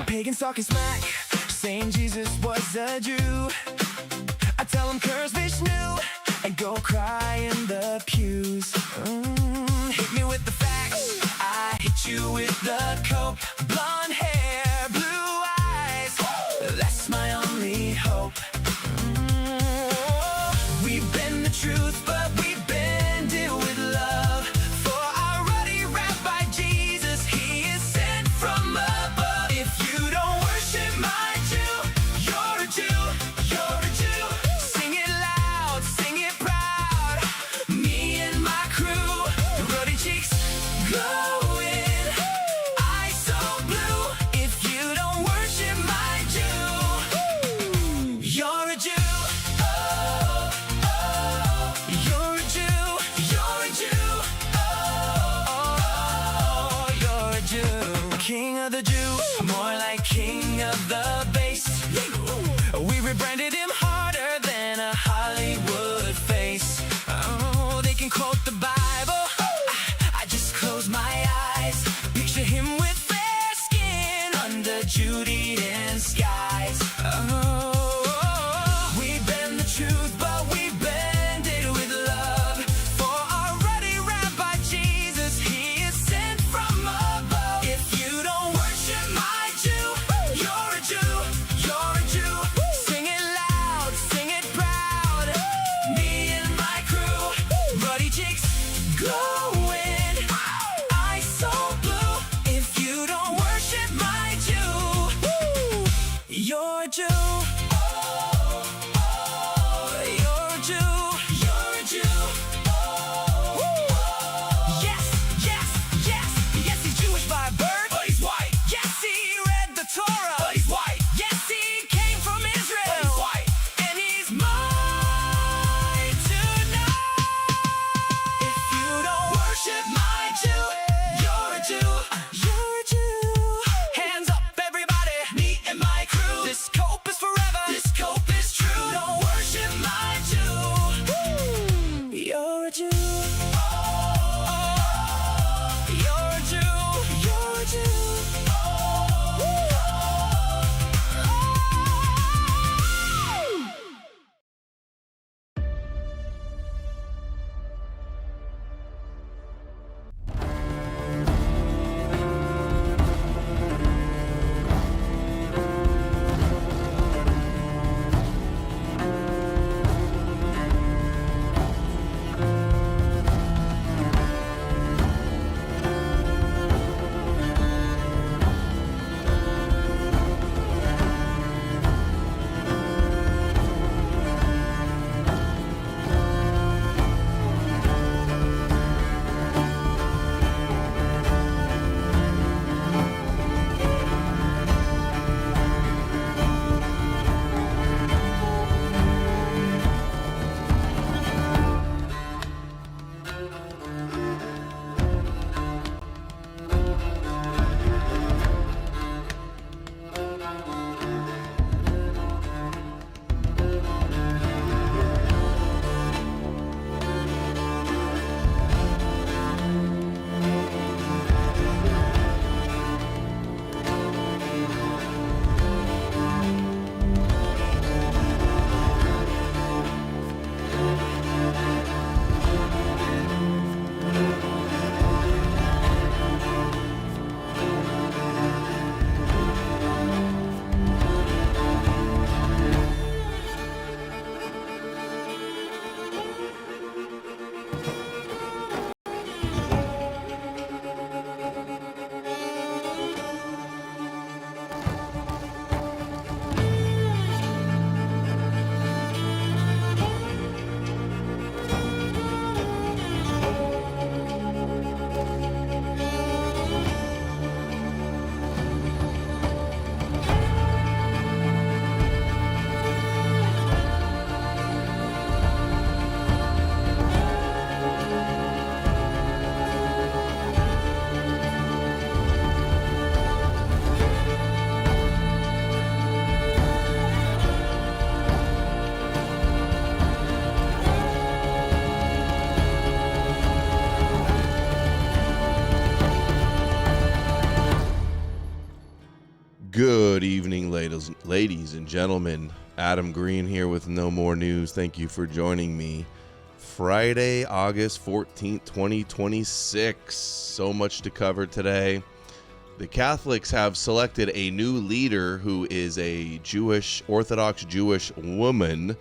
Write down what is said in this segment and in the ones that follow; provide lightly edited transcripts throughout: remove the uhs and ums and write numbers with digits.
Pagans talking smack, saying Jesus was a Jew. I tell them curse Vishnu and go cry in the pews. Hit me with the facts, I hit you with the coke. Blonde hair, blue eyes, that's my only hope. We've been the truth, but we bend it with love. For our ruddy rabbi Jesus, he is sent from above. If you don't worship my Jew, you're a Jew, you're a Jew. Sing it loud, sing it proud. Me and my crew, ruddy cheeks glowing, eyes so blue. If you don't worship my Jew, you're a Jew. You're a Jew, you're a Jew. You're a Jew. King of the Jews, more like king of the bass. We rebranded him harder than a Hollywood face. Oh, they can quote the Bible, I just close my eyes. Picture him with fair skin under Judean skies. Oh, we bend the truth, but we bend it with love. For our ruddy rabbi Jesus, he is sent from above. If you don't worship my Jew, you're a Jew, you're a Jew. Sing it loud, sing it proud. Me and my crew, ruddy cheeks glowing, eyes so blue. If you don't worship my Jew, you're a Jew. Good evening, ladies and gentlemen. Adam Green here with No More News. Thank you for joining me. Friday, August 14th, 2026. So much to cover today. The Catholics have selected a new leader who is a Orthodox Jewish woman,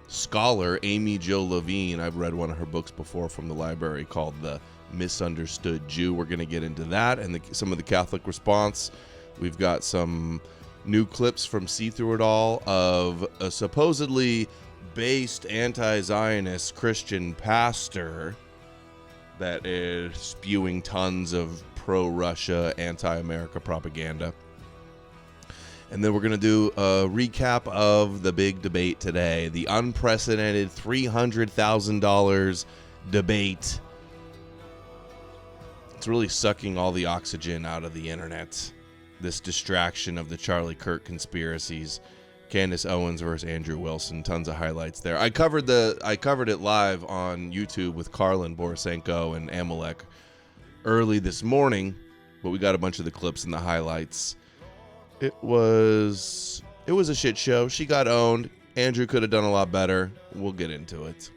scholar, Amy Jill Levine. I've read one of her books before from the library called The Misunderstood Jew. We're going to get into that and some of the Catholic response. We've got some new clips from See Through It All of a supposedly based anti-Zionist Christian pastor that is spewing tons of pro-Russia, anti-America propaganda. And then we're going to do a recap of the big debate today, the unprecedented $300,000 debate. It's really sucking all the oxygen out of the internet. This distraction of the Charlie Kirk conspiracies. Candace Owens versus Andrew Wilson. Tons of highlights there. I covered it live on YouTube with Karlin Borisenko and Amalek early this morning, but we got a bunch of the clips and the highlights. It was a shit show. She got owned. Andrew could have done a lot better. We'll get into it.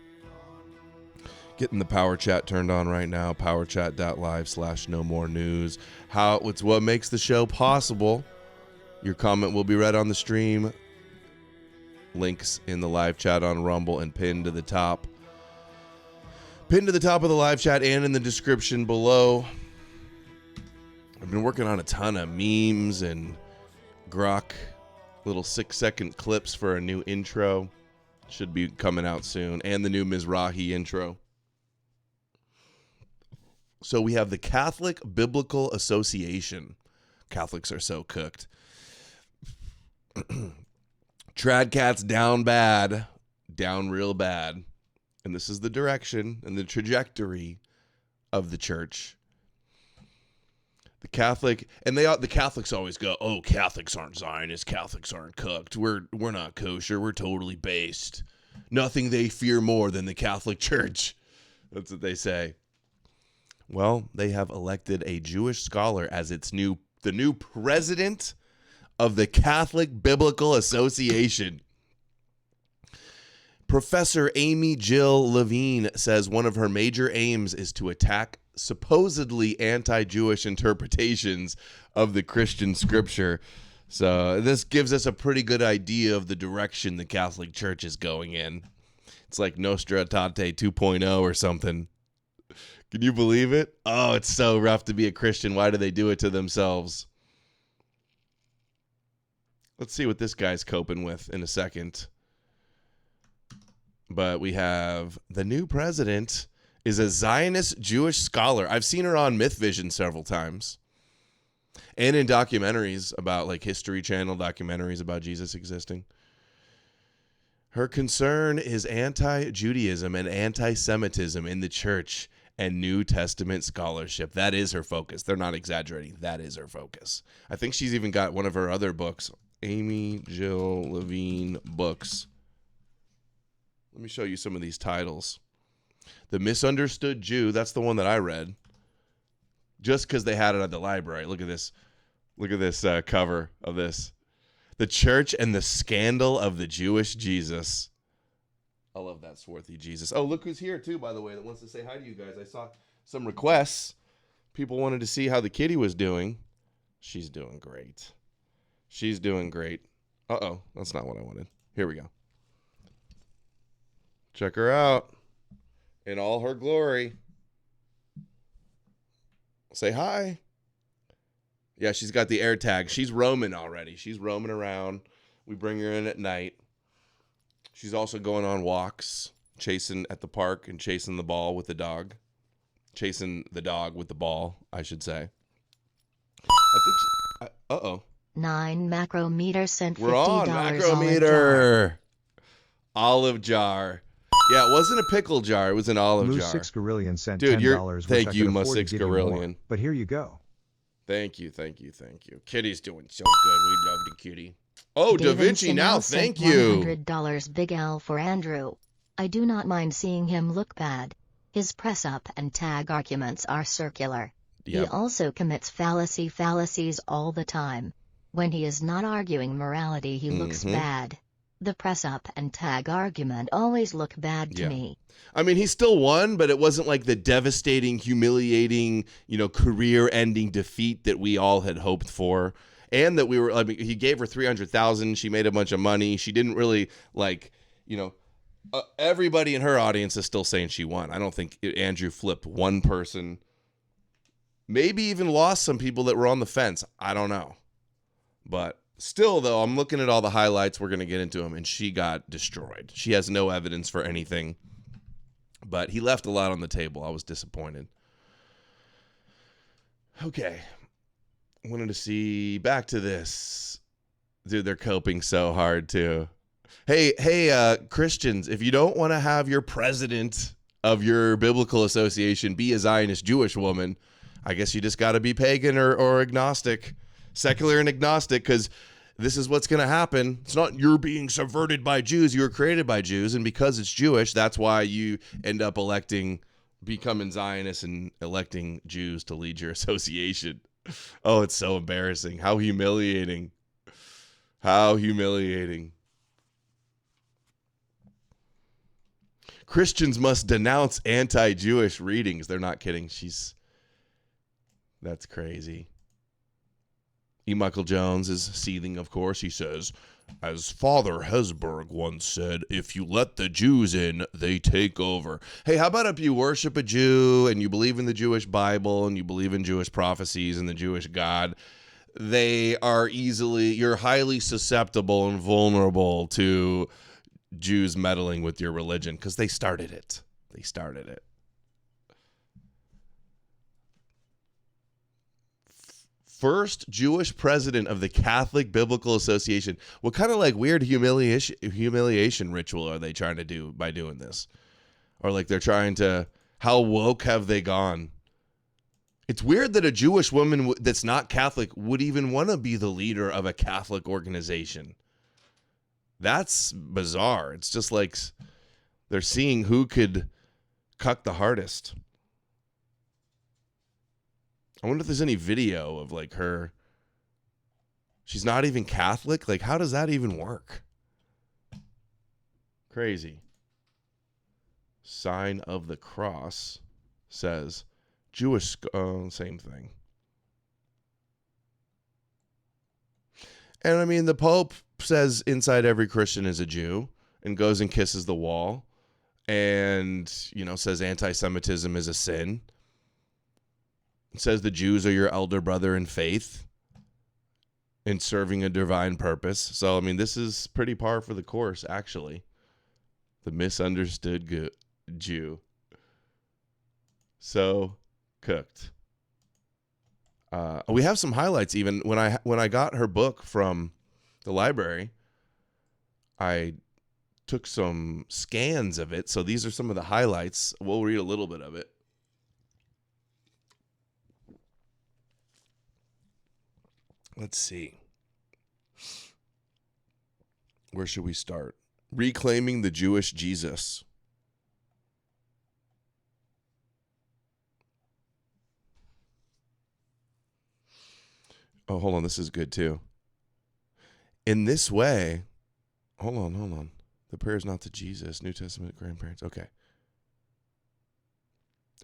Getting the power chat turned on right now. powerchat.live/knowmorenews. It's what makes the show possible. Your comment will be read on the stream. Links in the live chat on Rumble and pinned to the top. Pinned to the top of the live chat and in the description below. I've been working on a ton of memes and grok little 6-second clips for a new intro. Should be coming out soon. And the new Mizrahi intro. So we have the Catholic Biblical Association. Catholics are so cooked. Tradcats down bad. Down real bad. And this is the direction and the trajectory of the church. The Catholics always go, oh, Catholics aren't Zionists. Catholics aren't cooked. We're not kosher. We're totally based. Nothing they fear more than the Catholic Church. That's what they say. Well, they have elected a Jewish scholar as the new president of the Catholic Biblical Association. Professor Amy Jill Levine says one of her major aims is to attack supposedly anti-Jewish interpretations of the Christian scripture. So this gives us a pretty good idea of the direction the Catholic Church is going in. It's like Nostra Aetate 2.0 or something. Can you believe it? Oh, it's so rough to be a Christian. Why do they do it to themselves? Let's see what this guy's coping with in a second. But we have the new president is a Zionist Jewish scholar. I've seen her on Myth Vision several times. And in documentaries about like History Channel documentaries about Jesus existing. Her concern is anti-Judaism and anti-Semitism in the church and New Testament scholarship. That is her focus. They're not exaggerating. That is her focus. I think she's even got one of her other books, Amy Jill Levine books. Let me show you some of these titles. The Misunderstood Jew, that's the one that I read. Just because they had it at the library. Look at this. Look at this cover of this. The Church and the Scandal of the Jewish Jesus. I love that swarthy Jesus. Oh, look who's here, too, by the way, that wants to say hi to you guys. I saw some requests. People wanted to see how the kitty was doing. She's doing great. She's doing great. Uh-oh, that's not what I wanted. Here we go. Check her out in all her glory. Say hi. Yeah, she's got the air tag. She's roaming already. She's roaming around. We bring her in at night. She's also going on walks, chasing at the park and chasing the ball with the dog. Chasing the dog with the ball, I should say. I think uh-oh. 9 macrometer sent $50. We're on macrometer. Olive jar. Yeah, it wasn't a pickle jar. It was an olive jar. Moose6 Gorillion sent Dude, $10. Thank you, Moose6 Gorillion. But here you go. Thank you. Kitty's doing so good. We love the kitty. Oh, Da Vinci now. Thank you. $100 Big L for Andrew. I do not mind seeing him look bad. His press up and tag arguments are circular. Yep. He also commits fallacies all the time. When he is not arguing morality, he looks Mhm. bad. The press up and tag argument always look bad to Yeah. me. I mean, he still won, but it wasn't like the devastating, humiliating, career-ending defeat that we all had hoped for. And that he gave her $300,000. She made a bunch of money. She didn't really everybody in her audience is still saying she won. I don't think Andrew flipped one person. Maybe even lost some people that were on the fence. I don't know. But still, though, I'm looking at all the highlights. We're going to get into them, and she got destroyed. She has no evidence for anything. But he left a lot on the table. I was disappointed. Okay. Wanted to see back to this. Dude, they're coping so hard, too. Hey, Christians, if you don't want to have your president of your biblical association be a Zionist Jewish woman, I guess you just got to be pagan or agnostic, secular and agnostic, because this is what's going to happen. It's not you're being subverted by Jews. You were created by Jews, and because it's Jewish, that's why you end up becoming Zionists and electing Jews to lead your association. Oh, it's so embarrassing. How humiliating. How humiliating. Christians must denounce anti-Jewish readings. They're not kidding. That's crazy. E. Michael Jones is seething, of course. He says, as Father Hesburgh once said, if you let the Jews in, they take over. Hey, how about if you worship a Jew and you believe in the Jewish Bible and you believe in Jewish prophecies and the Jewish God, you're highly susceptible and vulnerable to Jews meddling with your religion because they started it. First Jewish president of the Catholic Biblical Association. What kind of weird humiliation ritual are they trying to do by doing this? Or how woke have they gone? It's weird that a Jewish woman that's not Catholic would even want to be the leader of a Catholic organization. That's bizarre. It's just like they're seeing who could cuck the hardest. I wonder if there's any video of her. She's not even Catholic. How does that even work? Crazy. Sign of the cross says Jewish, same thing. And I mean, the Pope says inside every Christian is a Jew and goes and kisses the wall and, says anti-Semitism is a sin. It says the Jews are your elder brother in faith and serving a divine purpose. So, I mean, this is pretty par for the course, actually. The misunderstood Jew. So cooked. We have some highlights even. When I got her book from the library, I took some scans of it. So these are some of the highlights. We'll read a little bit of it. Let's see. Where should we start? Reclaiming the Jewish Jesus. Oh, hold on. This is good too. In this way, hold on. The prayer is not to Jesus. New Testament grandparents. Okay.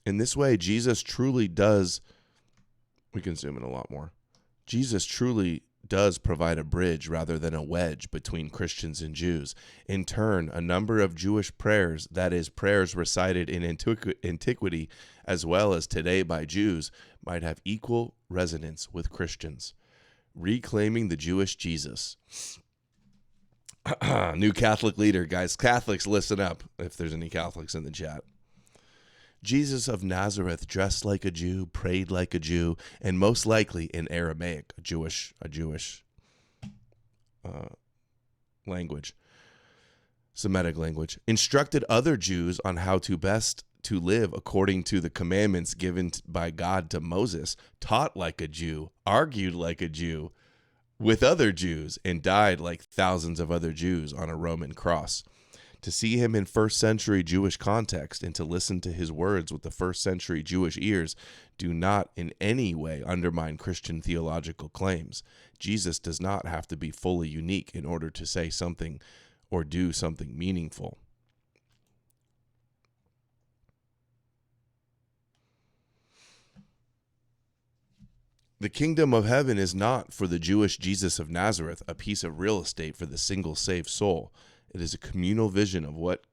In this way, Jesus truly does. We can zoom in a lot more. Jesus truly does provide a bridge rather than a wedge between Christians and Jews. In turn, a number of Jewish prayers, that is, prayers recited in antiquity as well as today by Jews, might have equal resonance with Christians. Reclaiming the Jewish Jesus. New Catholic leader, guys. Catholics, listen up if there's any Catholics in the chat. Jesus of Nazareth dressed like a Jew, prayed like a Jew, and most likely in Aramaic, a Jewish language, Semitic language, instructed other Jews on how to best to live according to the commandments given by God to Moses, taught like a Jew, argued like a Jew with other Jews, and died like thousands of other Jews on a Roman cross. To see him in first century Jewish context and to listen to his words with the first century Jewish ears do not in any way undermine Christian theological claims. Jesus does not have to be fully unique in order to say something or do something meaningful. The kingdom of heaven is not for the Jewish Jesus of Nazareth a piece of real estate for the single saved soul. It is a communal vision of what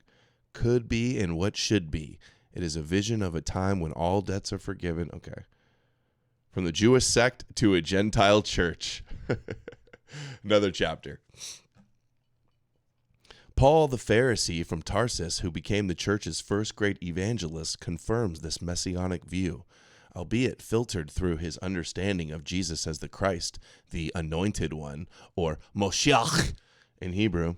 could be and what should be. It is a vision of a time when all debts are forgiven. Okay. From the Jewish sect to a Gentile church. Another chapter. Paul the Pharisee from Tarsus, who became the church's first great evangelist, confirms this messianic view, albeit filtered through his understanding of Jesus as the Christ, the Anointed One, or Moshiach in Hebrew.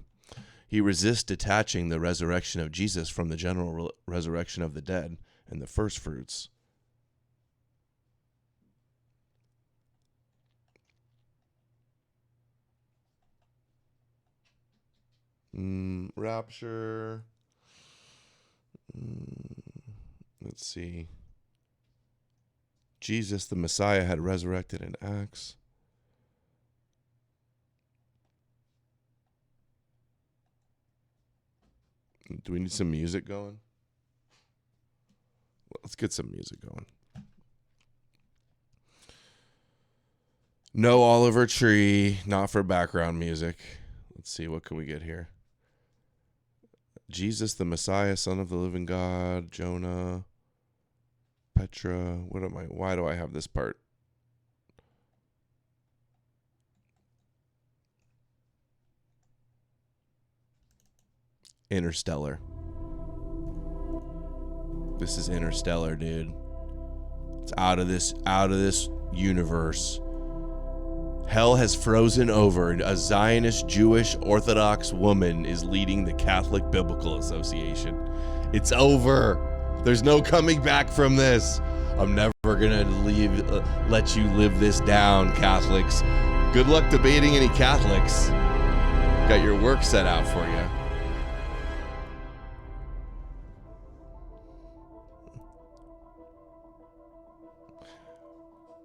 He resists detaching the resurrection of Jesus from the general resurrection of the dead and the first fruits. Rapture. Let's see. Jesus, the Messiah, had resurrected in Acts. Do we need some music going? Let's get some music going. No Oliver Tree, not for background music. Let's see, what can we get here? Jesus, the Messiah, Son of the living God, Jonah, Petra. Why do I have this part? Interstellar. This is Interstellar, dude. It's out of this universe. Hell has frozen over, and a Zionist Jewish Orthodox woman is leading the Catholic Biblical Association. It's over. There's no coming back from this. I'm never gonna let you live this down, Catholics. Good luck debating any Catholics. Got your work set out for you.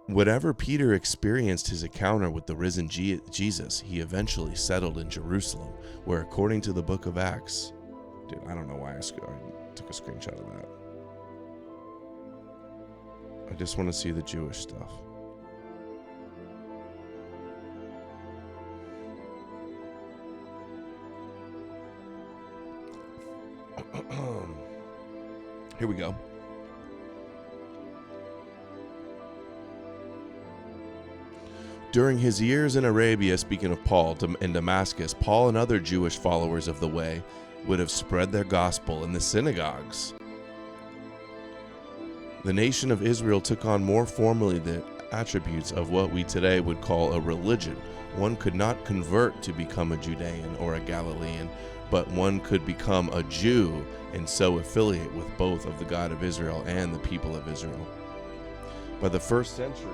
Whatever Peter experienced his encounter with the risen Jesus, he eventually settled in Jerusalem, where according to the book of Acts, dude, I don't know why I took a screenshot of that. I just want to see the Jewish stuff. Here we go. During his years in Arabia, speaking of Paul, in Damascus, Paul and other Jewish followers of the way would have spread their gospel in the synagogues. The nation of Israel took on more formally the attributes of what we today would call a religion. One could not convert to become a Judean or a Galilean, but one could become a Jew and so affiliate with both of the God of Israel and the people of Israel. By the first century,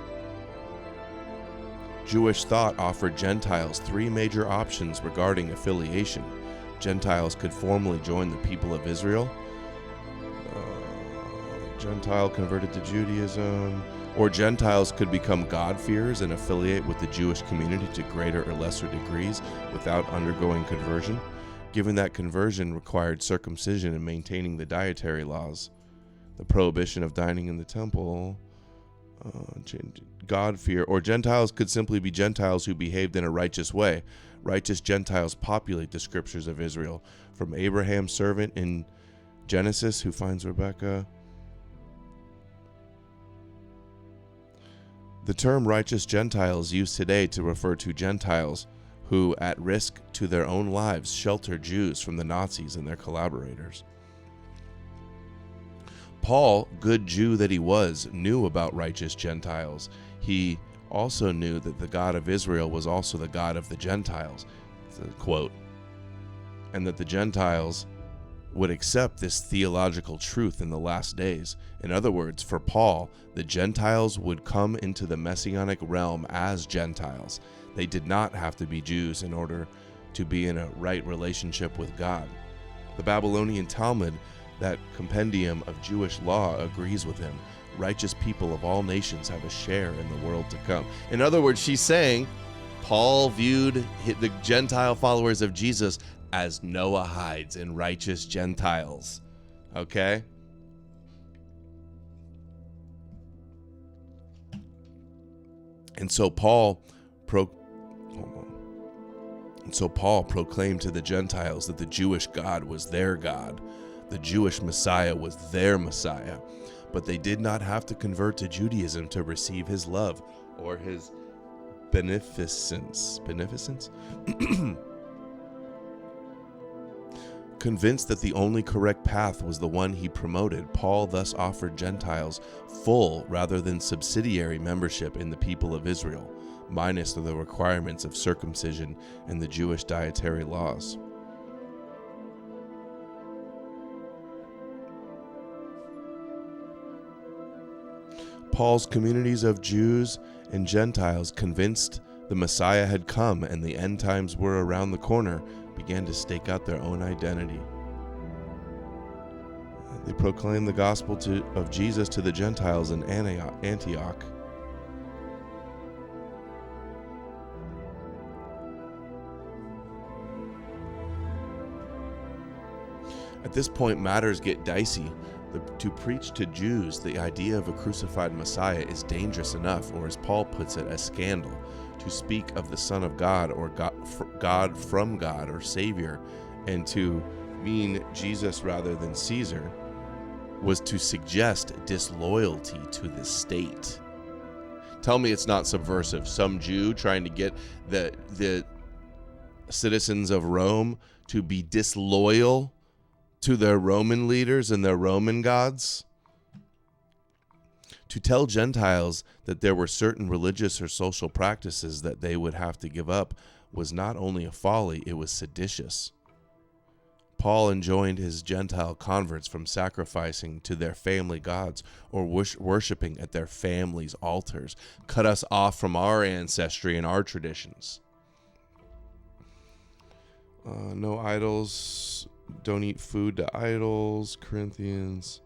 Jewish thought offered Gentiles three major options regarding affiliation. Gentiles could formally join the people of Israel, Gentile converted to Judaism, or Gentiles could become God-fearers and affiliate with the Jewish community to greater or lesser degrees without undergoing conversion, given that conversion required circumcision and maintaining the dietary laws, the prohibition of dining in the temple, God-fear, or Gentiles could simply be Gentiles who behaved in a righteous way. Righteous Gentiles populate the scriptures of Israel, from Abraham's servant in Genesis who finds Rebekah. The term righteous Gentile is used today to refer to Gentiles who, at risk to their own lives, shelter Jews from the Nazis and their collaborators. Paul, good Jew that he was, knew about righteous Gentiles. He also knew that the God of Israel was also the God of the Gentiles, quote, and that the Gentiles would accept this theological truth in the last days. In other words, for Paul, the Gentiles would come into the messianic realm as Gentiles. They did not have to be Jews in order to be in a right relationship with God. The Babylonian Talmud, that compendium of Jewish law, agrees with him. Righteous people of all nations have a share in the world to come. In other words, she's saying Paul viewed the Gentile followers of Jesus as Noahides and righteous Gentiles. Okay? And so Paul proclaimed to the Gentiles that the Jewish God was their God. The Jewish Messiah was their Messiah. But they did not have to convert to Judaism to receive his love or his beneficence. Convinced that the only correct path was the one he promoted, Paul thus offered Gentiles full rather than subsidiary membership in the people of Israel, minus the requirements of circumcision and the Jewish dietary laws. Paul's communities of Jews and Gentiles, convinced the Messiah had come and the end times were around the corner, began to stake out their own identity. They proclaimed the gospel of Jesus to the Gentiles in Antioch. At this point, matters get dicey. To preach to Jews the idea of a crucified Messiah is dangerous enough, or as Paul puts it, a scandal. To speak of the Son of God, or God from God, or Savior, and to mean Jesus rather than Caesar, was to suggest disloyalty to the state. Tell me it's not subversive. Some Jew trying to get the citizens of Rome to be disloyal to their Roman leaders and their Roman gods? To tell Gentiles that there were certain religious or social practices that they would have to give up was not only a folly, it was seditious. Paul enjoined his Gentile converts from sacrificing to their family gods or worshiping at their family's altars. Cut us off from our ancestry and our traditions. No idols. Don't eat food to idols. Corinthians.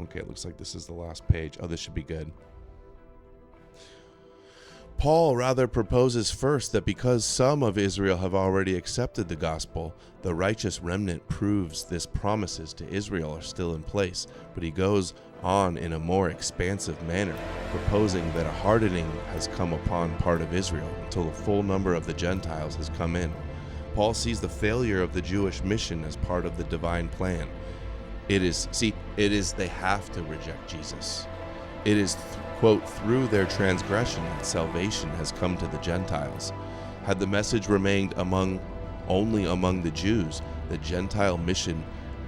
Okay, it looks like this is the last page. Oh, this should be good. Paul rather proposes first that because some of Israel have already accepted the gospel, the righteous remnant proves this promises to Israel are still in place. But he goes on in a more expansive manner, proposing that a hardening has come upon part of Israel until the full number of the Gentiles has come in. Paul sees the failure of the Jewish mission as part of the divine plan. It is they have to reject Jesus. It is, quote, through their transgression that salvation has come to the Gentiles. Had the message remained only among the Jews, the Gentile mission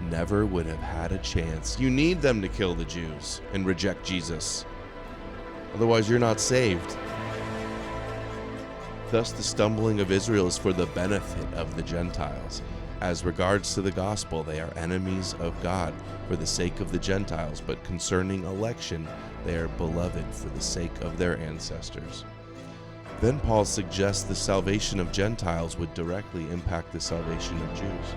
never would have had a chance. You need them to kill the Jews and reject Jesus. Otherwise, you're not saved. Thus, the stumbling of Israel is for the benefit of the Gentiles. As regards to the gospel, they are enemies of God for the sake of the Gentiles, but concerning election, they are beloved for the sake of their ancestors. Then Paul suggests the salvation of Gentiles would directly impact the salvation of Jews.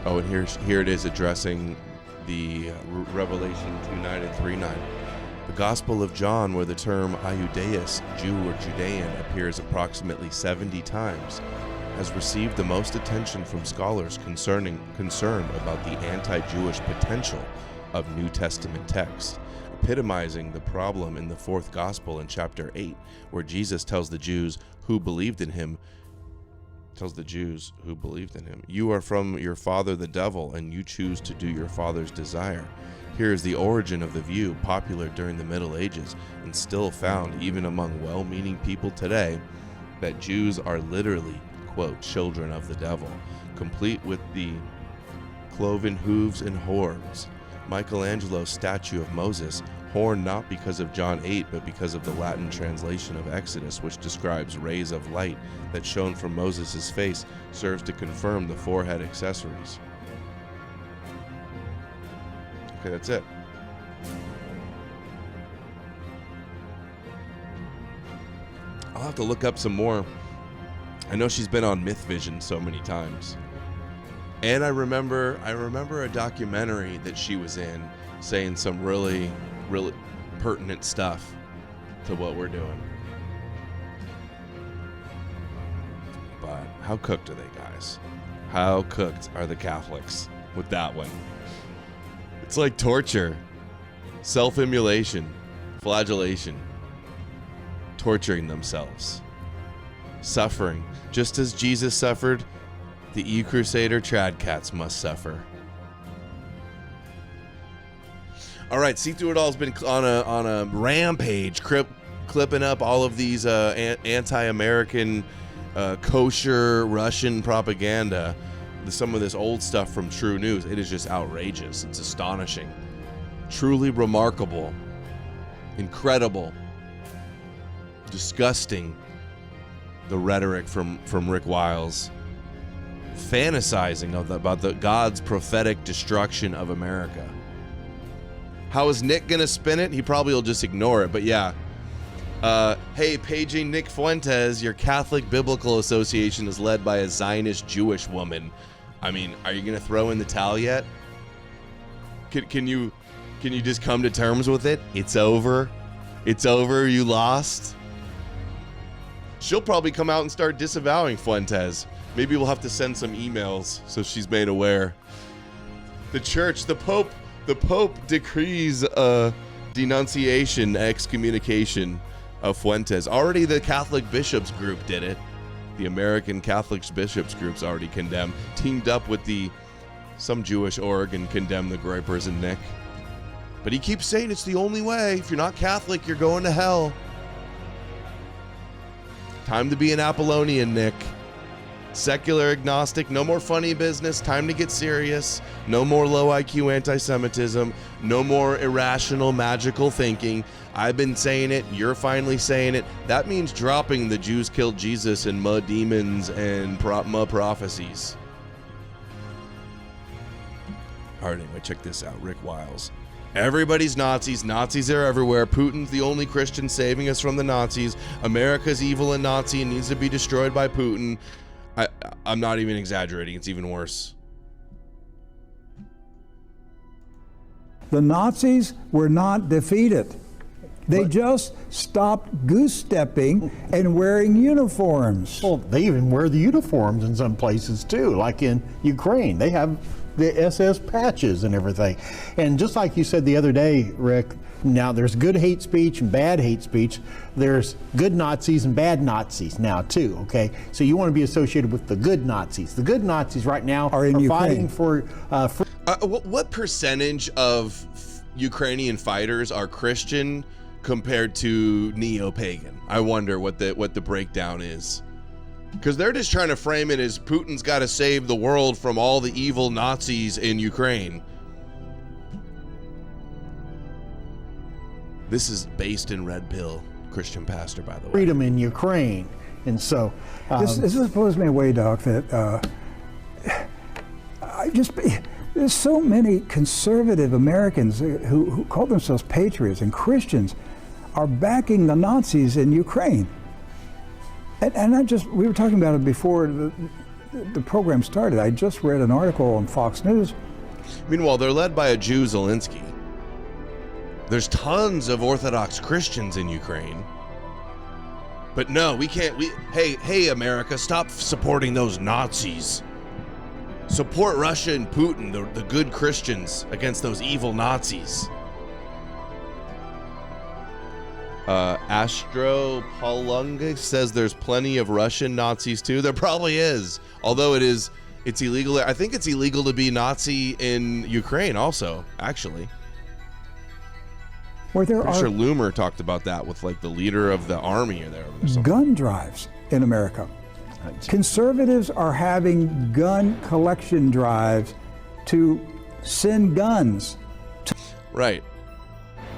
Oh, and here it is addressing the Revelation 2:9 and 3:9. The Gospel of John, where the term Iudaeus, Jew or Judean, appears approximately 70 times, has received the most attention from scholars concerned about the anti-Jewish potential of New Testament texts, epitomizing the problem in the fourth Gospel in chapter 8, where Jesus tells the Jews who believed in him, you are from your father the devil, and you choose to do your father's desire. Here is the origin of the view, popular during the Middle Ages and still found even among well-meaning people today, that Jews are literally, quote, children of the devil, complete with the cloven hooves and horns. Michelangelo's statue of Moses, horned not because of John 8, but because of the Latin translation of Exodus, which describes rays of light that shone from Moses' face, serves to confirm the forehead accessories. Okay, that's it. I'll have to look up some more I know she's been on Myth Vision so many times. And I remember a documentary that she was in saying some really, really pertinent stuff to what we're doing. But how cooked are they, guys? How cooked are the Catholics with that one? It's like torture, self-immolation, flagellation, torturing themselves, suffering. Just as Jesus suffered, the E-Crusader trad cats must suffer. All right, See Through It All has been on a rampage, clipping up all of these anti-American, kosher Russian propaganda. Some of this old stuff from True News. It is just outrageous. It's astonishing, truly remarkable, incredible, disgusting. The rhetoric from Rick Wiles, fantasizing about the God's prophetic destruction of America. How is Nick gonna spin it? He probably will just ignore it, but yeah. Hey, paging Nick Fuentes, your Catholic Biblical Association is led by a Zionist Jewish woman. I mean, are you gonna throw in the towel yet? Can you just come to terms with it? It's over. It's over. You lost. She'll probably come out and start disavowing Fuentes. Maybe we'll have to send some emails so she's made aware. The church, the Pope decrees denunciation, excommunication of Fuentes. Already the Catholic Bishops Group did it. The American Catholic Bishops Group's already condemned, teamed up with some Jewish org and condemned the Groypers and Nick. But he keeps saying it's the only way. If you're not Catholic, you're going to hell. Time to be an Apollonian, Nick. Secular agnostic, no more funny business, time to get serious. No more low IQ anti-Semitism, no more irrational magical thinking. I've been saying it, you're finally saying it. That means dropping the Jews killed Jesus and mud demons and mud prophecies. All right, anyway, check this out. Rick Wiles. Everybody's Nazis. Nazis are everywhere. Putin's the only Christian saving us from the Nazis. America's evil and Nazi and needs to be destroyed by Putin. I'm not even exaggerating. It's even worse. The Nazis were not defeated. They just stopped goose-stepping and wearing uniforms. Well, they even wear the uniforms in some places too, like in Ukraine. They have the SS patches and everything. And just like you said the other day, Rick, now there's good hate speech and bad hate speech. There's good Nazis and bad Nazis now too, okay? So you want to be associated with the good Nazis. The good Nazis right now are fighting for... what percentage of Ukrainian fighters are Christian compared to neo-pagan? I wonder what the breakdown is. Because they're just trying to frame it as Putin's got to save the world from all the evil Nazis in Ukraine. This is based in Red Pill, Christian pastor, by the way. Freedom in Ukraine. And so... this blows me away, Doc, that there's so many conservative Americans who call themselves patriots and Christians are backing the Nazis in Ukraine. And we were talking about it before the program started. I just read an article on Fox News. Meanwhile, they're led by a Jew, Zelensky. There's tons of Orthodox Christians in Ukraine. But no, we can't. Hey, America, stop supporting those Nazis. Support Russia and Putin, the good Christians, against those evil Nazis. Astro Palunga says there's plenty of Russian Nazis too. There probably is, although it's illegal. I think it's illegal to be Nazi in Ukraine also, actually. Where there Pretty are sure Loomer talked about that with like the leader of the army or there. Gun drives in America. Conservatives are having gun collection drives to send guns. Right.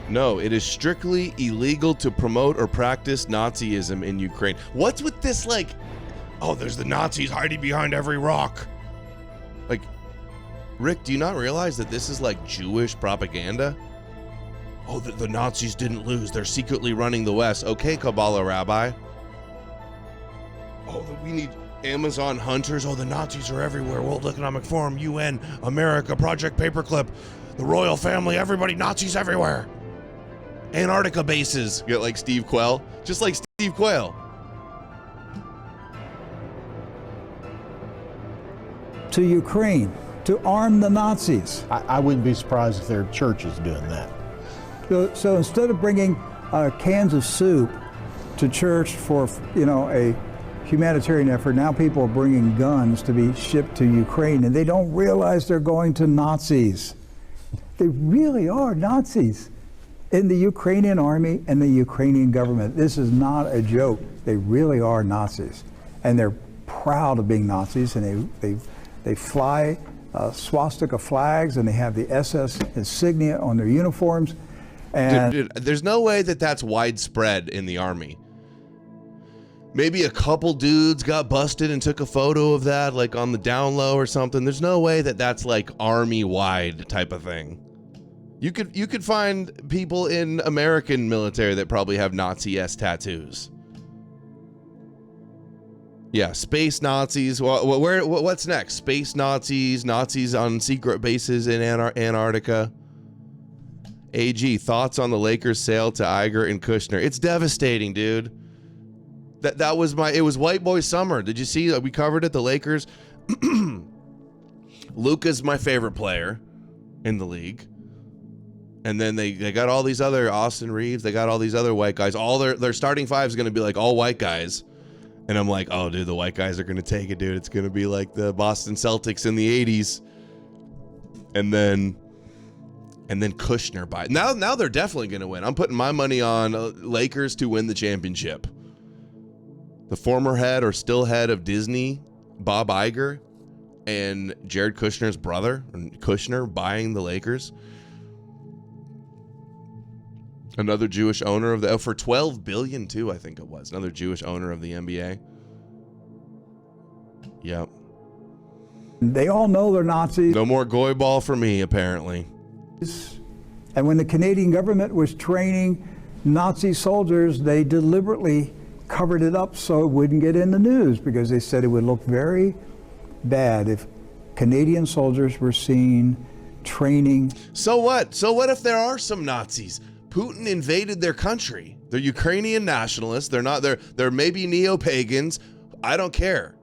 No, it is strictly illegal to promote or practice Nazism in Ukraine. What's with this, like, oh, there's the Nazis hiding behind every rock? Like, Rick, do you not realize that this is like Jewish propaganda? Oh, the Nazis didn't lose. They're secretly running the West. Okay, Kabbalah rabbi. Oh, we need Amazon hunters. Oh, the Nazis are everywhere. World Economic Forum, UN, America, Project Paperclip, the royal family, everybody, Nazis everywhere. Antarctica bases. Get like Steve Quayle. Just like Steve Quayle. To Ukraine, to arm the Nazis. I wouldn't be surprised if their church is doing that. So instead of bringing cans of soup to church for, a humanitarian effort, now people are bringing guns to be shipped to Ukraine, and they don't realize they're going to Nazis. They really are Nazis in the Ukrainian army and the Ukrainian government. This is not a joke. They really are Nazis, and they're proud of being Nazis, and they fly swastika flags, and they have the SS insignia on their uniforms. And Dude, there's no way that that's widespread in the army. Maybe a couple dudes got busted and took a photo of that, like on the down low or something. There's no way that that's like army-wide type of thing. You could find people in American military that probably have Nazi-esque tattoos. Yeah, space Nazis. Well, what's next? Space Nazis, Nazis on secret bases in Antarctica. AG, thoughts on the Lakers' sale to Iger and Kushner? It's devastating, dude. That was it was white boy summer. Did you see that we covered it? The Lakers. Luka's my favorite player in the league. And then they got all these other Austin Reeves. They got all these other white guys. All their starting five is going to be like all white guys. And I'm like, oh, dude, the white guys are going to take it, dude. It's going to be like the Boston Celtics in the 80s. And then Kushner by now they're definitely going to win. I'm putting my money on Lakers to win the championship. The former head or still head of Disney, Bob Iger, and Jared Kushner's brother, Kushner, buying the Lakers. Another Jewish owner of for $12 billion too, I think it was. Another Jewish owner of the NBA. Yep. they all know they're Nazis. No more goy ball for me, apparently. And when the Canadian government was training Nazi soldiers, they deliberately covered it up so it wouldn't get in the news, because they said it would look very bad if Canadian soldiers were seen training. So what? So what if there are some Nazis? Putin invaded their country. They're Ukrainian nationalists. They're not. They're maybe neo-pagans. I don't care.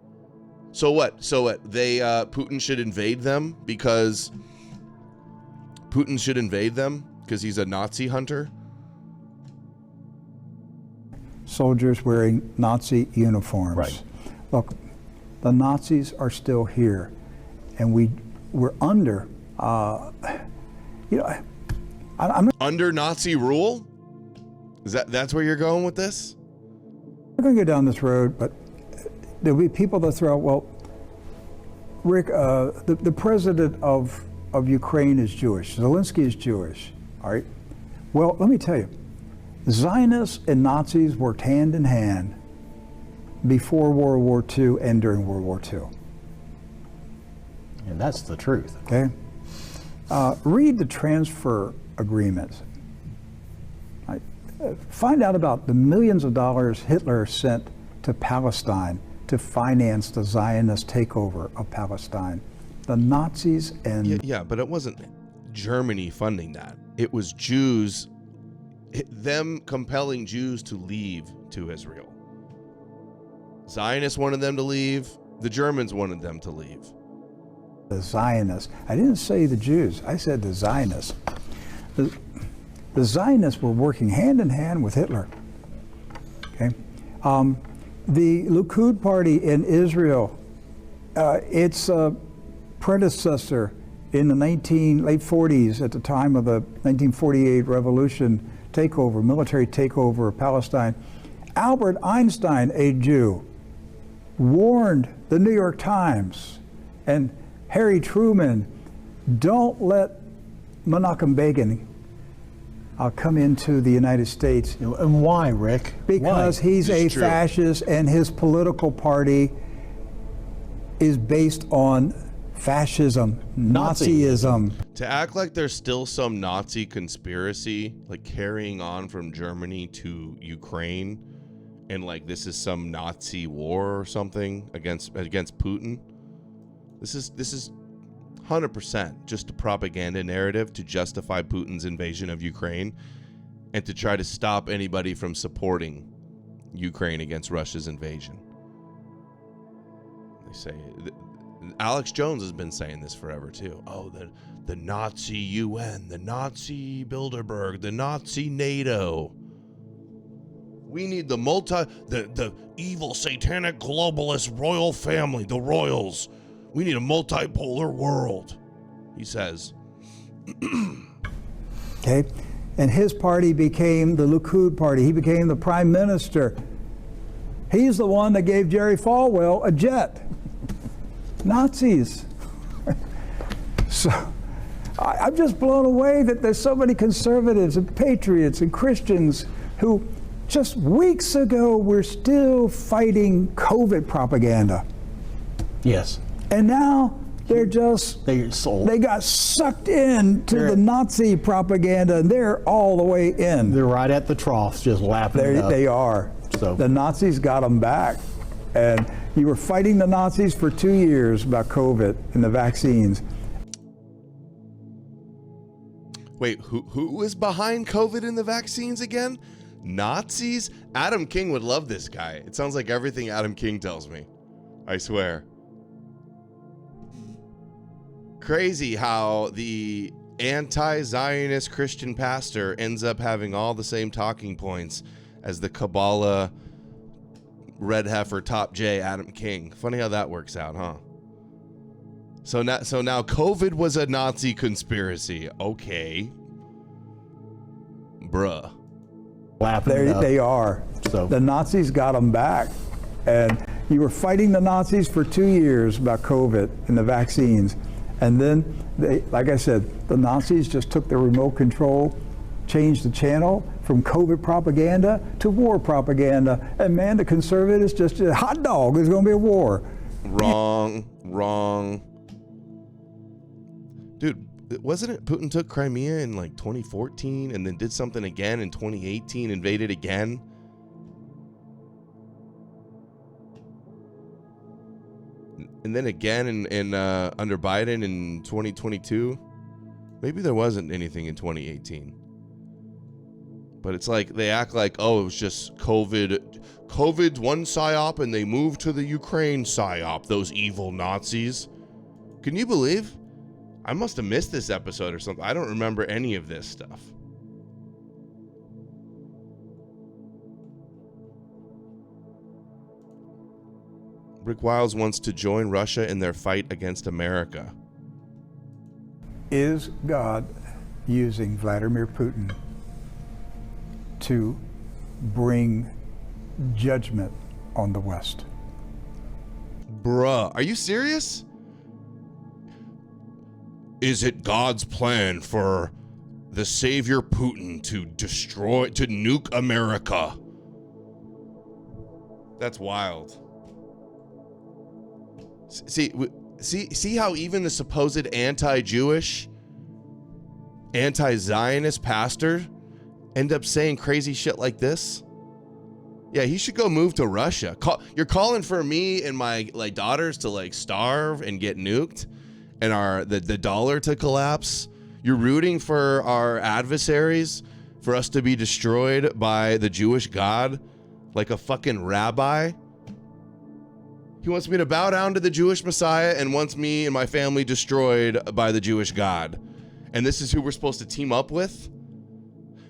So what? So what? They Putin should invade them because he's a Nazi hunter. Soldiers wearing Nazi uniforms. Right. Look, the Nazis are still here, and we're under. I'm Under Nazi rule? That's where you're going with this? not going to go down this road, but there'll be people that throw, well, Rick, the president of Ukraine is Jewish. Zelensky is Jewish, all right? Well, let me tell you, Zionists and Nazis worked hand in hand before World War II and during World War II. And that's the truth. Okay? Read the transfer agreements. Find out about the millions of dollars Hitler sent to Palestine to finance the Zionist takeover of Palestine. The Nazis and... Yeah, but it wasn't Germany funding that. It was Jews, them compelling Jews to leave to Israel. Zionists wanted them to leave. The Germans wanted them to leave. The Zionists. I didn't say the Jews. I said the Zionists. The Zionists were working hand in hand with Hitler. Okay, the Likud party in Israel, its predecessor in the late 40s, at the time of the 1948 revolution takeover, military takeover of Palestine, Albert Einstein, a Jew, warned the New York Times and Harry Truman, don't let Menachem Begin come into the United States. And why, Rick? Because why? he's a true. fascist, and his political party is based on fascism, Nazism. To act like there's still some Nazi conspiracy, like carrying on from Germany to Ukraine, and like this is some Nazi war or something against Putin. This is 100% just a propaganda narrative to justify Putin's invasion of Ukraine and to try to stop anybody from supporting Ukraine against Russia's invasion. They say Alex Jones has been saying this forever too. Oh, the Nazi UN, the Nazi Bilderberg, the Nazi NATO. We need the evil satanic globalist royal family, the royals. We need a multipolar world, he says. Okay, and his party became the Likud party. He became the prime minister. He's the one that gave Jerry Falwell a jet. Nazis. So I'm just blown away that there's so many conservatives and patriots and Christians who just weeks ago were still fighting COVID propaganda. Yes. And now they got sucked into the Nazi propaganda, and they're all the way in. They're right at the troughs, just lapping it up. They are. So the Nazis got them back. And you were fighting the Nazis for 2 years about COVID and the vaccines. Wait, who was behind COVID and the vaccines again? Nazis? Adam King would love this guy. It sounds like everything Adam King tells me. I swear. Crazy how the anti-Zionist Christian pastor ends up having all the same talking points as the Kabbalah red heifer top J Adam King. Funny how that works out, huh? So now COVID was a Nazi conspiracy. Okay. Bruh. They are. So the Nazis got them back. And you were fighting the Nazis for 2 years about COVID and the vaccines. And then, like I said, the Nazis just took the remote control, changed the channel from COVID propaganda to war propaganda. And man, the conservatives just a hot dog. There's going to be a war. Wrong. Dude, wasn't it Putin took Crimea in like 2014 and then did something again in 2018, invaded again? And then again in under Biden in 2022. Maybe there wasn't anything in 2018. But it's like they act like, oh, it was just COVID's one psyop and they moved to the Ukraine psyop, those evil Nazis. Can you believe? I must have missed this episode or something. I don't remember any of this stuff. Rick Wiles wants to join Russia in their fight against America. Is God using Vladimir Putin to bring judgment on the West? Bruh, are you serious? Is it God's plan for the savior Putin to nuke America? That's wild. See how even the supposed anti-Jewish, anti-Zionist pastor end up saying crazy shit like this? Yeah, he should go move to Russia. You're calling for me and my daughters to starve and get nuked, and the dollar to collapse. You're rooting for our adversaries, for us to be destroyed by the Jewish God, like a fucking rabbi. He wants me to bow down to the Jewish Messiah and wants me and my family destroyed by the Jewish God. And this is who we're supposed to team up with?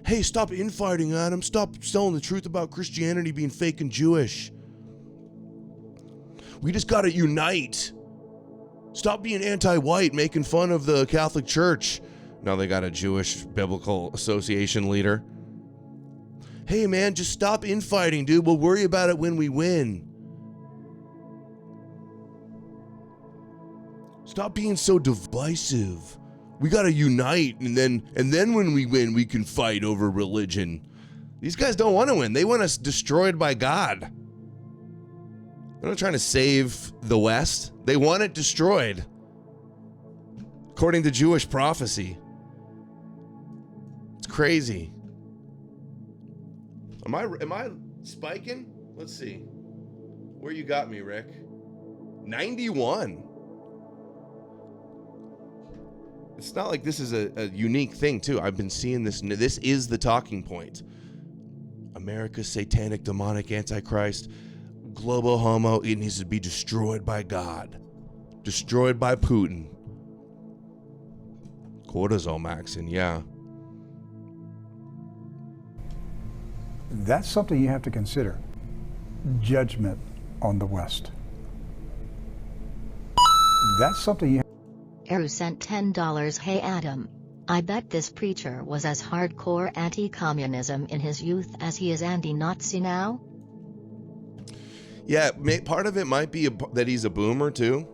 Hey, stop infighting, Adam. Stop telling the truth about Christianity being fake and Jewish. We just gotta unite. Stop being anti-white, making fun of the Catholic Church. Now they got a Jewish Biblical Association leader. Hey, man, just stop infighting, dude. We'll worry about it when we win. Stop being so divisive. We gotta unite, and then when we win, we can fight over religion. These guys don't want to win. They want us destroyed by God. They're not trying to save the West. They want it destroyed, according to Jewish prophecy. It's crazy. Am I spiking? Let's see. Where you got me, Rick? 91. It's not like this is a unique thing, too. I've been seeing this. This is the talking point. America's satanic, demonic, antichrist, global homo. It needs to be destroyed by God. Destroyed by Putin. Cortisol maxing, yeah. That's something you have to consider. Judgment on the West. That's something you Eru sent $10. Hey Adam. I bet this preacher was as hardcore anti-communism in his youth as he is anti-Nazi now? Yeah, part of it might be that he's a boomer, too.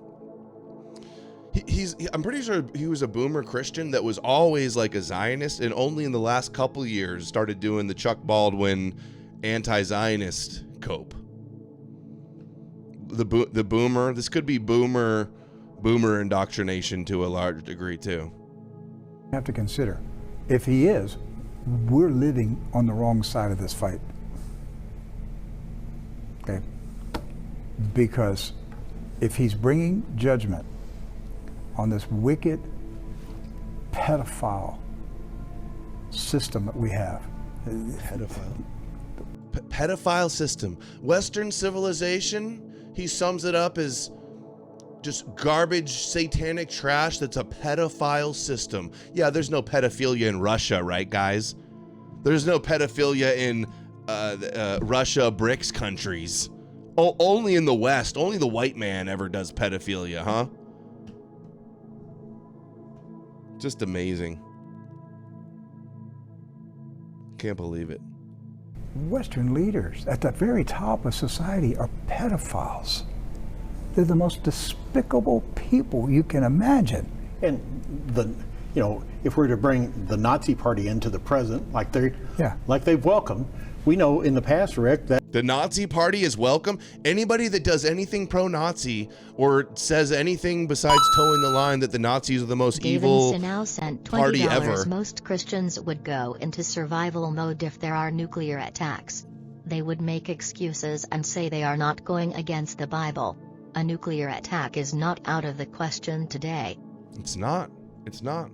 I'm pretty sure he was a boomer Christian that was always like a Zionist, and only in the last couple years started doing the Chuck Baldwin anti-Zionist cope. The boomer, this could be boomer indoctrination to a large degree too. have to consider. If he is, we're living on the wrong side of this fight. Okay? Because if he's bringing judgment on this wicked pedophile system that we have. Pedophile system. Western civilization, he sums it up as just garbage, satanic trash that's a pedophile system. Yeah, there's no pedophilia in Russia, right, guys? There's no pedophilia in Russia, BRICS countries. Only in the West. Only the white man ever does pedophilia, huh? Just amazing. Can't believe it. Western leaders at the very top of society are pedophiles. They're the most despicable people you can imagine. And if we're to bring the Nazi Party into the present, like they've welcomed, we know in the past, Rick, that the Nazi Party is welcome. Anybody that does anything pro-Nazi or says anything besides towing the line that the Nazis are the most evil Sinal sent $20. party ever. Most Christians would go into survival mode if there are nuclear attacks. They would make excuses and say they are not going against the Bible. A nuclear attack is not out of the question today. It's not. It's not.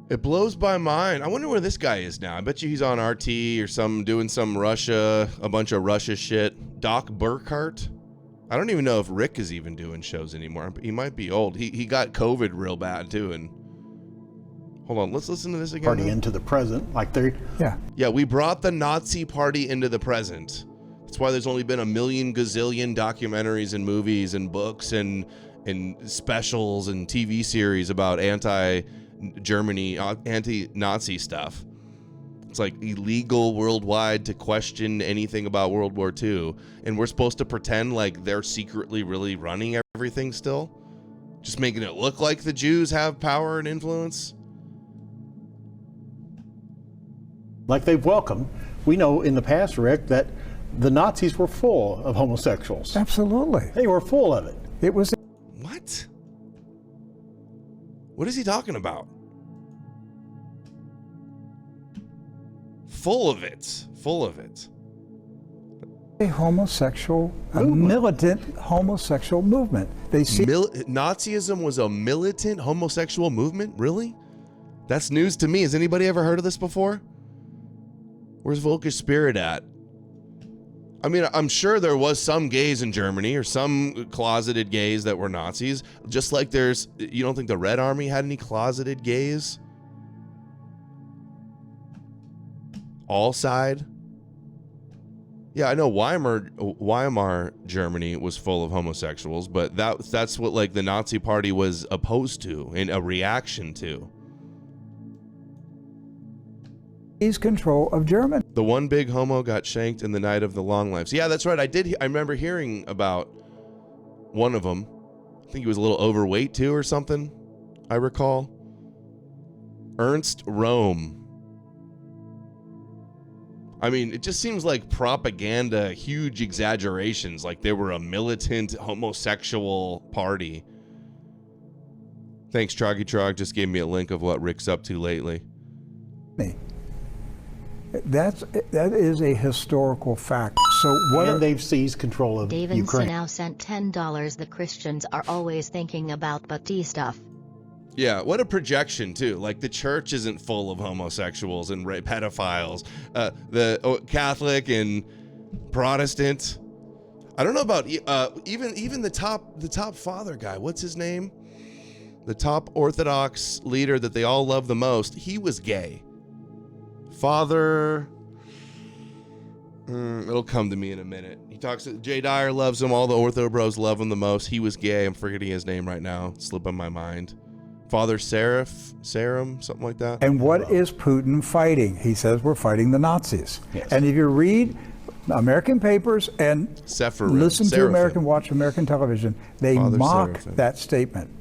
It blows my mind. I wonder where this guy is now. I bet you he's on RT or doing some Russia, a bunch of Russia shit. Doc Burkhart. I don't even know if Rick is even doing shows anymore. He might be old. He got COVID real bad too. And hold on, let's listen to this again. Party into the present, like they're yeah. We brought the Nazi Party into the present. That's why there's only been a million gazillion documentaries and movies and books and specials and TV series about anti-Germany, anti-Nazi stuff. It's like illegal worldwide to question anything about World War II. And we're supposed to pretend like they're secretly really running everything still? Just making it look like the Jews have power and influence? like they've welcomed. We know in the past, Rick, that the Nazis were full of homosexuals. Absolutely. They were full of it. It was. What? What is he talking about? Full of it. Full of it. A militant homosexual movement. They see Nazism was a militant homosexual movement? Really? That's news to me. Has anybody ever heard of this before? Where's Volker Spirit at? I mean, I'm sure there was some gays in Germany or some closeted gays that were Nazis. Just like there's, you don't think the Red Army had any closeted gays? All side? Yeah, I know Weimar Germany was full of homosexuals, but that's what like the Nazi Party was opposed to and a reaction to. seize control of Germany. The one big homo got shanked in the night of the long lives. Yeah, that's right. I remember hearing about one of them. I think he was a little overweight too or something, I recall. Ernst Röhm. I mean, it just seems like propaganda, huge exaggerations, like they were a militant homosexual party. Thanks, Troggy Trog. Just gave me a link of what Rick's up to lately. That is a historical fact. So what? And they've seized control of David Ukraine. now sent $10. The Christians are always thinking about butty stuff. Yeah, what a projection too. Like the church isn't full of homosexuals and pedophiles. The Catholic and Protestant. I don't know about even the top father guy. What's his name? The top Orthodox leader that they all love the most. He was gay. Father. It'll come to me in a minute. He talks. Jay Dyer loves him. All the Ortho bros love him the most. He was gay. I'm forgetting his name right now. Slipping my mind. Father Sarum, something like that. And what is Putin fighting? He says we're fighting the Nazis. Yes. And if you read American papers and listen to watch American television, they Father mock Seraphim. that statement.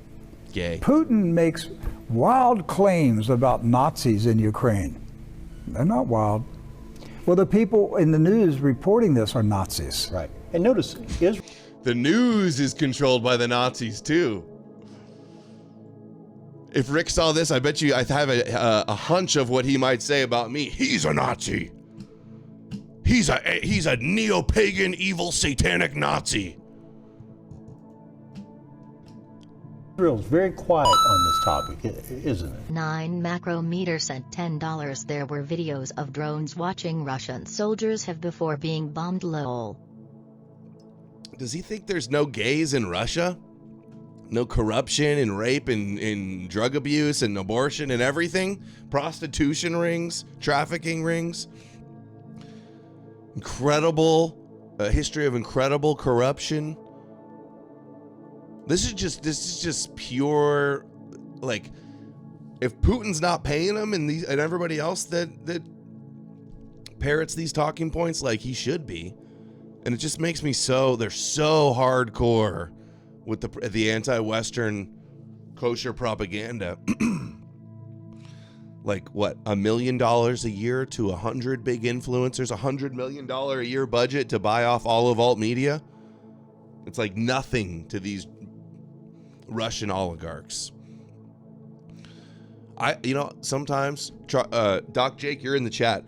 Gay. Putin makes wild claims about Nazis in Ukraine. They're not wild. Well, the people in the news reporting this are Nazis. Right. And notice, Israel. The news is controlled by the Nazis too. If Rick saw this, I bet you I have a hunch of what he might say about me. He's a Nazi. He's a neo-pagan, evil, satanic Nazi. Israel's very quiet on this topic, isn't it? 9 Macrometer sent $10. There were videos of drones watching Russian soldiers have before being bombed. Lol. Does he think there's no gays in Russia? No corruption and rape and drug abuse and abortion and everything? Prostitution rings, trafficking rings. Incredible, a history of incredible corruption. This is just pure, like, if Putin's not paying them and everybody else that parrots these talking points like he should be, and it just makes me they're so hardcore with the anti-Western kosher propaganda. Like what, $1 million a year to 100 big influencers, $100 million a year budget to buy off all of alt media. It's like nothing to these Russian oligarchs. Sometimes, Doc Jake, you're in the chat.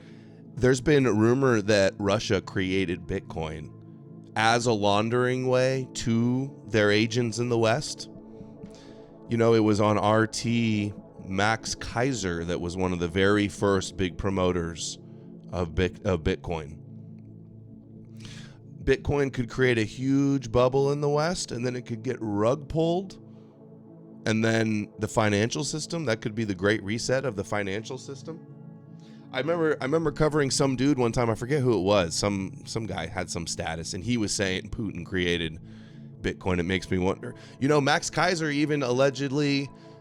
There's been a rumor that Russia created Bitcoin as a laundering way to their agents in the West. You know, it was on RT Max Kaiser that was one of the very first big promoters of Bitcoin. Bitcoin could create a huge bubble in the West, and then it could get rug pulled. And then the financial system, that could be the great reset of the financial system. I remember covering some dude one time, I forget who it was. Some guy had some status, and he was saying Putin created Bitcoin. It makes me wonder. You know, Max Kaiser even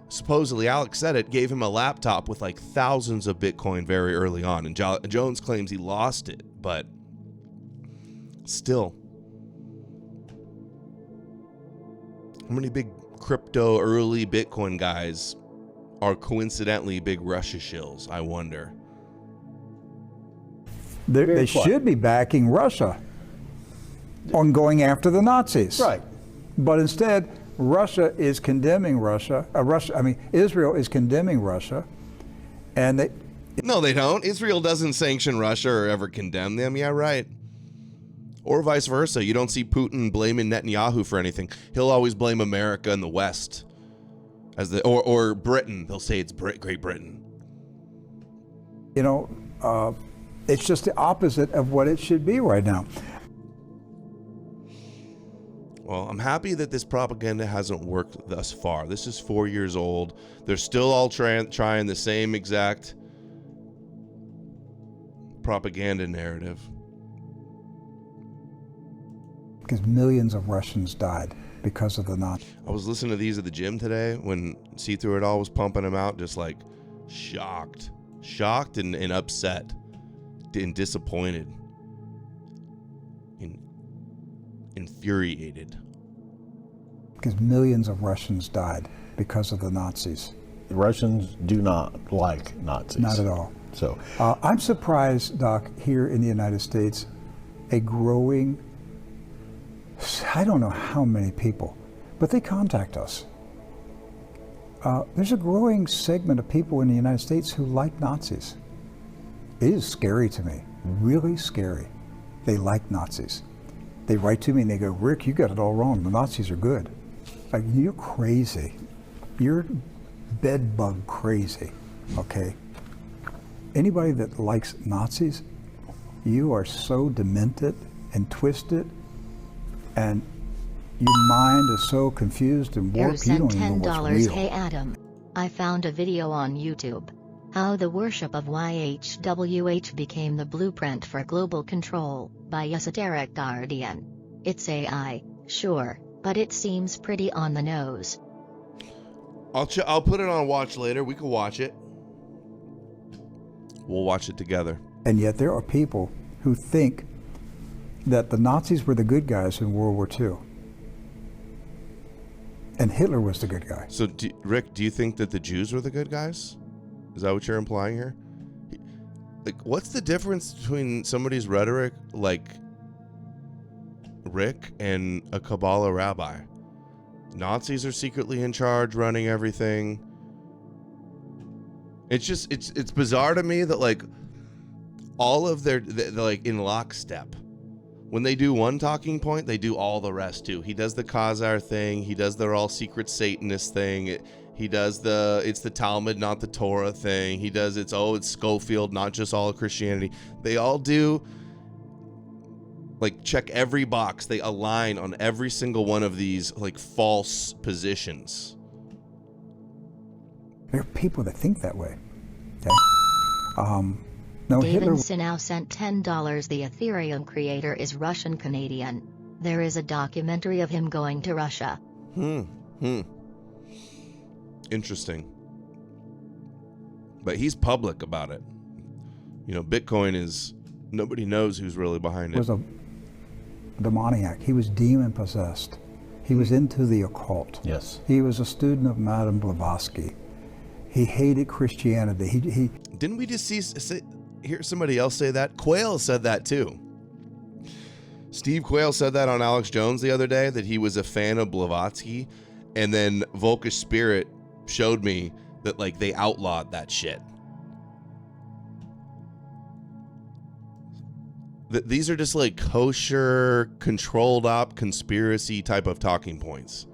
supposedly, Alex said it, gave him a laptop with like thousands of Bitcoin very early on. And Jones claims he lost it, but still. How many big crypto early Bitcoin guys are coincidentally big Russia shills, I wonder. They should be backing Russia on going after the Nazis. Right. But instead, Russia is condemning Israel is condemning Russia, and No, they don't. Israel doesn't sanction Russia or ever condemn them. Yeah, right. Or vice versa. You don't see Putin blaming Netanyahu for anything. He'll always blame America and the West or Britain. They'll say it's Great Britain. You know, it's just the opposite of what it should be right now. Well, I'm happy that this propaganda hasn't worked thus far. This is 4 years old. They're still all trying the same exact propaganda narrative. Because millions of Russians died because of the Nazis. I was listening to these at the gym today when See Through It All was pumping them out, just like shocked and upset and disappointed and infuriated. Because millions of Russians died because of the Nazis. The Russians do not like Nazis. Not at all. So I'm surprised, Doc, here in the United States, a growing, I don't know how many people, but they contact us. There's a growing segment of people in the United States who like Nazis. It is scary to me, really scary. They like Nazis. They write to me and they go, Rick, you got it all wrong. The Nazis are good. Like, you're crazy. You're bedbug crazy, okay? Anybody that likes Nazis, you are so demented and twisted, and your mind is so confused and Hero warped, you sent don't even know what's $10. real. Hey Adam, I found a video on YouTube. How the worship of YHWH became the blueprint for global control, by Esoteric Guardian. It's AI, sure, but it seems pretty on the nose. I'll put it on watch later. We can watch it. We'll watch it together. And yet there are people who think that the Nazis were the good guys in World War II. And Hitler was the good guy. So, Rick, do you think that the Jews were the good guys? Is that what you're implying here? Like, what's the difference between somebody's rhetoric like Rick and a Kabbalah rabbi? Nazis are secretly in charge, running everything. It's just, it's bizarre to me that, like, all of they're like in lockstep. When they do one talking point, they do all the rest too. He does the Khazar thing. He does their all secret Satanist thing. He does it's the Talmud, not the Torah thing. He does it's Schofield, not just all of Christianity. They all do, like, check every box. They align on every single one of these, like, false positions. There are people that think that way. Okay? No, Hitler. David now sent $10. The Ethereum creator is Russian-Canadian. There is a documentary of him going to Russia. Interesting. But he's public about it. You know, Bitcoin is, nobody knows who's really behind it. Was a demoniac. He was demon possessed. He was into the occult. Yes. He was a student of Madame Blavatsky. He hated Christianity. He Didn't we just hear somebody else say that? Quayle said that too. Steve Quayle said that on Alex Jones the other day, that he was a fan of Blavatsky, and then Volkish Spirit showed me that, like, they outlawed that shit. These are just like kosher, controlled op, conspiracy type of talking points.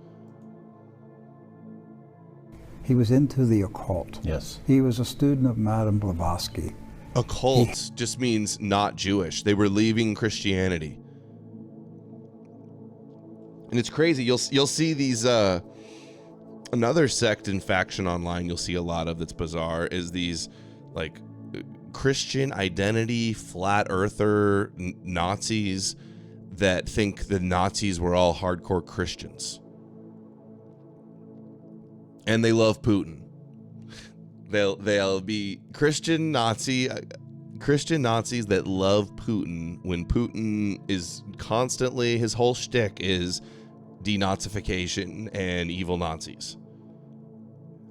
He was into the occult. Yes. He was a student of Madame Blavatsky. Occult just means not Jewish. They were leaving Christianity. And it's crazy. You'll see these another sect and faction online you'll see a lot of that's bizarre is these, like, Christian identity flat earther Nazis that think the Nazis were all hardcore Christians. And they love Putin. They'll be Christian Nazis that love Putin when Putin is constantly, his whole shtick is denazification and evil Nazis.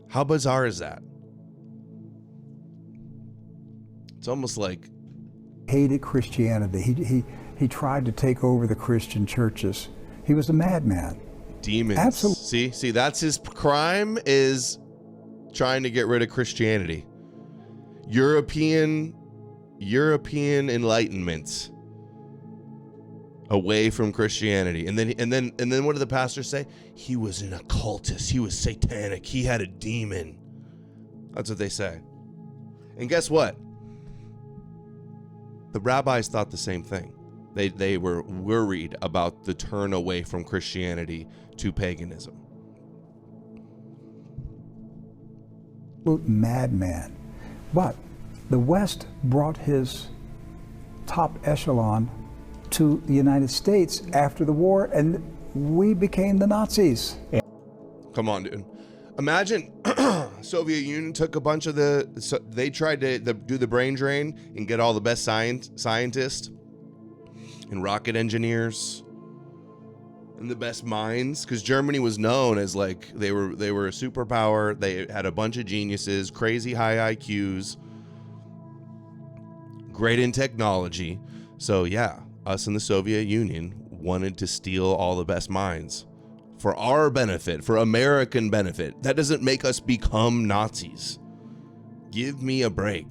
How bizarre is that? It's almost like Hated Christianity. He tried to take over the Christian churches. He was a madman. demons. Absolutely. See, that's his crime, is trying to get rid of Christianity. European enlightenment away from Christianity. And then what did the pastor say? He was an occultist. He was satanic. He had a demon. That's what they say. And guess what? The rabbis thought the same thing. They were worried about the turn away from Christianity to paganism. Madman. But the West brought his top echelon to the United States after the war, and we became the Nazis. Come on, dude. Imagine Soviet Union took a bunch of they tried to do the brain drain and get all the best scientists and rocket engineers and the best minds, because Germany was known as, like, they were a superpower. They had a bunch of geniuses, crazy high IQs, great in technology. So yeah, us in the Soviet Union wanted to steal all the best minds for our benefit, for American benefit. That doesn't make us become Nazis. Give me a break.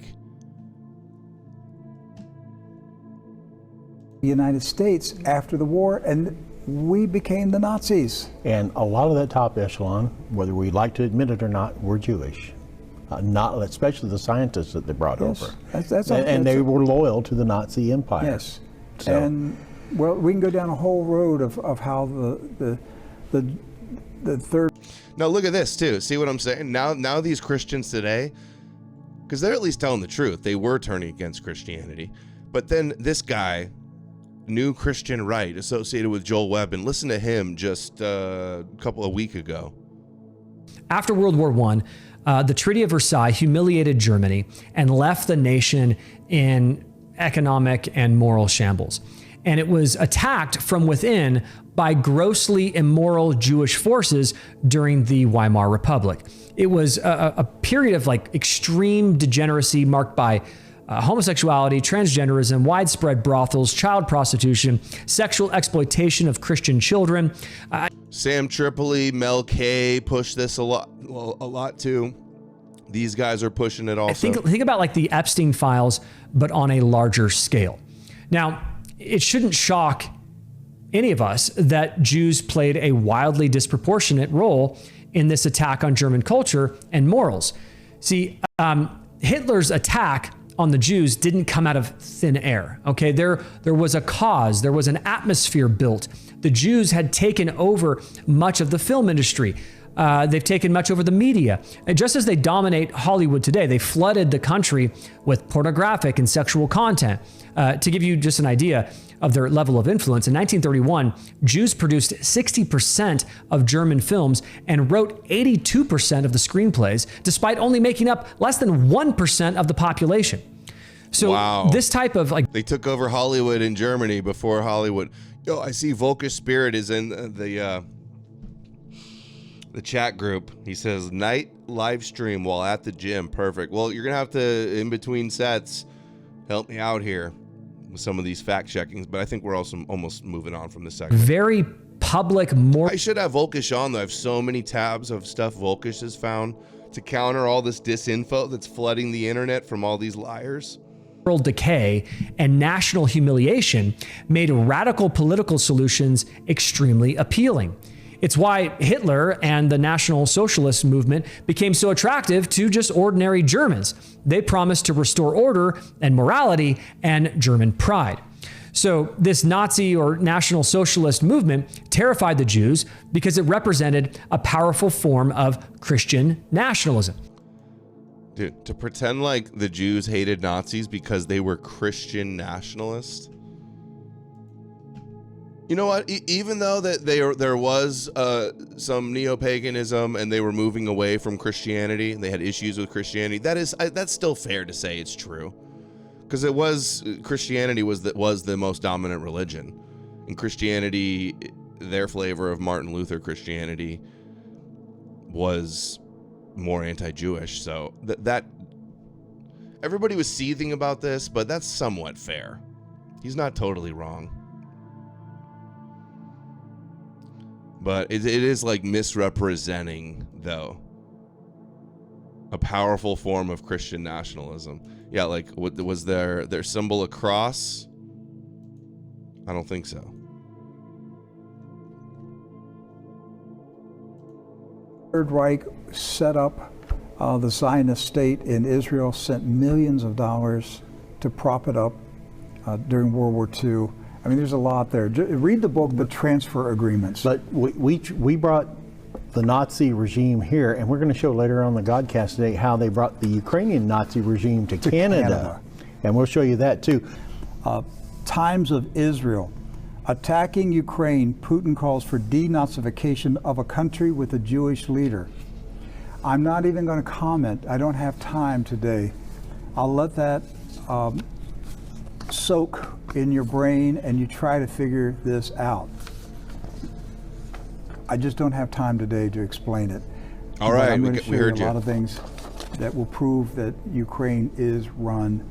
the United States after the war, and we became the Nazis. And a lot of that top echelon, whether we like to admit it or not, were Jewish. Not especially the scientists that they brought Yes, over. and they were loyal to the Nazi Empire. Yes. So, And well, we can go down a whole road of how the third. Now look at this too. See what I'm saying? Now these Christians today, because they're at least telling the truth. They were turning against Christianity. But then this guy, New Christian Right, associated with Joel Webb, and listen to him just a couple of weeks ago. After World War I, the Treaty of Versailles humiliated Germany and left the nation in economic and moral shambles. And it was attacked from within by grossly immoral Jewish forces during the Weimar Republic. It was a period of like extreme degeneracy marked by homosexuality, transgenderism, widespread brothels, child prostitution, sexual exploitation of Christian children. Sam Tripoli, Mel K pushed this a lot too. These guys are pushing it also. Think about like the Epstein files, but on a larger scale. Now, it shouldn't shock any of us that Jews played a wildly disproportionate role in this attack on German culture and morals. See, Hitler's attack on the Jews didn't come out of thin air. Okay, there was a cause, there was an atmosphere built. The Jews had taken over much of the film industry. They've taken much over the media. And just as they dominate Hollywood today, they flooded the country with pornographic and sexual content. To give you just an idea of their level of influence, in 1931, Jews produced 60% of German films and wrote 82% of the screenplays, despite only making up less than 1% of the population. So wow. This type of like... They took over Hollywood in Germany before Hollywood. Yo, I see Volkish Spirit is in the chat group. He says, night live stream while at the gym. Perfect. Well, you're going to have to, in between sets, help me out here with some of these fact checkings, but I think we're also almost moving on from this segment. Very public, I should have Volkish on, though. I have so many tabs of stuff Volkish has found to counter all this disinfo that's flooding the internet from all these liars. Moral decay and national humiliation made radical political solutions extremely appealing. It's why Hitler and the National Socialist movement became so attractive to just ordinary Germans. They promised to restore order and morality and German pride. So this Nazi or National Socialist movement terrified the Jews because it represented a powerful form of Christian nationalism. Dude, to pretend like the Jews hated Nazis because they were Christian nationalists. You know what? Even though that there was some neo-paganism and they were moving away from Christianity and they had issues with Christianity, that's still fair to say it's true, because Christianity was the most dominant religion, and Christianity, their flavor of Martin Luther Christianity, was more anti-Jewish. So that everybody was seething about this, but that's somewhat fair. He's not totally wrong. But it is like misrepresenting, though, a powerful form of Christian nationalism. Yeah, like what was their symbol a cross? I don't think so. Third Reich set up the Zionist state in Israel, sent millions of dollars to prop it up during World War II. I mean, there's a lot there. Read the book, The Transfer Agreements. But we brought the Nazi regime here, and we're going to show later on the Godcast today how they brought the Ukrainian Nazi regime to Canada. And we'll show you that too. Times of Israel. Attacking Ukraine, Putin calls for denazification of a country with a Jewish leader. I'm not even going to comment. I don't have time today. I'll let that soak in your brain and you try to figure this out. I just don't have time today to explain it. All right, I'm going to we heard you you. a lot of things that will prove that Ukraine is run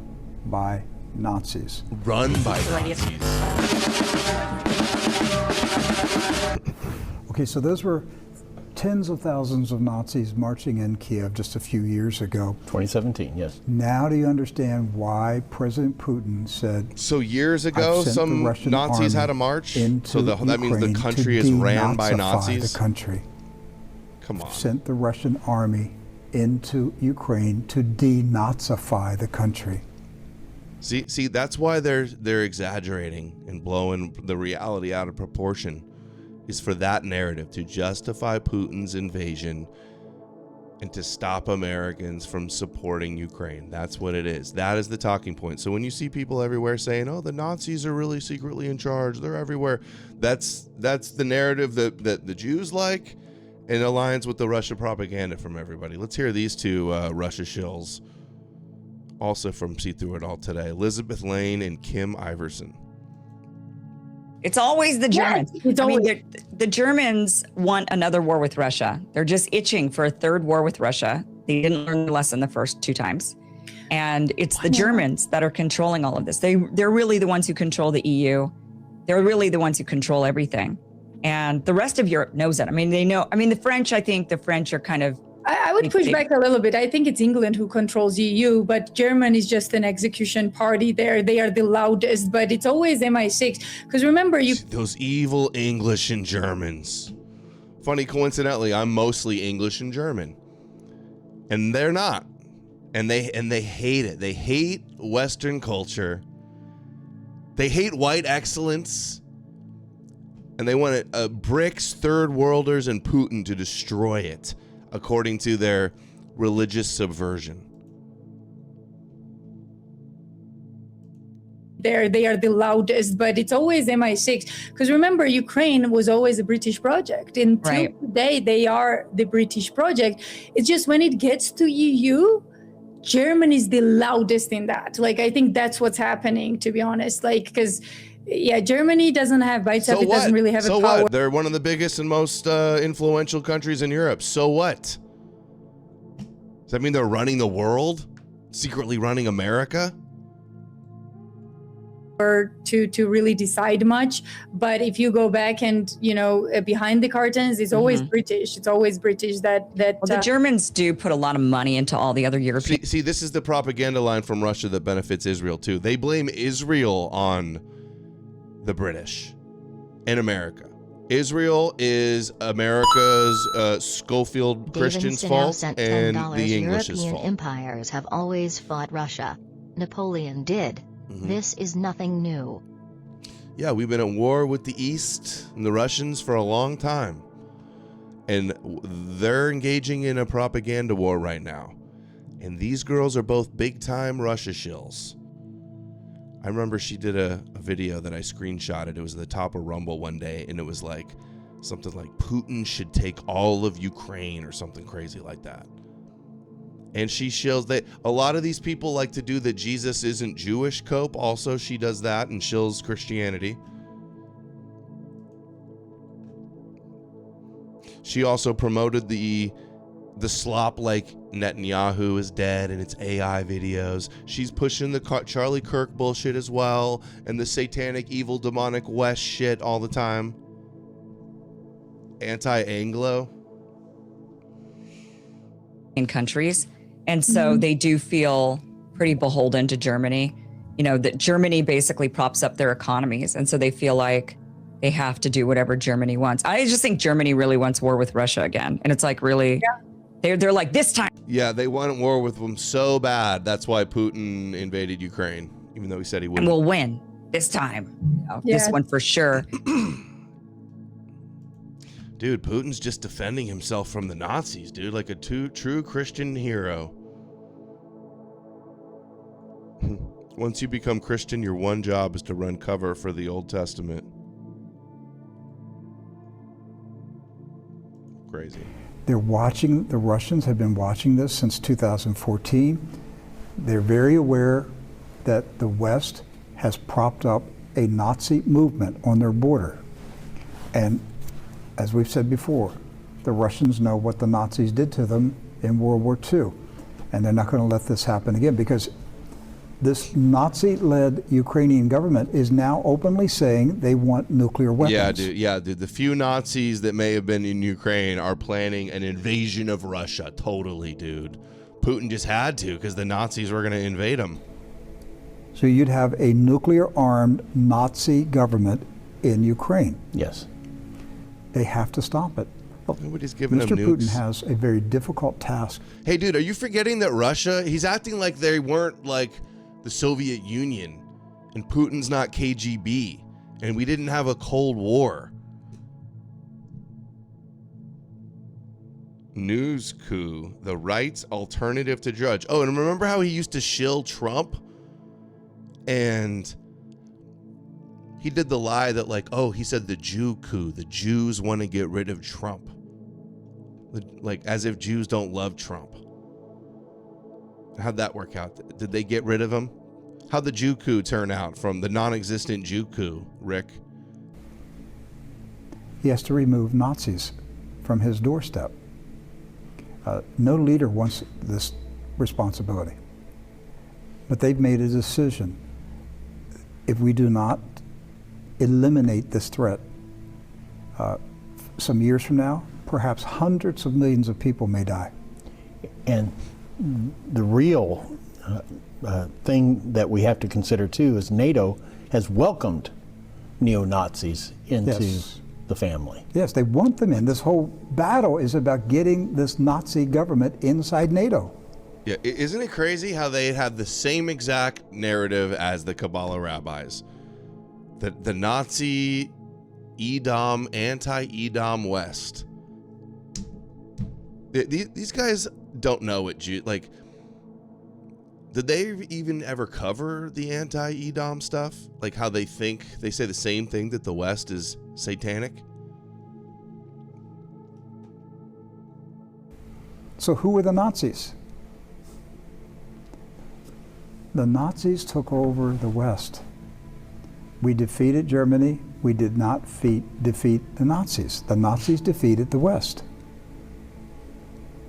by Nazis. Run by Nazis. Okay, so those were tens of thousands of Nazis marching in Kiev just a few years ago. 2017, yes. Now do you understand why President Putin said, So years ago, "I've sent some the Russian Nazis army had a march? into So that means the Ukraine country to is ran by denazify Nazis? the country. Come on. Sent the Russian army into Ukraine to denazify the country. See, that's why they're exaggerating and blowing the reality out of proportion, is for that narrative to justify Putin's invasion and to stop Americans from supporting Ukraine. That's what it is. That is the talking point. So when you see people everywhere saying, "Oh, the Nazis are really secretly in charge. They're everywhere," that's the narrative that the Jews like, and aligns with the Russia propaganda from everybody. Let's hear these two Russia shills. Also from See Through It All today, Elizabeth Lane and Kim Iverson. It's always the Germans. Yes, I mean, the Germans want another war with Russia. They're just itching for a third war with Russia. They didn't learn the lesson the first two times. And it's the Germans that are controlling all of this. They're really the ones who control the EU. They're really the ones who control everything. And the rest of Europe knows it. I mean, they know. I mean, I think the French are kind of... I would push back a little bit. I think it's England who controls EU, but Germany is just an execution party there. They are the loudest, but it's always MI6. Because remember, those evil English and Germans. Funny, coincidentally, I'm mostly English and German, and they're not. And they hate it. They hate Western culture. They hate white excellence, and they want BRICS, third worlders, and Putin to destroy it, according to their religious subversion. they are the loudest, but it's always MI6. Because remember, Ukraine was always a British project. Until today, they are the British project. It's just when it gets to EU, Germany is the loudest in that. Like, I think that's what's happening, to be honest. Like, because... yeah, Germany doesn't have BitChute. It doesn't really have a power. So what? They're one of the biggest and most influential countries in Europe. So what? Does that mean they're running the world? Secretly running America? Or to really decide much. But if you go back and, behind the curtains, it's always British. It's always British that the Germans do put a lot of money into all the other European... See, this is the propaganda line from Russia that benefits Israel, too. They blame Israel on the British and America. Israel is America's Schofield Christian's fault and the English's European fault. empires have always fought Russia. Napoleon did. This is nothing new. Yeah, we've been at war with the East and the Russians for a long time. And they're engaging in a propaganda war right now. And these girls are both big-time Russia shills. I remember she did a video that I screenshotted. It was at the top of Rumble one day, and it was like something like Putin should take all of Ukraine or something crazy like that. And she shills a lot of these people like to do the Jesus isn't Jewish cope. Also, she does that and shills Christianity. She also promoted the slop like Netanyahu is dead and it's AI videos. She's pushing the Charlie Kirk bullshit as well, and the satanic, evil, demonic West shit all the time. Anti-Anglo. in countries. And so they do feel pretty beholden to Germany. That Germany basically props up their economies. And so they feel like they have to do whatever Germany wants. I just think Germany really wants war with Russia again. And it's like, really, they're like, this time. Yeah, they want war with them so bad. That's why Putin invaded Ukraine, even though he said he wouldn't. And we'll win this time. This one for sure. Dude, Putin's just defending himself from the Nazis, dude, like a true Christian hero. Once you become Christian, your one job is to run cover for the Old Testament. Crazy. They're watching, the Russians have been watching this since 2014. They're very aware that the West has propped up a Nazi movement on their border. And as we've said before, the Russians know what the Nazis did to them in World War II. And they're not going to let this happen again, because This Nazi-led Ukrainian government is now openly saying they want nuclear weapons. Yeah, dude. The few Nazis that may have been in Ukraine are planning an invasion of Russia. Totally, dude. Putin just had to because the Nazis were going to invade him. So you'd have a nuclear-armed Nazi government in Ukraine. Yes. They have to stop it. Nobody's giving Mr. them nukes. Putin has a very difficult task. Hey, dude, are you forgetting that Russia, he's acting like they weren't like the Soviet Union, and Putin's not KGB, and we didn't have a Cold War. News coup, the right's alternative to Drudge. Oh, and remember how he used to shill Trump? And he did the lie that like, oh, he said the Jew coup. The Jews want to get rid of Trump. Like as if Jews don't love Trump. How'd that work out? Did they get rid of him? How'd the Jew coup turn out from the non-existent Jew coup, Rick? He has to remove Nazis from his doorstep. No leader wants this responsibility. But they've made a decision. If we do not eliminate this threat, some years from now, perhaps hundreds of millions of people may die. And the real thing that we have to consider too is NATO has welcomed neo-Nazis into the family. Yes, they want them in. This whole battle is about getting this Nazi government inside NATO. Yeah, isn't it crazy how they had the same exact narrative as the Kabbalah rabbis? The Nazi Edom, anti-Edom West. These guys don't know what like, did they even ever cover the anti-Edom stuff? Like how they say the same thing, that the West is satanic? So who were the Nazis? The Nazis took over the West. We defeated Germany. We did not defeat the Nazis. The Nazis defeated the West.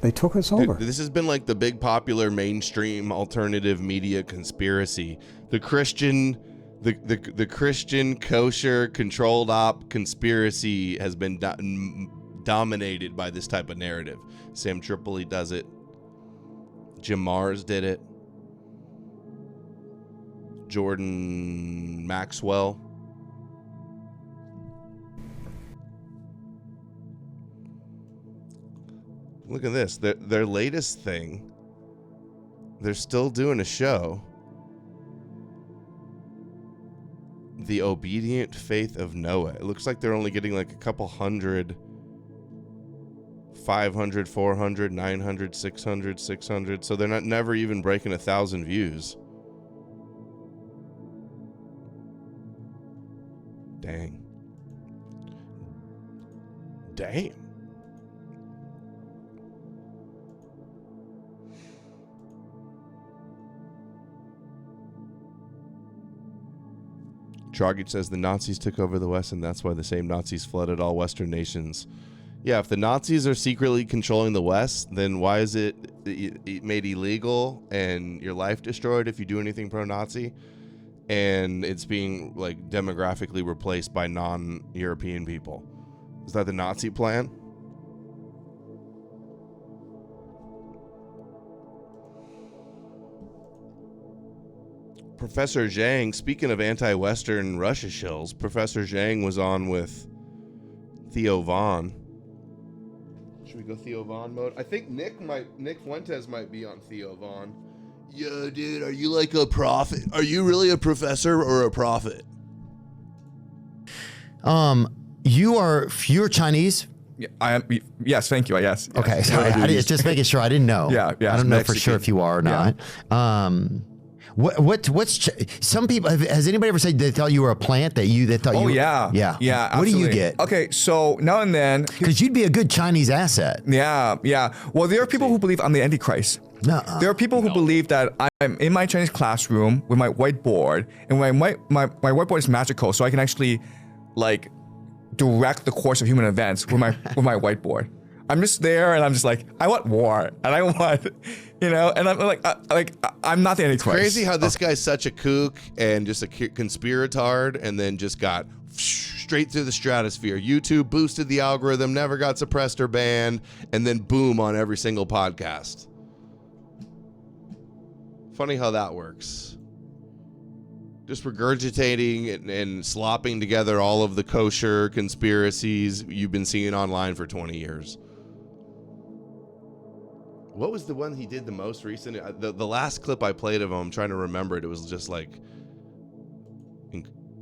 They took us over. This has been like the big popular mainstream alternative media conspiracy. The Christian kosher controlled op conspiracy has been dominated by this type of narrative. Sam Tripoli does it. Jim Mars did it. Jordan Maxwell. Look at this. Their latest thing, they're still doing a show. The Obedient Faith of Noah. It looks like they're only getting like a couple hundred, 500, 400, 900, 600, 600. So they're never even breaking 1,000 views. Dang. Dragic says the Nazis took over the West, and that's why the same Nazis flooded all Western nations. Yeah, if the Nazis are secretly controlling the West, then why is it made illegal and your life destroyed if you do anything pro-Nazi? And it's being like demographically replaced by non-European people. Is that the Nazi plan? Professor Zhang, speaking of anti-Western Russia shills, Professor Zhang was on with Theo Vaughn. Should we go Theo Vaughn mode? I think Nick Fuentes might be on Theo Vaughn. Yo, dude, are you like a prophet? Are you really a professor or a prophet? You're Chinese? Yeah, I am. Yes, thank you. Yes. Okay, sorry. Just making sure. I didn't know. Yeah. I don't know Mexican. For sure if you are or not. Yeah. What's some people? Has anybody ever said they thought you were a plant? They thought you. Oh were, yeah. What Absolutely. do you get? Okay, so now and then, because you'd be a good Chinese asset. Yeah. Well, there are people who believe I'm the Antichrist. There are people who believe that I'm in my Chinese classroom with my whiteboard, and my whiteboard is magical, so I can actually like direct the course of human events with my whiteboard. I'm just there, and I'm just like, I want war, and I want, and I'm like, I'm not the Antichrist. Crazy how this guy's such a kook and just a conspiratard, and then just got straight through the stratosphere. YouTube boosted the algorithm, never got suppressed or banned, and then boom on every single podcast. Funny how that works. Just regurgitating and slopping together all of the kosher conspiracies you've been seeing online for 20 years. What was the one he did the most recent? The last clip I played of him, I'm trying to remember it. It was just like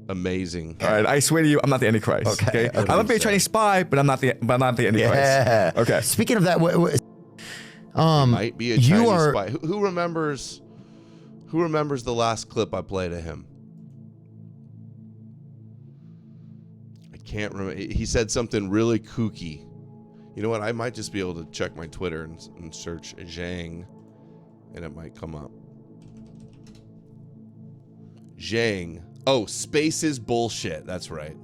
amazing. All right, I swear to you, I'm not the Antichrist. Okay. I might be a Chinese spy, but I'm not the Antichrist. Yeah. Okay. Speaking of that, Might be a Chinese spy. Who remembers the last clip I played of him? I can't remember. He said something really kooky. You know what? I might just be able to check my Twitter and search Zhang, and it might come up. Zhang. Oh, space is bullshit. That's right.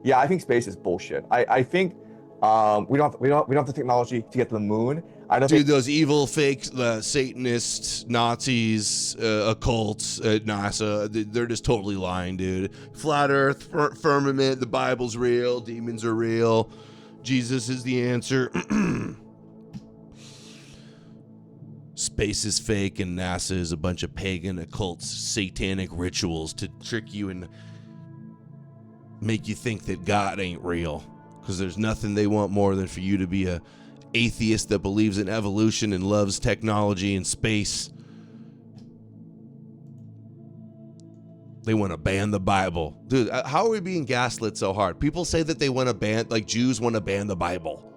Yeah, I think space is bullshit. I think we don't have the technology to get to the moon. I don't think those evil fake Satanists, Nazis, occults at NASA, they're just totally lying, dude. Flat Earth, firmament, the Bible's real, demons are real, Jesus is the answer. Space is fake and NASA is a bunch of pagan occults, satanic rituals to trick you and make you think that God ain't real. Because there's nothing they want more than for you to be a atheist that believes in evolution and loves technology and space. They want to ban the Bible. Dude, how are we being gaslit so hard? People say that they want to ban, like Jews want to ban the Bible.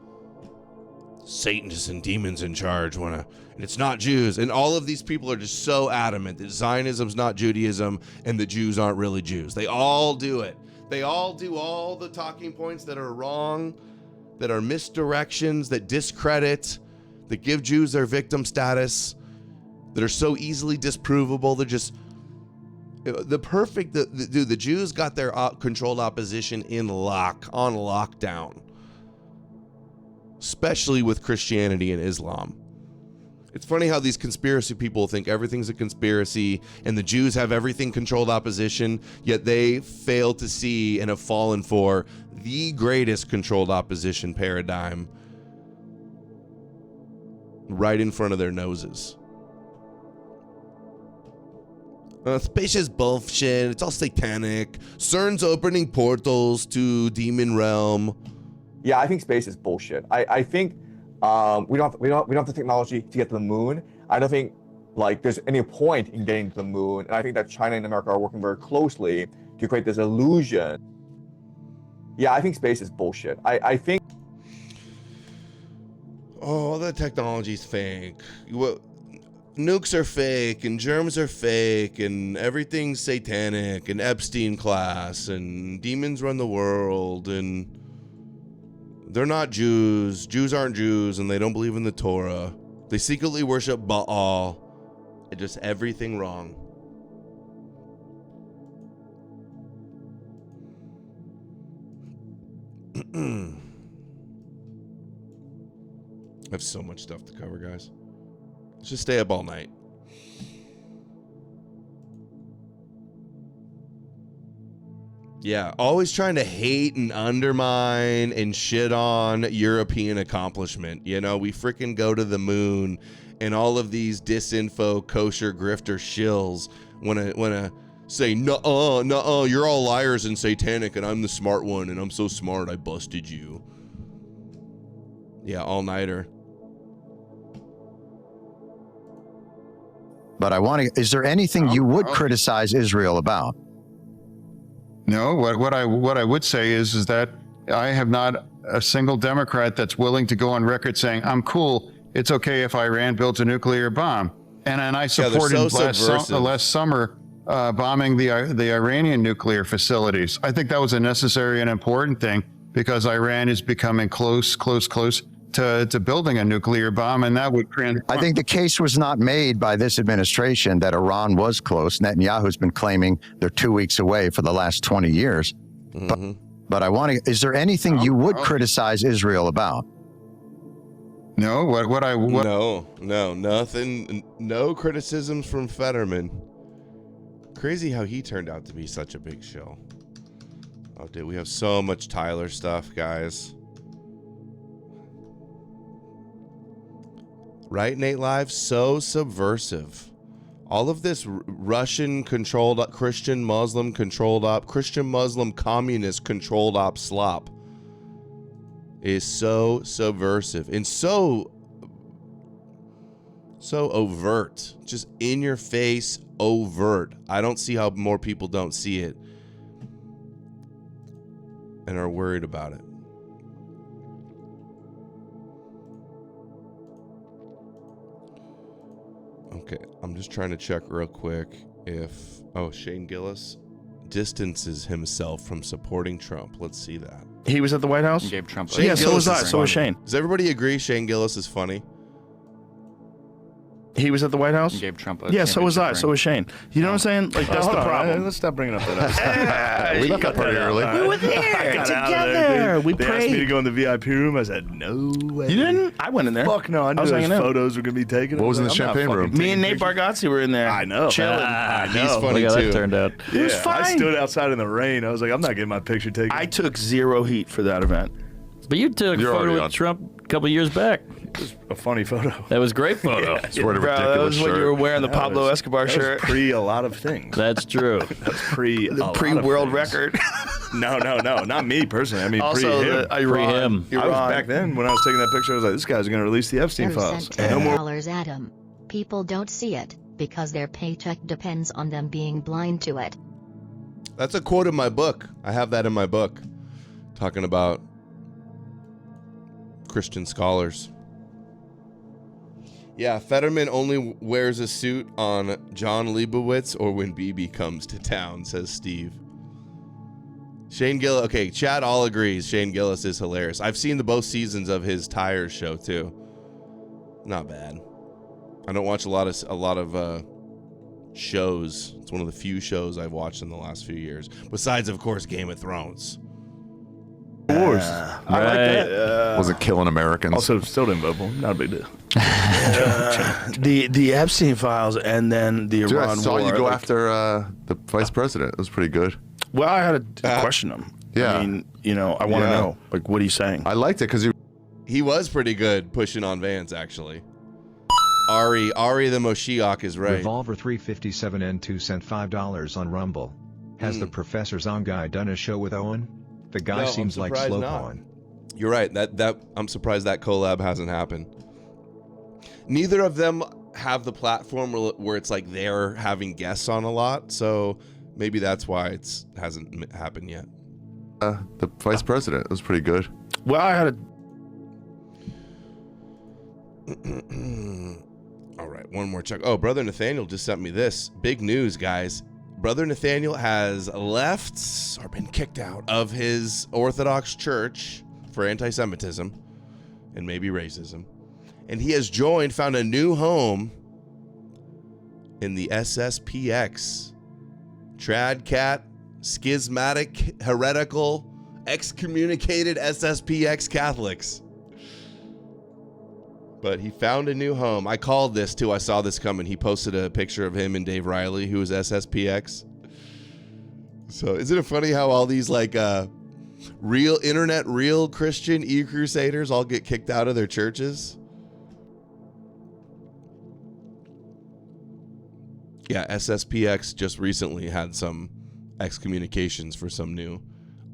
Satanists and demons in charge want to, and it's not Jews. And all of these people are just so adamant that Zionism's not Judaism and the Jews aren't really Jews. They all do it. They all do all the talking points that are wrong, that are misdirections, that discredit, that give Jews their victim status, that are so easily disprovable. They're just the Jews got their controlled opposition on lockdown, especially with Christianity and Islam. It's funny how these conspiracy people think everything's a conspiracy and the Jews have everything controlled opposition, yet they fail to see and have fallen for the greatest controlled opposition paradigm right in front of their noses. Space is bullshit. It's all satanic. CERN's opening portals to demon realm. Yeah, I think space is bullshit. I think we don't have the technology to get to the moon. I don't think there's any point in getting to the moon. And I think that China and America are working very closely to create this illusion. Yeah, I think space is bullshit. I think all the technology's fake. Nukes are fake and germs are fake and everything's satanic and Epstein class and demons run the world and they're not Jews. Jews aren't Jews and they don't believe in the Torah. They secretly worship Baal. And just everything wrong. I have so much stuff to cover, guys. Let's just stay up all night. Yeah, always trying to hate and undermine and shit on European accomplishment. You know, we freaking go to the moon and all of these disinfo kosher grifter shills wanna say, nuh-uh, you're all liars and satanic and I'm the smart one and I'm so smart I busted you. Yeah, all-nighter. But is there anything you would criticize Israel about? No, what I would say is that I have not a single Democrat that's willing to go on record saying, I'm cool, it's okay if Iran builds a nuclear bomb. And I supported last summer bombing the Iranian nuclear facilities. I think that was a necessary and important thing because Iran is becoming close to building a nuclear bomb, and that would I think the case was not made by this administration that Iran was close. Netanyahu's been claiming they're 2 weeks away for the last 20 years. Mm-hmm. but I want to. Is there anything you would criticize Israel about? No, No, nothing. No criticisms from Fetterman. Crazy how he turned out to be such a big show. Oh, dude, we have so much Tyler stuff, guys. Right, Nate Live? So subversive. All of this Russian-controlled, Christian, Muslim-controlled op, Christian, Muslim, communist-controlled op slop is so subversive and so overt. Just in your face, overt. I don't see how more people don't see it and are worried about it. Okay, I'm just trying to check real quick if... Oh, Shane Gillis distances himself from supporting Trump. Let's see that. He was at the White House? Gave Trump yeah, so was I. So was Shane. Does everybody agree Shane Gillis is funny? He was at the White House? Gave Trump yeah, so was I. So was Shane. You know what I'm saying? Like, that's the problem. Let's stop bringing up that. We got pretty early. We were there together. We they prayed. asked me to go in the VIP room. I said, no way. You didn't? I went in there. Fuck no. I knew those photos were going to be taken. What was in the champagne room? Me and Nate Bargatze were in there. I know. Chilling. I know. He's funny Look how too. that turned out. Yeah, It was fine. I stood outside in the rain. I was like, I'm not getting my picture taken. I took zero heat for that event. But you took a photo with Trump a couple years back. It was a funny photo. That was a great photo. Sort of Bro, that was when you were wearing the Pablo Escobar shirt. Pre a lot of things. That's true. That's pre The pre-world record. No, not me personally. I mean, Also, pre him. the Iran. I was back then when I was taking that picture. I was like, this guy's going to release the Epstein Who files. sent $10, Adam? People don't see it because their paycheck depends on them being blind to it. That's a quote in my book. I have that in my book. Talking about Christian scholars. Yeah, Fetterman only wears a suit on John Leibowitz or when BB comes to town, says Steve. Shane Gillis, okay, Chad all agrees Shane Gillis is hilarious. I've seen both seasons of his Tires show too. Not bad. I don't watch a lot of shows. It's one of the few shows I've watched in the last few years. Besides, of course, Game of Thrones. Wars. Right. I like that. Was it killing Americans? Also, still didn't vote for him. Not a big deal. The Epstein files and then the Dude, Iran I saw war. you go after the vice president. It was pretty good. Well, I had to question him. Yeah. I mean, I want to know, like, what he's saying. I liked it because he was pretty good pushing on Vance, actually. Ari the Moshiach is right. Revolver 357 N2 sent $5 on Rumble. Has the Professor's On guy done a show with Owen? The guy seems like slow pawn. You're right. That I'm surprised that collab hasn't happened. Neither of them have the platform where it's like they're having guests on a lot, so maybe that's why it hasn't happened yet. the vice president. It was pretty good. Well, I had All right, one more check. Oh, Brother Nathaniel just sent me this. Big news, guys. Brother Nathaniel has left or been kicked out of his Orthodox church for anti-Semitism and maybe racism. And he has found a new home in the SSPX. Trad cat, schismatic, heretical, excommunicated SSPX Catholics. But he found a new home. I called this too. I saw this coming. He posted a picture of him and Dave Riley, who was SSPX. So isn't it funny how all these like real Christian e-crusaders all get kicked out of their churches? Yeah, SSPX just recently had some excommunications for some new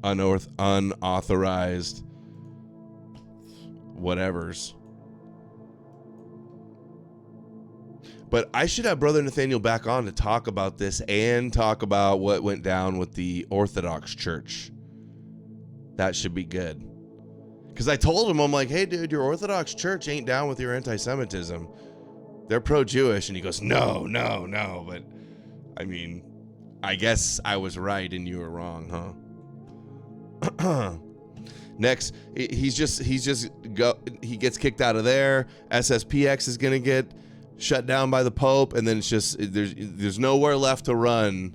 unauthorized whatevers. But I should have Brother Nathaniel back on to talk about this and talk about what went down with the Orthodox Church. That should be good. Because I told him, I'm like, hey, dude, your Orthodox Church ain't down with your anti-Semitism. They're pro-Jewish. And he goes, no. But, I mean, I guess I was right and you were wrong, huh? Next, he gets kicked out of there. SSPX is going to get shut down by the Pope, and then it's just there's nowhere left to run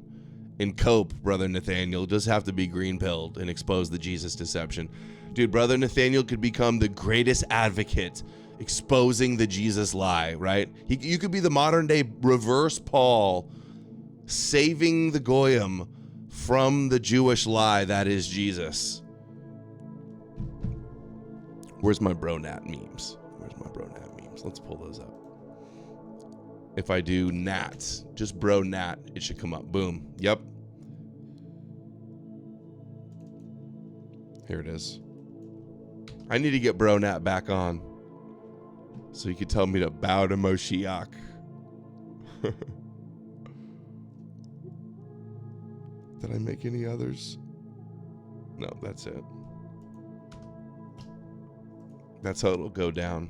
and cope, Brother Nathaniel. Just have to be green-pilled and expose the Jesus deception. Dude, Brother Nathaniel could become the greatest advocate exposing the Jesus lie, right? You could be the modern-day reverse Paul, saving the Goyim from the Jewish lie that is Jesus. Where's my bro-nat memes? Let's pull those up. If I do nats, just bro nat, it should come up. Boom. Yep. Here it is. I need to get bro nat back on so you could tell me to bow to Moshiach. Did I make any others? No, that's it. That's how it'll go down.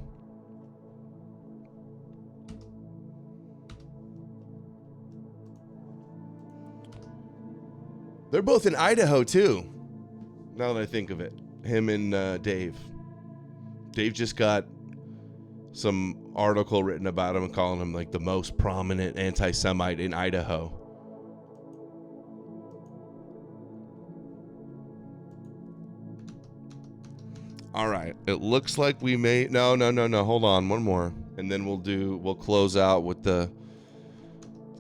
They're both in Idaho, too, now that I think of it. Him and Dave. Dave just got some article written about him calling him like the most prominent anti-Semite in Idaho. All right. It looks like we may... No. Hold on. One more. And then we'll close out with the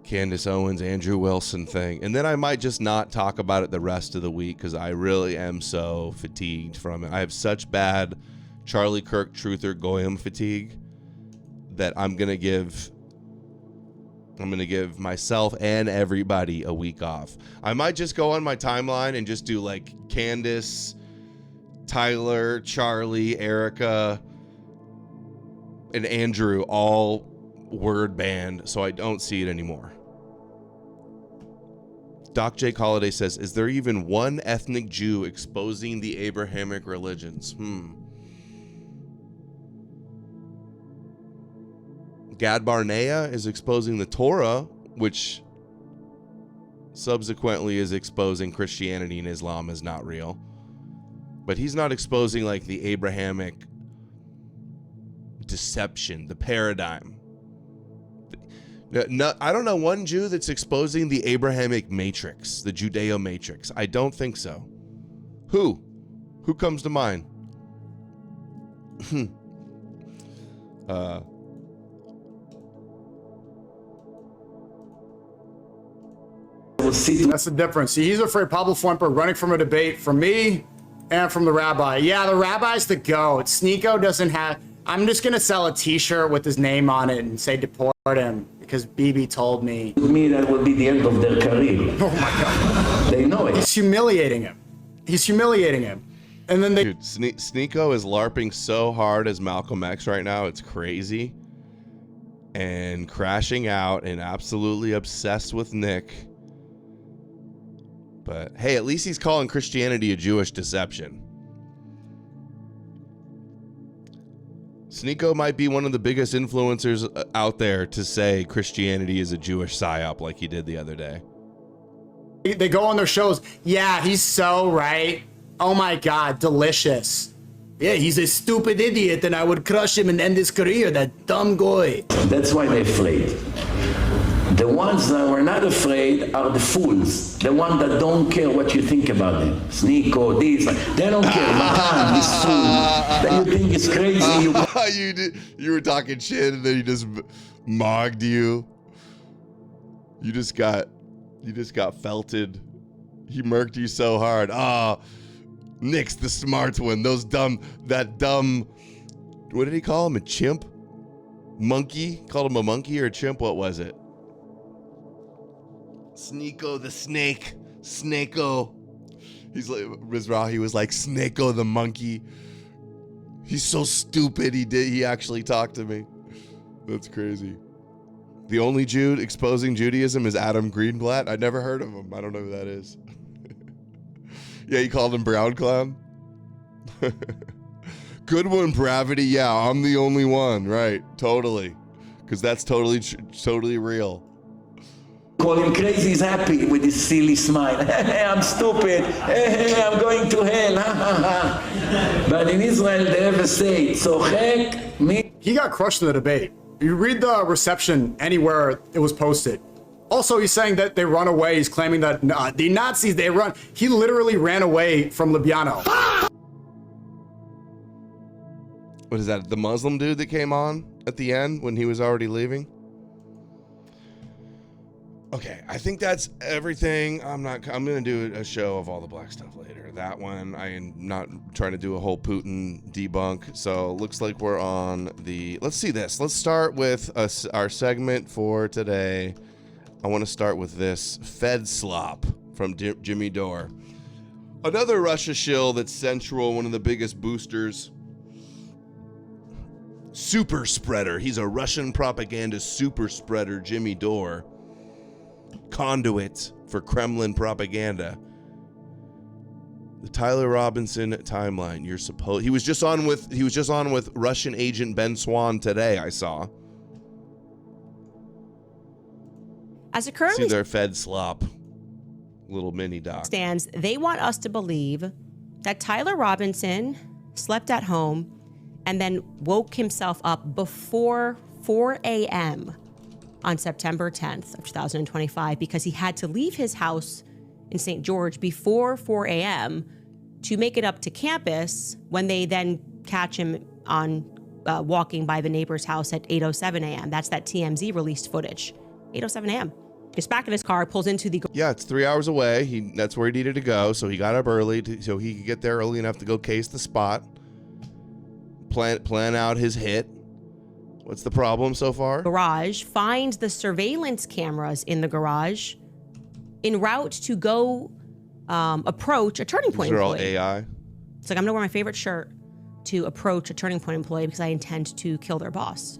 Candace Owens, Andrew Wilson thing. And then I might just not talk about it the rest of the week because I really am so fatigued from it. I have such bad Charlie Kirk truther Goyim fatigue that I'm going to give myself and everybody a week off. I might just go on my timeline and just do like Candace, Tyler, Charlie, Erica, and Andrew all word banned so I don't see it anymore. Doc Jake Holiday says, is there even one ethnic Jew exposing the Abrahamic religions? Gad Barnea is exposing the Torah, which subsequently is exposing Christianity and Islam as not real. But he's not exposing like the Abrahamic deception, the paradigm. No, I don't know one Jew that's exposing the Abrahamic matrix, the Judeo matrix. I don't think so. Who comes to mind? That's the difference. See, he's afraid Pablo Fuente running from a debate from me and from the rabbi. Yeah, the rabbi's the goat. Sneeko doesn't have... I'm just going to sell a t-shirt with his name on it and say deport him because Bibi told me. To me, that would be the end of their career. Oh my God. They know it. He's humiliating him. And then they... Dude, Sneeko is LARPing so hard as Malcolm X right now. It's crazy. And crashing out and absolutely obsessed with Nick. But hey, at least he's calling Christianity a Jewish deception. Sneeko might be one of the biggest influencers out there to say Christianity is a Jewish psyop like he did the other day. They go on their shows. Yeah, he's so right. Oh my God, delicious. Yeah, he's a stupid idiot and I would crush him and end his career, that dumb guy. That's why they're afraid. The ones that were not afraid are the fools. The ones that don't care what you think about them. Sneeko, this, they don't care. Mahan, this fool that you think is crazy. You were talking shit and then he just mogged you. You just got felted. He murked you so hard. Nick's the smart one. That dumb, what did he call him? A chimp? Monkey? Called him a monkey or a chimp? What was it? Sneeko the snake. Snako. He's like, Mizrahi was like, Snako the monkey. He's so stupid. He actually talked to me. That's crazy. The only Jew exposing Judaism is Adam Greenblatt. I never heard of him. I don't know who that is. Yeah, you called him Brown Clown? Good one, Bravity. Yeah, I'm the only one. Right, totally. Because that's totally real. Call him crazy, he's happy with his silly smile. I'm stupid. I'm going to hell. But in Israel, they have a say, tzochek mi. He got crushed in the debate. You read the reception anywhere it was posted. Also, he's saying that they run away. He's claiming that the Nazis, they run. He literally ran away from Libiano. What is that? The Muslim dude that came on at the end when he was already leaving? Okay, I think that's everything. I'm going to do a show of all the black stuff later. That one, I am not trying to do a whole Putin debunk. So looks like we're on the, let's see this. Let's start with our segment for today. I want to start with this Fed slop from Jimmy Dore. Another Russia shill that's central, one of the biggest boosters. Super spreader. He's a Russian propaganda super spreader, Jimmy Dore. Conduit for Kremlin propaganda. The Tyler Robinson timeline. He was just on with Russian agent Ben Swan today, I saw. As it currently See their Fed slop. Little mini doc. stands, they want us to believe that Tyler Robinson slept at home and then woke himself up before 4 a.m. on September 10th of 2025 because he had to leave his house in St. George before 4 a.m. to make it up to campus when they then catch him on walking by the neighbor's house at 8:07 a.m. That's that TMZ released footage. 8:07 a.m. Gets back in his car, pulls into the... Yeah, it's 3 hours away. That's where he needed to go, so he got up early so he could get there early enough to go case the spot. Plan out his hit. What's the problem so far? Garage, finds the surveillance cameras in the garage en route to go approach a Turning Point These are all employee. AI. It's like, I'm gonna wear my favorite shirt to approach a Turning Point employee because I intend to kill their boss.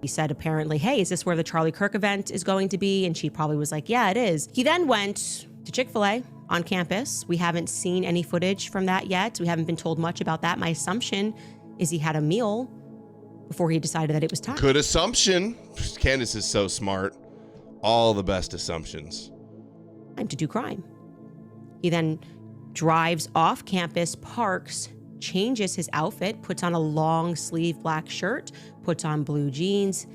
He said apparently, hey, is this where the Charlie Kirk event is going to be? And she probably was like, yeah, it is. He then went to Chick-fil-A on campus. We haven't seen any footage from that yet. We haven't been told much about that. My assumption is he had a meal before he decided that it was time. Good assumption. Candace is so smart. All the best assumptions. Time to do crime. He then drives off campus, parks, changes his outfit, puts on a long sleeve black shirt, puts on blue jeans,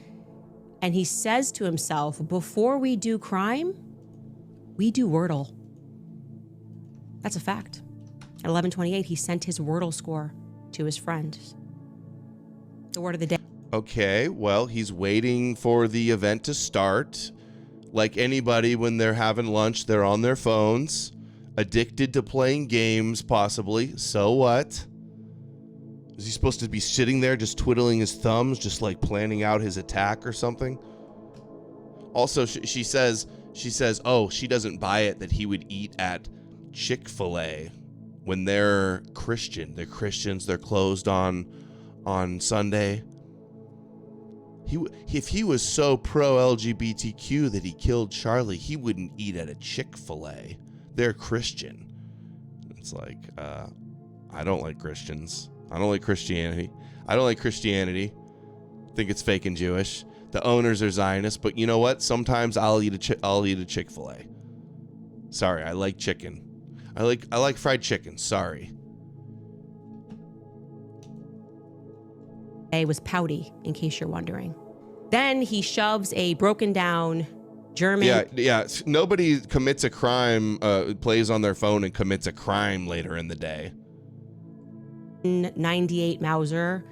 and he says to himself, before we do crime, we do Wordle. That's a fact. At 11:28, he sent his Wordle score to his friend. The word of the day. Okay, well, he's waiting for the event to start. Like anybody, when they're having lunch, they're on their phones, addicted to playing games, possibly. So what? Is he supposed to be sitting there just twiddling his thumbs, just like planning out his attack or something? Also, she says, oh, she doesn't buy it that he would eat at Chick-fil-A when they're Christian. They're Christians. They're closed on Sunday. If he was so pro-LGBTQ that he killed Charlie, he wouldn't eat at a Chick-fil-A. They're Christian. It's like, I don't like Christians. I don't like Christianity. I don't like Christianity. I think it's fake and Jewish. The owners are Zionists, but you know what? Sometimes I'll eat a Chick-fil-A. Sorry, I like chicken. I like fried chicken. Sorry. Was pouty, in case you're wondering. Then he shoves a broken down German. Yeah. Nobody commits a crime, plays on their phone and commits a crime later in the day. 98 Mauser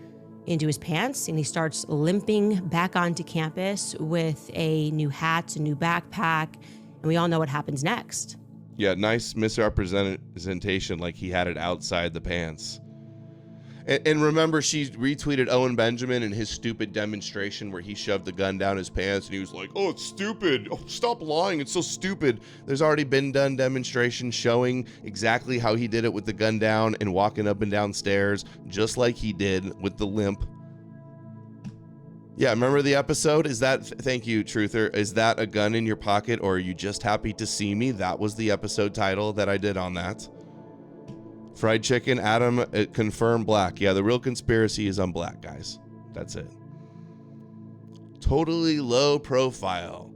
into his pants, and he starts limping back onto campus with a new hat, a new backpack, and we all know what happens next. Yeah, nice misrepresentation, like he had it outside the pants. And remember, she retweeted Owen Benjamin and his stupid demonstration where he shoved the gun down his pants and he was like, oh, it's stupid. Oh, stop lying. It's so stupid. There's already been done demonstrations showing exactly how he did it with the gun down and walking up and down stairs, just like he did with the limp. Yeah, remember the episode? Thank you, Truther. Is that a gun in your pocket or are you just happy to see me? That was the episode title that I did on that. Fried chicken, Adam, confirmed black. Yeah, the real conspiracy is I'm black, guys. That's it. Totally low profile.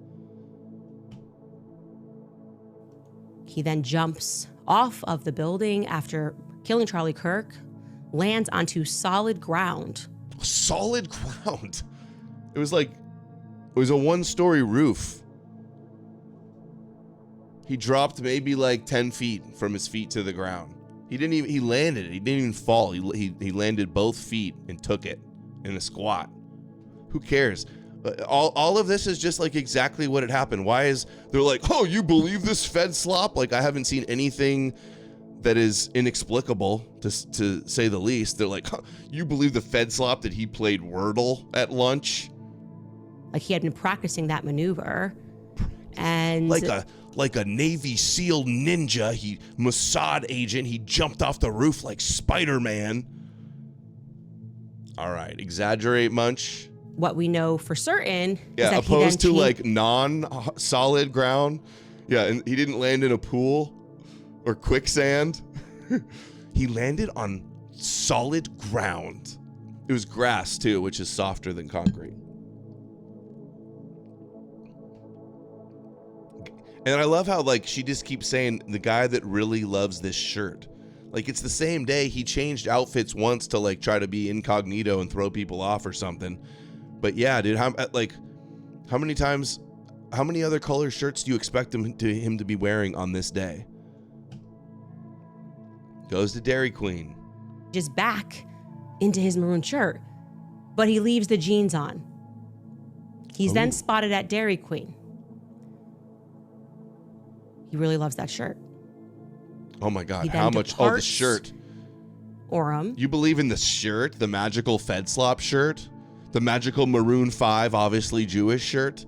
He then jumps off of the building after killing Charlie Kirk, lands onto solid ground. Solid ground? It was a one-story roof. He dropped maybe like 10 feet from his feet to the ground. He landed. He didn't even fall. He landed both feet and took it in a squat. Who cares? All of this is just like exactly what had happened. They're like, oh, you believe this Fed slop? Like, I haven't seen anything that is inexplicable, to say the least. They're like, huh, you believe the Fed slop that he played Wordle at lunch? Like, he had been practicing that maneuver. And like a Navy SEAL ninja, Mossad agent, he jumped off the roof like Spider-Man. All right, exaggerate much. What we know for certain is Yeah, that opposed to he then like non-solid ground. Yeah, and he didn't land in a pool or quicksand. He landed on solid ground. It was grass too, which is softer than concrete. And I love how like she just keeps saying the guy that really loves this shirt. Like, it's the same day he changed outfits once to like try to be incognito and throw people off or something. But yeah, dude, how many other color shirts do you expect him to be wearing on this day? Goes to Dairy Queen. just back into his maroon shirt, but he leaves the jeans on. He's then spotted at Dairy Queen. He really loves that shirt. Oh my God, He then how much? Oh, the shirt. Orem. You believe in the shirt, the magical Fed slop shirt? The magical Maroon 5, obviously Jewish shirt?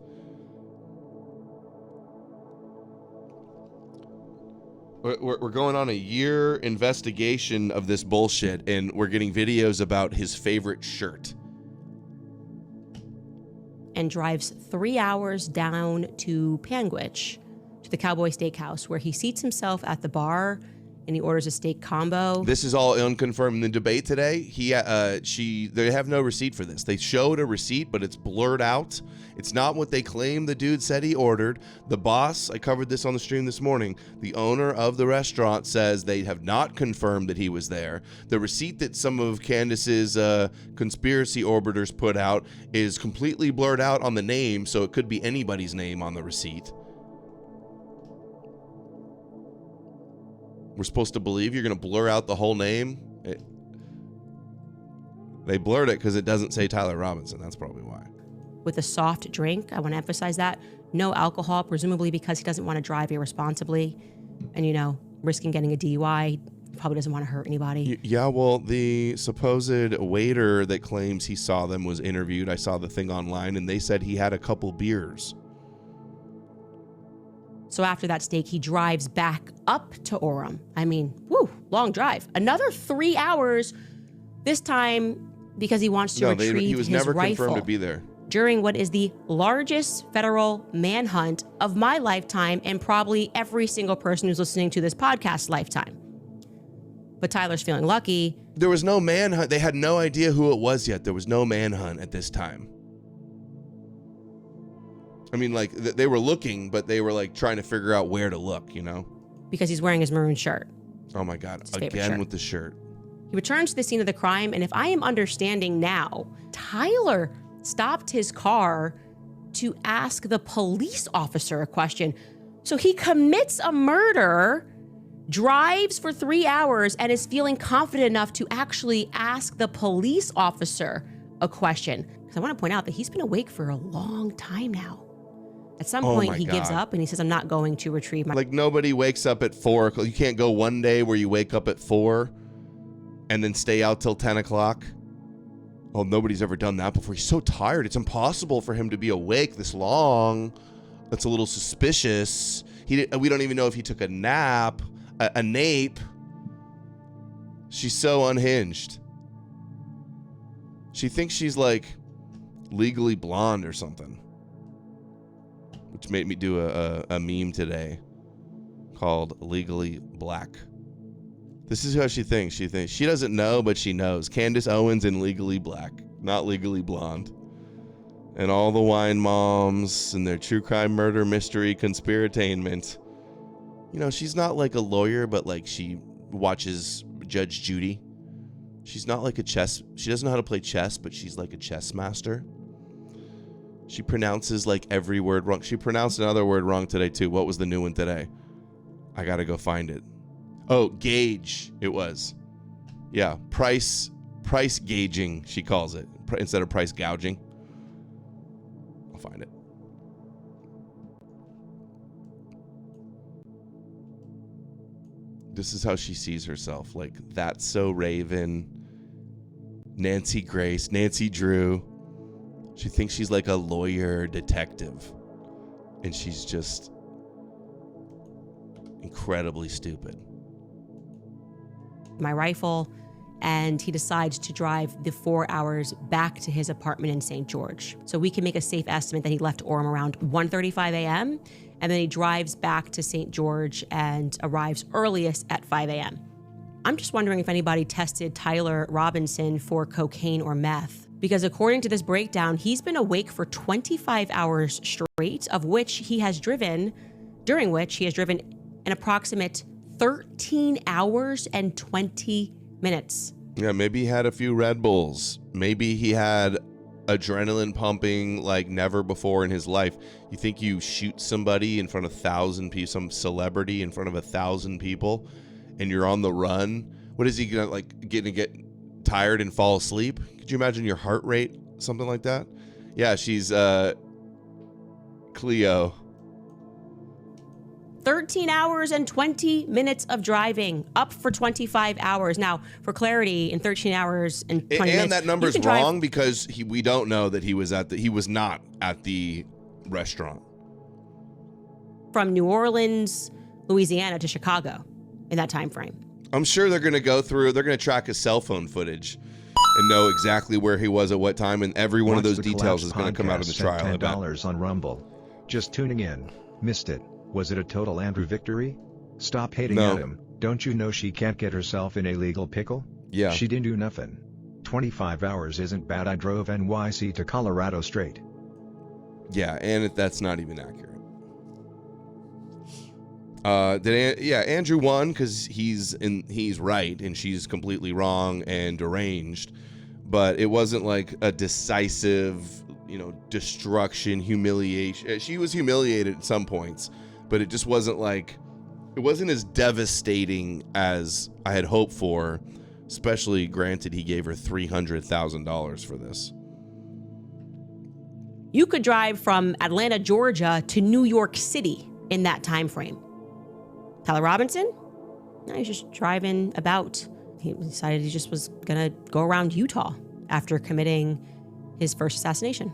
We're going on a year investigation of this bullshit, and we're getting videos about his favorite shirt. And drives 3 hours down to Panguitch, to the Cowboy Steakhouse, where he seats himself at the bar and he orders a steak combo. This is all unconfirmed. In the debate today, they have no receipt for this. They showed a receipt, but it's blurred out. It's not what they claim the dude said he ordered. The boss, I covered this on the stream this morning, the owner of the restaurant says they have not confirmed that he was there. The receipt that some of Candace's conspiracy orbiters put out is completely blurred out on the name, so it could be anybody's name on the receipt. We're supposed to believe you're going to blur out the whole name? They blurred it because it doesn't say Tyler Robinson. That's probably why. With a soft drink, I want to emphasize that. No alcohol, presumably because he doesn't want to drive irresponsibly and, risking getting a DUI. He probably doesn't want to hurt anybody. Yeah, well, the supposed waiter that claims he saw them was interviewed. I saw the thing online, and they said he had a couple beers. So after that steak, he drives back up to Orem. I mean, long drive. Another 3 hours, this time because he wants to retrieve his rifle. He was never confirmed to be there. During what is the largest federal manhunt of my lifetime and probably every single person who's listening to this podcast lifetime. But Tyler's feeling lucky. There was no manhunt. They had no idea who it was yet. There was no manhunt at this time. I mean, like, they were looking, but they were, like, trying to figure out where to look, Because he's wearing his maroon shirt. Oh, my God. Again with the shirt. He returns to the scene of the crime, and if I am understanding now, Tyler stopped his car to ask the police officer a question. So he commits a murder, drives for 3 hours, and is feeling confident enough to actually ask the police officer a question. Because I want to point out that he's been awake for a long time now. At some point, he gives up and he says, I'm not going to retrieve my... Like, nobody wakes up at 4. You can't go one day where you wake up at 4 and then stay out till 10 o'clock. Oh, nobody's ever done that before. He's so tired. It's impossible for him to be awake this long. That's a little suspicious. We don't even know if he took a nap, a nape. She's so unhinged. She thinks she's like Legally Blonde or something. Which made me do a meme today called Legally Black. This is how she thinks. She doesn't know, but she knows. Candace Owens in Legally Black, not Legally Blonde. And all the wine moms and their true crime murder mystery conspiratainment. She's not like a lawyer, but like she watches Judge Judy. She's not like she doesn't know how to play chess, but she's like a chess master. She pronounces like every word wrong. She pronounced another word wrong today too. What was the new one today? I got to go find it. Oh, gauge it was. Yeah, price gauging, she calls it, instead of price gouging. I'll find it. This is how she sees herself. Like, That's So Raven, Nancy Grace, Nancy Drew. She thinks she's like a lawyer detective. And she's just incredibly stupid. My rifle, and he decides to drive the 4 hours back to his apartment in St. George. So we can make a safe estimate that he left Orem around 1:35 a.m., and then he drives back to St. George and arrives earliest at 5 a.m. I'm just wondering if anybody tested Tyler Robinson for cocaine or meth, because according to this breakdown, he's been awake for 25 hours straight, during which he has driven an approximate 13 hours and 20 minutes. Yeah, maybe he had a few Red Bulls. Maybe he had adrenaline pumping like never before in his life. You think you shoot somebody in front of 1,000 people, some celebrity in front of 1,000 people, and you're on the run? What is he gonna get tired and fall asleep? Could you imagine your heart rate, something like that? Yeah, she's Cleo. 13 hours and 20 minutes of driving, up for 25 hours. Now, for clarity, in 13 hours and 20 minutes. And that number's wrong because we don't know that he was not at the restaurant. From New Orleans, Louisiana to Chicago in that time frame. I'm sure they're going to track his cell phone footage and know exactly where he was at what time, and every one of those details is going to come out in the trial. $10 on Rumble. Just tuning in. Missed it. Was it a total Andrew victory? Stop hating at him. Don't you know she can't get herself in a legal pickle? Yeah. She didn't do nothing. 25 hours isn't bad. I drove NYC to Colorado straight. Yeah, and that's not even accurate. Andrew won because he's right and she's completely wrong and deranged, but it wasn't like a decisive, destruction, humiliation. She was humiliated at some points, but it just wasn't as devastating as I had hoped for, especially granted he gave her $300,000 for this. You could drive from Atlanta, Georgia to New York City in that time frame. Tyler Robinson? No, he's just driving about. He decided he just was going to go around Utah after committing his first assassination.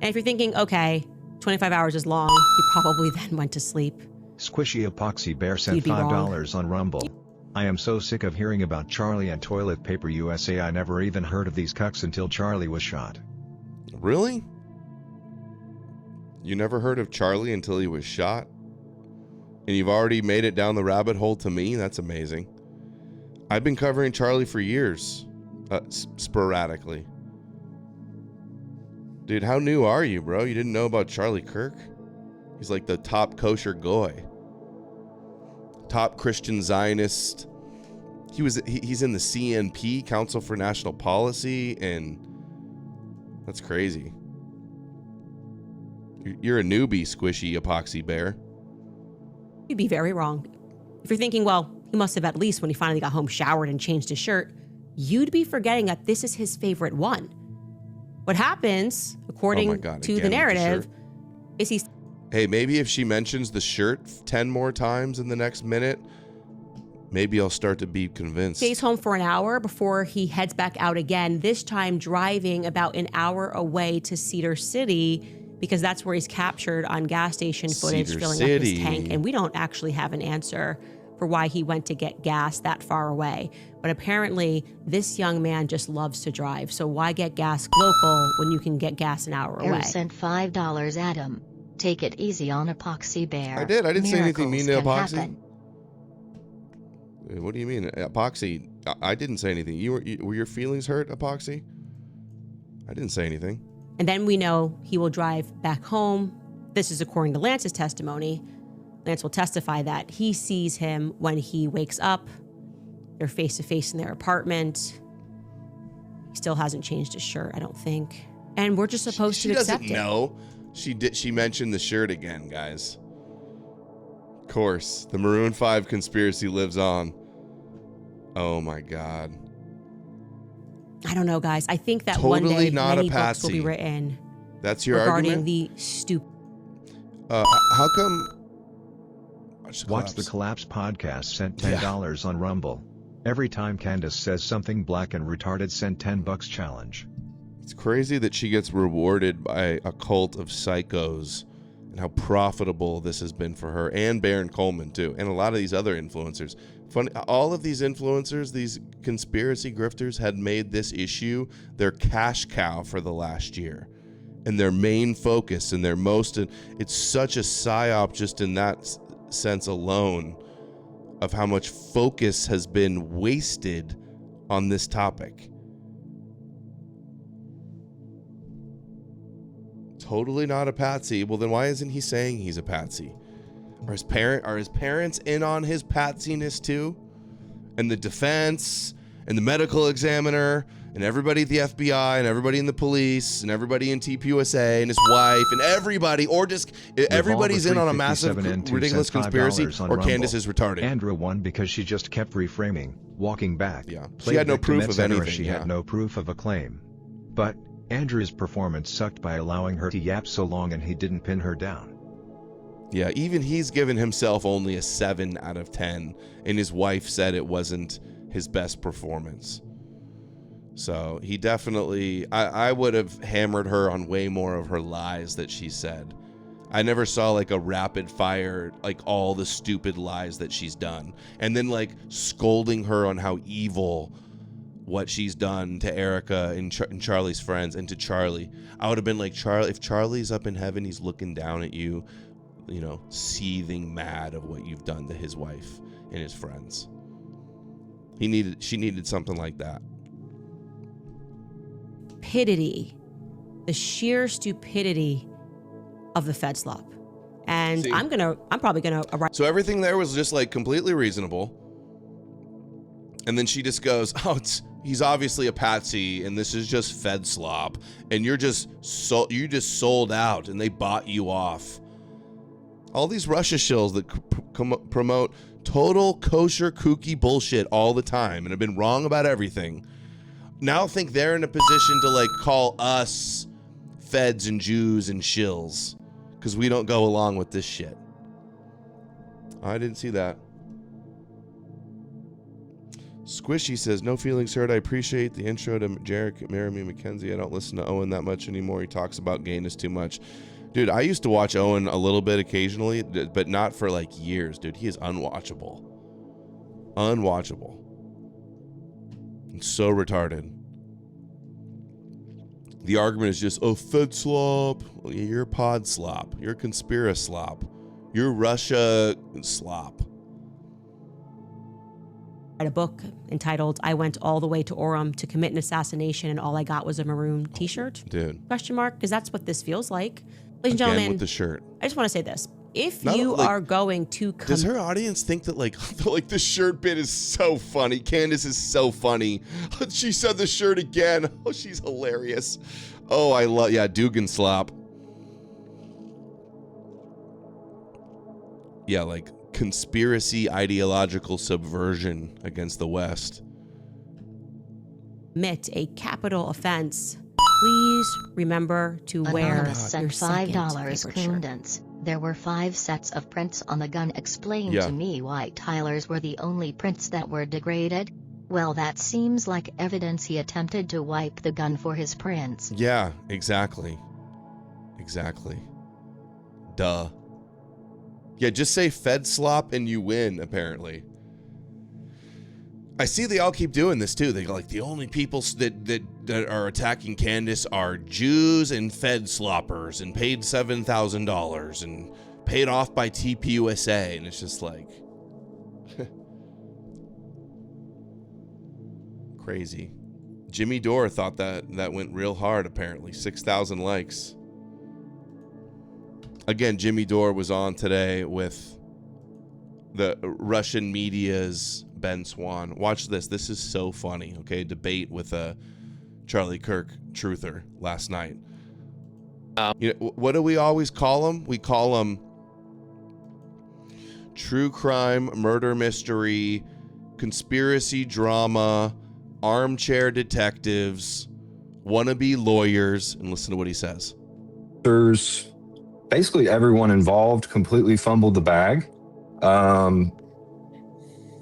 And if you're thinking, okay, 25 hours is long, he probably then went to sleep. Squishy Epoxy Bear sent $5 on Rumble. I am so sick of hearing about Charlie and Toilet Paper USA. I never even heard of these cucks until Charlie was shot. Really? You never heard of Charlie until he was shot? And you've already made it down the rabbit hole to me? That's amazing. I've been covering Charlie for years, sporadically. Dude, how new are you, bro? You didn't know about Charlie Kirk? He's like the top kosher goy. Top Christian Zionist. He's in the CNP, Council for National Policy, and that's crazy. You're a newbie, Squishy Epoxy Bear. You'd be very wrong. If you're thinking, well, he must have at least when he finally got home showered and changed his shirt, you'd be forgetting that this is his favorite one. What happens, according to the narrative, is he's... Hey, maybe if she mentions the shirt 10 more times in the next minute, maybe I'll start to be convinced. Stays home for an hour before he heads back out again, this time driving about an hour away to Cedar City, because that's where he's captured on gas station footage filling up his tank. And we don't actually have an answer for why he went to get gas that far away. But apparently, this young man just loves to drive. So why get gas local when you can get gas an hour away? Aaron sent $5, Adam. Take it easy on Epoxy Bear. I did. I didn't say anything mean to Epoxy. Happen. What do you mean? Epoxy, I didn't say anything. Were your feelings hurt, Epoxy? I didn't say anything. And then we know he will drive back home. This is according to Lance's testimony. Lance will testify that he sees him when he wakes up. They're face to face in their apartment. He still hasn't changed his shirt, I don't think. And we're just supposed to accept it. She doesn't know. She mentioned the shirt again, guys. course. The Maroon 5 conspiracy lives on. Oh my God. I don't know, guys. I think that Totally one day not many a books will be patsy. written That's your regarding argument? the stupid. How come? Watch the Collapse podcast sent $10 on Rumble. Every time Candace says something black and retarded, send $10 challenge. It's crazy that she gets rewarded by a cult of psychos and how profitable this has been for her, and Baron Coleman too, and a lot of these other influencers. Funny, all of these influencers, these conspiracy grifters, had made this issue their cash cow for the last year, and their main focus and their most. It's such a psyop just in that sense alone of how much focus has been wasted on this topic. Totally not a patsy. Well, then why isn't he saying he's a patsy? Are his parents in on his patsiness too? And the defense and the medical examiner and everybody at the FBI and everybody in the police and everybody in TPUSA and his wife and everybody, or just everybody's in on a massive, ridiculous conspiracy, or Candace is retarded. Andrew won because she just kept reframing, walking back. Yeah, she had no proof of anything. She had no proof of a claim. But Andrew's performance sucked by allowing her to yap so long, and he didn't pin her down. Yeah, even he's given himself only a 7 out of 10, and his wife said it wasn't his best performance. So he definitely, I would have hammered her on way more of her lies that she said. I never saw like a rapid fire, like all the stupid lies that she's done, and then like scolding her on how evil what she's done to Erica and Charlie's friends and to Charlie. I would have been like, Charlie, if Charlie's up in heaven, he's looking down at you, you know, seething mad of what you've done to his wife and his friends. She needed something like that. Stupidity, the sheer stupidity of the Fed slop. And See? I'm probably gonna arrive. So everything there was just like completely reasonable. And then she just goes, he's obviously a patsy, and this is just Fed slop, and you just sold out, and they bought you off. All these Russia shills that promote total kosher kooky bullshit all the time and have been wrong about everything, now think they're in a position to like call us Feds and Jews and shills because we don't go along with this shit. I didn't see that. Squishy says, no feelings hurt. I appreciate the intro to Jarek, Jeremy, Mackenzie. I don't listen to Owen that much anymore. He talks about gayness too much. Dude, I used to watch Owen a little bit occasionally, but not for like years, dude. He is unwatchable. Unwatchable. And so retarded. The argument is just, Fed slop. Well, you're pod slop. You're conspiracy slop. You're Russia slop. A book entitled "I Went All the Way to Orem to Commit an Assassination and All I Got Was a Maroon T-shirt." Dude. Question mark? Because that's what this feels like. Ladies and Again, gentlemen, with the shirt. I just want to say this. If Not you like- are going to Does her audience think that like the shirt bit is so funny? Candace is so funny. She said the shirt again. Oh, she's hilarious. Oh, I love, Dugan slop. Yeah, like conspiracy ideological subversion against the West. commit a capital offense, please remember to wear Anonymous your sent second $5 favorite shirt. Coondance. There were 5 sets of prints on the gun. Explain Yeah. to me why Tyler's were the only prints that were degraded. Well, that seems like evidence he attempted to wipe the gun for his prints. Yeah, exactly. Exactly. Duh. Yeah, just say Fed slop and you win, apparently. I see they all keep doing this too. They go like, the only people that are attacking Candace are Jews and Fed sloppers and paid $7,000 and paid off by TPUSA. And it's just like crazy. Jimmy Dore thought that went real hard, apparently. 6,000 likes. Again, Jimmy Dore was on today with the Russian media's Ben Swan. Watch this. This is so funny, okay? Debate with a Charlie Kirk truther last night. You know, what do we always call him? We call him true crime, murder mystery, conspiracy drama, armchair detectives, wannabe lawyers, and listen to what he says. There's basically everyone involved completely fumbled the bag.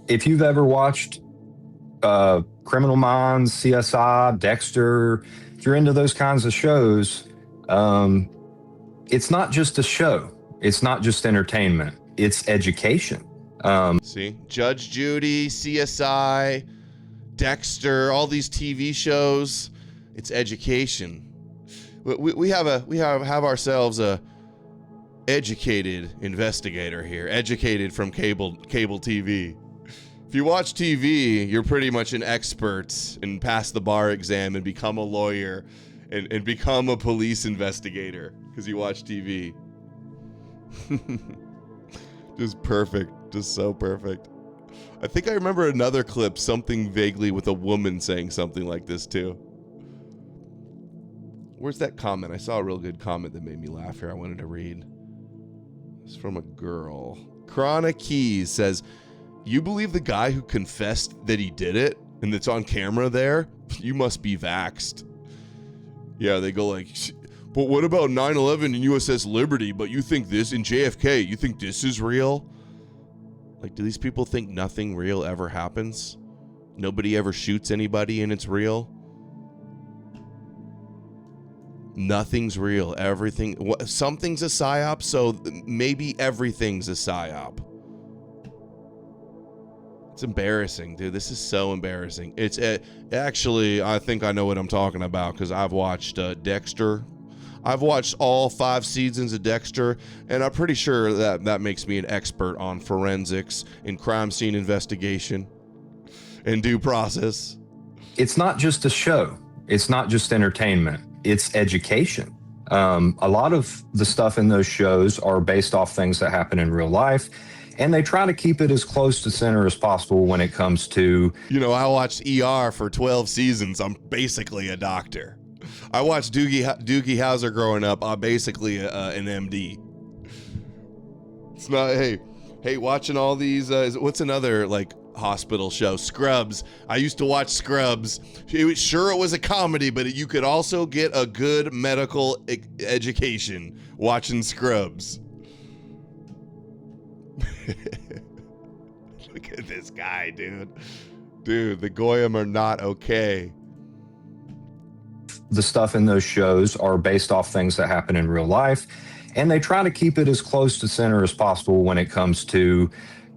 If you've ever watched Criminal Minds, CSI, Dexter, if you're into those kinds of shows, it's not just a show. It's not just entertainment. It's education. See, Judge Judy, CSI, Dexter, all these TV shows. It's education. We have ourselves a educated investigator here, educated from cable TV. If you watch TV, you're pretty much an expert and pass the bar exam and become a lawyer and become a police investigator because you watch TV. Just perfect. Just so perfect. I think I remember another clip, something vaguely with a woman saying something like this too. Where's that comment? I saw a real good comment that made me laugh here. I wanted to read. It's from a girl. Chronic Keys says, "You believe the guy who confessed that he did it and that's on camera there? You must be vaxxed." Yeah, they go like, "But what about 9/11 and USS Liberty? But you think this in JFK? You think this is real?" Like, do these people think nothing real ever happens? Nobody ever shoots anybody and it's real? Nothing's real. Everything, something's a psyop, so maybe everything's a psyop. It's embarrassing, dude. This is so embarrassing. It's actually, I think I know what I'm talking about because I've watched Dexter. I've watched all 5 seasons of Dexter, and I'm pretty sure that makes me an expert on forensics and crime scene investigation and due process. It's not just a show. It's not just entertainment. It's education. A lot of the stuff in those shows are based off things that happen in real life, and they try to keep it as close to center as possible when it comes to... You know, I watched ER for 12 seasons. I'm basically a doctor. I watched Doogie Howser growing up. I'm basically an MD. It's not, hey, watching all these, what's another, like, hospital show? Scrubs. I used to watch Scrubs. It was a comedy, but you could also get a good medical education watching Scrubs. Look at this guy, dude. Dude, the Goyim are not okay. The stuff in those shows are based off things that happen in real life, and they try to keep it as close to center as possible when it comes to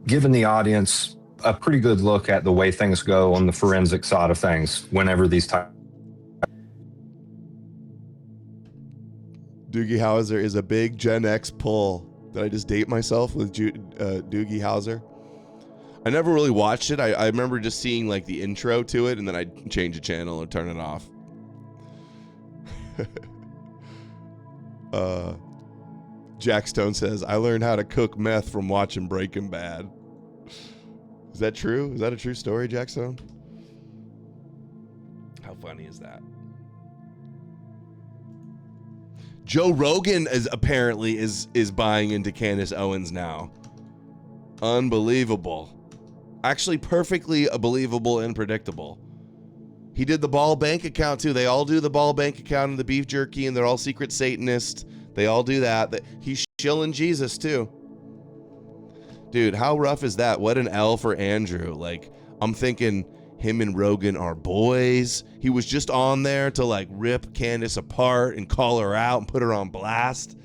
giving the audience a pretty good look at the way things go on the forensic side of things whenever these types. Doogie Howser is a big Gen X pull. Did I just date myself with Doogie Howser? I never really watched it. I remember just seeing like the intro to it, and then I'd change the channel or turn it off. Jack Stone says, "I learned how to cook meth from watching Breaking Bad." Is that true? Is that a true story, Jack Stone? How funny is that? Joe Rogan apparently is buying into Candace Owens now. Unbelievable. Actually, perfectly believable and predictable. He did the Ball bank account too. They all do the Ball bank account and the beef jerky, and they're all secret Satanists. They all do that. He's shilling Jesus too. Dude, how rough is that? What an L for Andrew. Like, I'm thinking him and Rogan are boys. He was just on there to like rip Candace apart and call her out and put her on blast.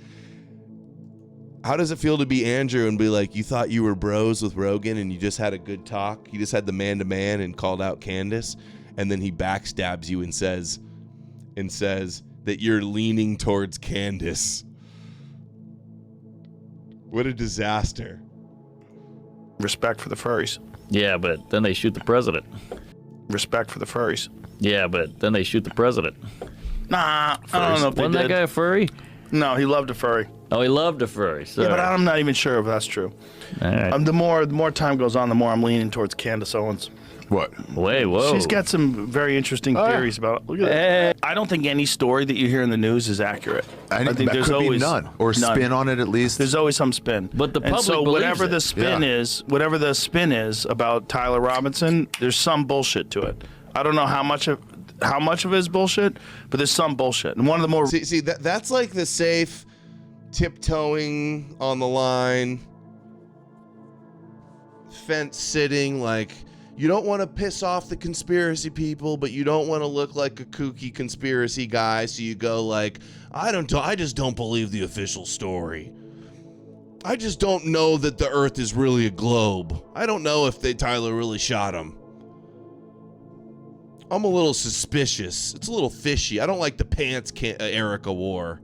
How does it feel to be Andrew and be like, you thought you were bros with Rogan and you just had a good talk? You just had the man-to-man and called out Candace, and then he backstabs you and says that you're leaning towards Candace. What a disaster. Respect for the furries. Yeah, but then they shoot the president. Respect for the furries. Yeah, but then they shoot the president. Nah, I don't know if they Wasn't did. that guy a furry? No, he loved a furry. Oh, he loved a furry. Sorry. Yeah, but I'm not even sure if that's true. All right. The more time goes on, the more I'm leaning towards Candace Owens. What? Whoa. She's got some very interesting theories about. Look at that. I don't think any story that you hear in the news is accurate. I think there's could always be none or spin on it at least. There's always some spin. But the and public so believes whatever it. the spin is, whatever the spin is about Tyler Robinson, there's some bullshit to it. I don't know how much of it is bullshit, but there's some bullshit. And one of the more see that's like the safe tiptoeing on the line, fence sitting, like you don't want to piss off the conspiracy people, but you don't want to look like a kooky conspiracy guy, so you go like, I just don't believe the official story. I just don't know that the Earth is really a globe. I don't know if Tyler really shot him. I'm a little suspicious. It's a little fishy. I don't like the pants Erica wore.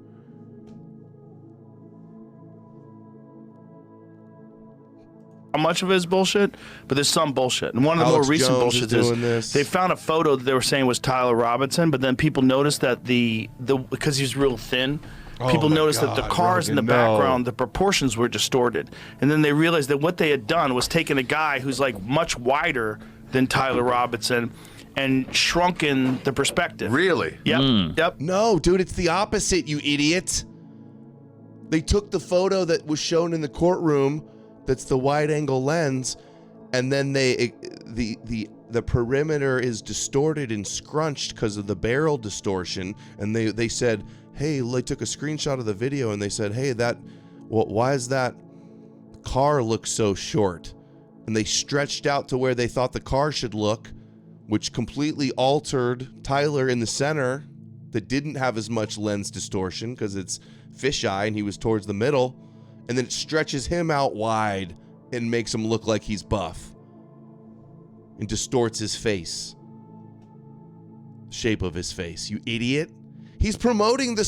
how much of it is bullshit, but there's some bullshit. And one of the Alex more recent Jones bullshit is doing this. they found a photo that they were saying was Tyler Robinson, but then people noticed that the because he's real thin, people noticed that the cars in the background, the proportions were distorted. And then they realized that what they had done was taken a guy who's like much wider than Tyler Robinson and shrunken the perspective. Really? Yep. Yep. No, dude, it's the opposite, you idiot. They took the photo that was shown in the courtroom, that's the wide angle lens, and then the perimeter is distorted and scrunched because of the barrel distortion. And they said, hey, they took a screenshot of the video and they said, hey, why is that car look so short? And they stretched out to where they thought the car should look, which completely altered Tyler in the center that didn't have as much lens distortion because it's fisheye and he was towards the middle. And then it stretches him out wide and makes him look like he's buff and distorts his face, shape of his face. You idiot. He's promoting the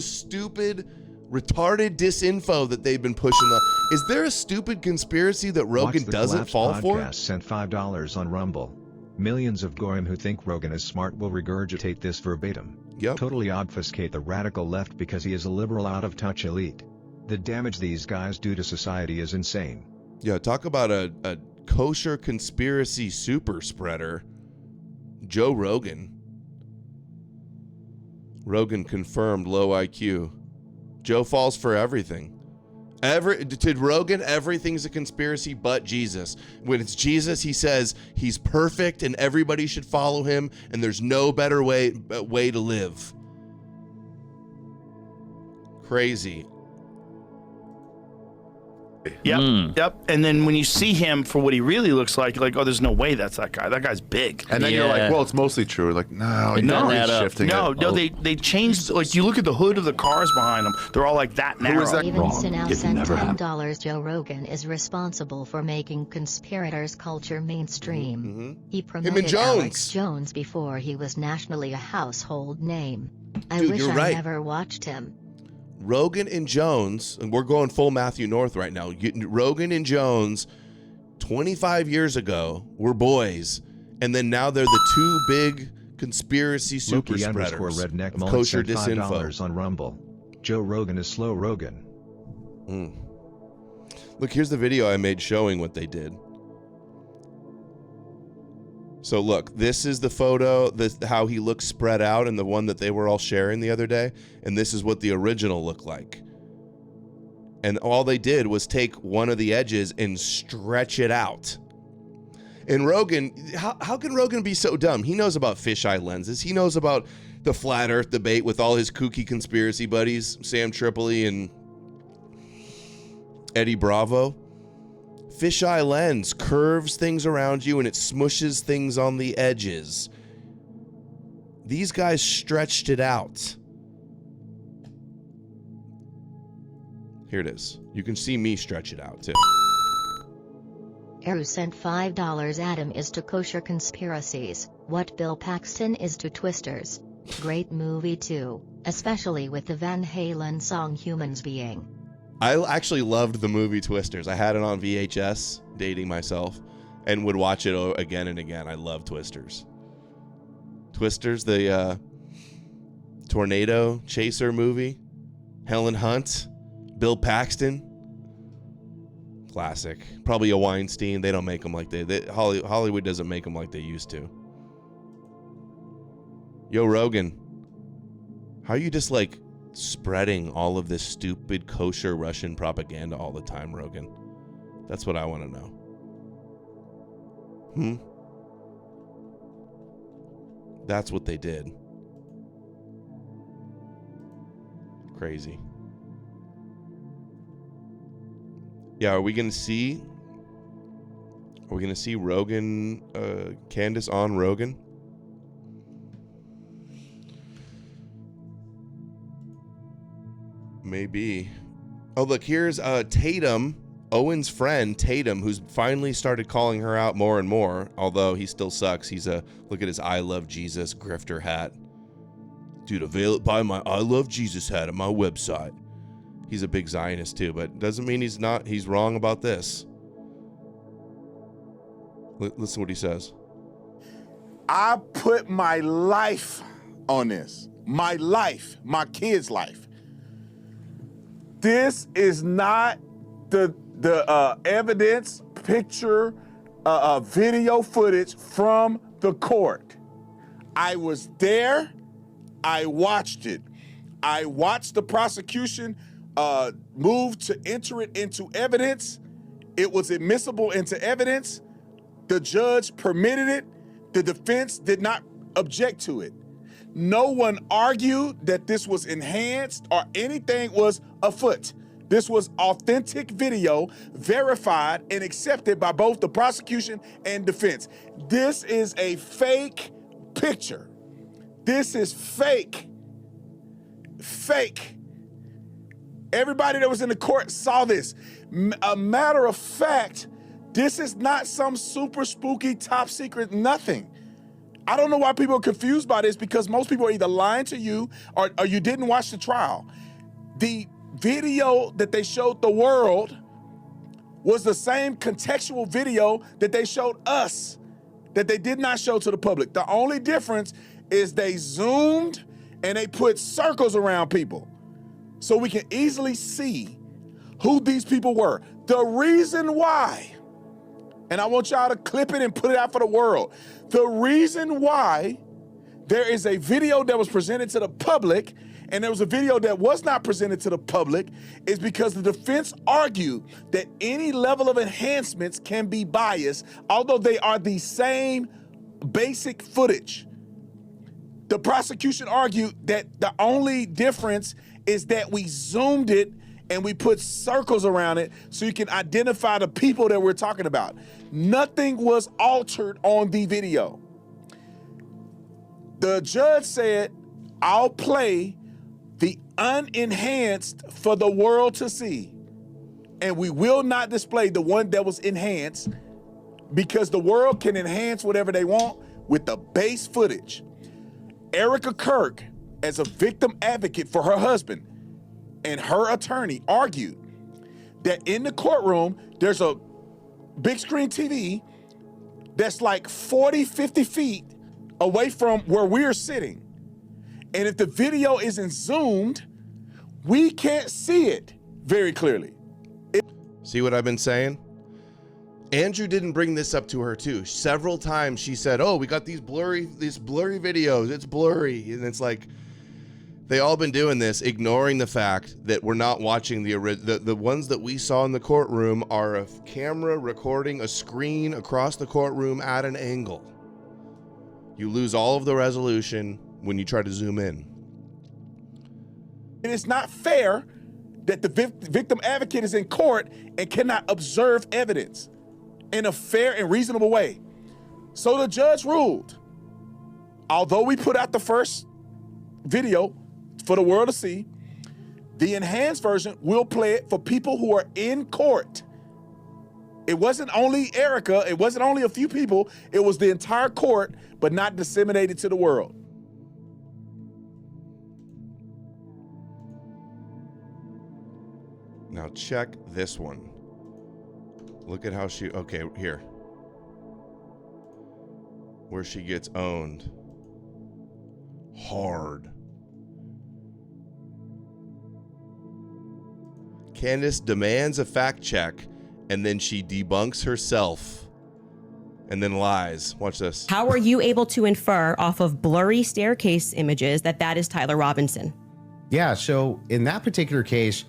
stupid, retarded disinfo that they've been pushing. Is there a stupid conspiracy that Rogan doesn't fall for? Podcast sent $5 on Rumble. Millions of goyim who think Rogan is smart will regurgitate this verbatim. Yep. Totally obfuscate the radical left because he is a liberal out-of-touch elite. The damage these guys do to society is insane. Yeah, talk about a kosher conspiracy super spreader. Joe Rogan. Rogan confirmed low IQ. Joe falls for everything. To Rogan, everything's a conspiracy but Jesus. When it's Jesus, he says he's perfect and everybody should follow him and there's no better way to live. Crazy. Yep. Yep. And then when you see him for what he really looks like, you're like, oh, there's no way that's that guy. That guy's big. And then you're like, well, it's mostly true. Like, no, shifting it. They changed. Like, you look at the hood of the cars behind them; they're all like that narrow. Even Sinal sent $10. Joe Rogan is responsible for making conspirators culture mainstream. He promoted Alex Jones before he was nationally a household name. I wish I never watched him. Rogan and Jones, and we're going full Matthew North right now. Rogan and Jones, 25 years ago, were boys, and then now they're the two big conspiracy super spreaders Redneck of kosher sent disinfo. $5 on Rumble. Joe Rogan is slow Rogan. Look, here's the video I made showing what they did. So look, this is the photo, how he looks spread out, and the one that they were all sharing the other day, and this is what the original looked like. And all they did was take one of the edges and stretch it out. And Rogan, how can Rogan be so dumb? He knows about fisheye lenses. He knows about the flat earth debate with all his kooky conspiracy buddies, Sam Tripoli and Eddie Bravo. Fisheye lens curves things around you and it smushes things on the edges. These guys stretched it out. Here it is. You can see me stretch it out too. Eru sent $5. Adam is to kosher conspiracies what Bill Paxton is to twisters. Great movie too, especially with the Van Halen song Humans Being. I actually loved the movie Twisters. I had it on VHS, dating myself, and would watch it again and again. I love Twisters. Twisters, the tornado chaser movie. Helen Hunt, Bill Paxton. Classic. Probably a Weinstein. They don't make them like Hollywood doesn't make them like they used to. Yo, Rogan, how are you just like spreading all of this stupid kosher Russian propaganda all the time, Rogan? That's what I want to know. That's what they did. Crazy. Yeah, are we gonna see Rogan, Candace on Rogan? Maybe. Oh, look, here's Tatum, Owens' friend Tatum, who's finally started calling her out more and more, although he still sucks. He's look at his I Love Jesus grifter hat. Dude, buy my I Love Jesus hat at my website. He's a big Zionist too, but doesn't mean he's wrong about this. Listen what he says. I put my life on this. My life, my kid's life. This is not the evidence, picture, video footage from the court. I was there. I watched it. I watched the prosecution move to enter it into evidence. It was admissible into evidence. The judge permitted it. The defense did not object to it. No one argued that this was enhanced or anything was afoot. This was authentic video, verified and accepted by both the prosecution and defense. This is a fake picture. This is fake. Fake. Everybody that was in the court saw this. A matter of fact, this is not some super spooky, top secret nothing. I don't know why people are confused by this, because most people are either lying to you or you didn't watch the trial. The video that they showed the world was the same contextual video that they showed us, that they did not show to the public. The only difference is they zoomed and they put circles around people so we can easily see who these people were. The reason why, and I want y'all to clip it and put it out for the world. The reason why there is a video that was presented to the public and there was a video that was not presented to the public is because the defense argued that any level of enhancements can be biased, although they are the same basic footage. The prosecution argued that the only difference is that we zoomed it and we put circles around it so you can identify the people that we're talking about. Nothing was altered on the video. The judge said, I'll play the unenhanced for the world to see. And we will not display the one that was enhanced, because the world can enhance whatever they want with the base footage. Erica Kirk, as a victim advocate for her husband, and her attorney argued that in the courtroom, there's a big screen TV that's like 40, 50 feet away from where we're sitting. And if the video isn't zoomed, we can't see it very clearly. See what I've been saying? Andrew didn't bring this up to her too. Several times she said, oh, we got these blurry videos. It's blurry. And it's like, they all been doing this, ignoring the fact that we're not watching the ones that we saw in the courtroom are a camera recording a screen across the courtroom at an angle. You lose all of the resolution when you try to zoom in. It is not fair that the victim advocate is in court and cannot observe evidence in a fair and reasonable way. So the judge ruled, although we put out the first video for the world to see, the enhanced version will play it for people who are in court. It wasn't only Erica, it wasn't only a few people, it was the entire court, but not disseminated to the world. Now check this one. Look at how she, okay, here. Where she gets owned. Hard. Candace demands a fact check and then she debunks herself and then lies. Watch this. How are you able to infer off of blurry staircase images that that is Tyler Robinson? Yeah, so in that particular case,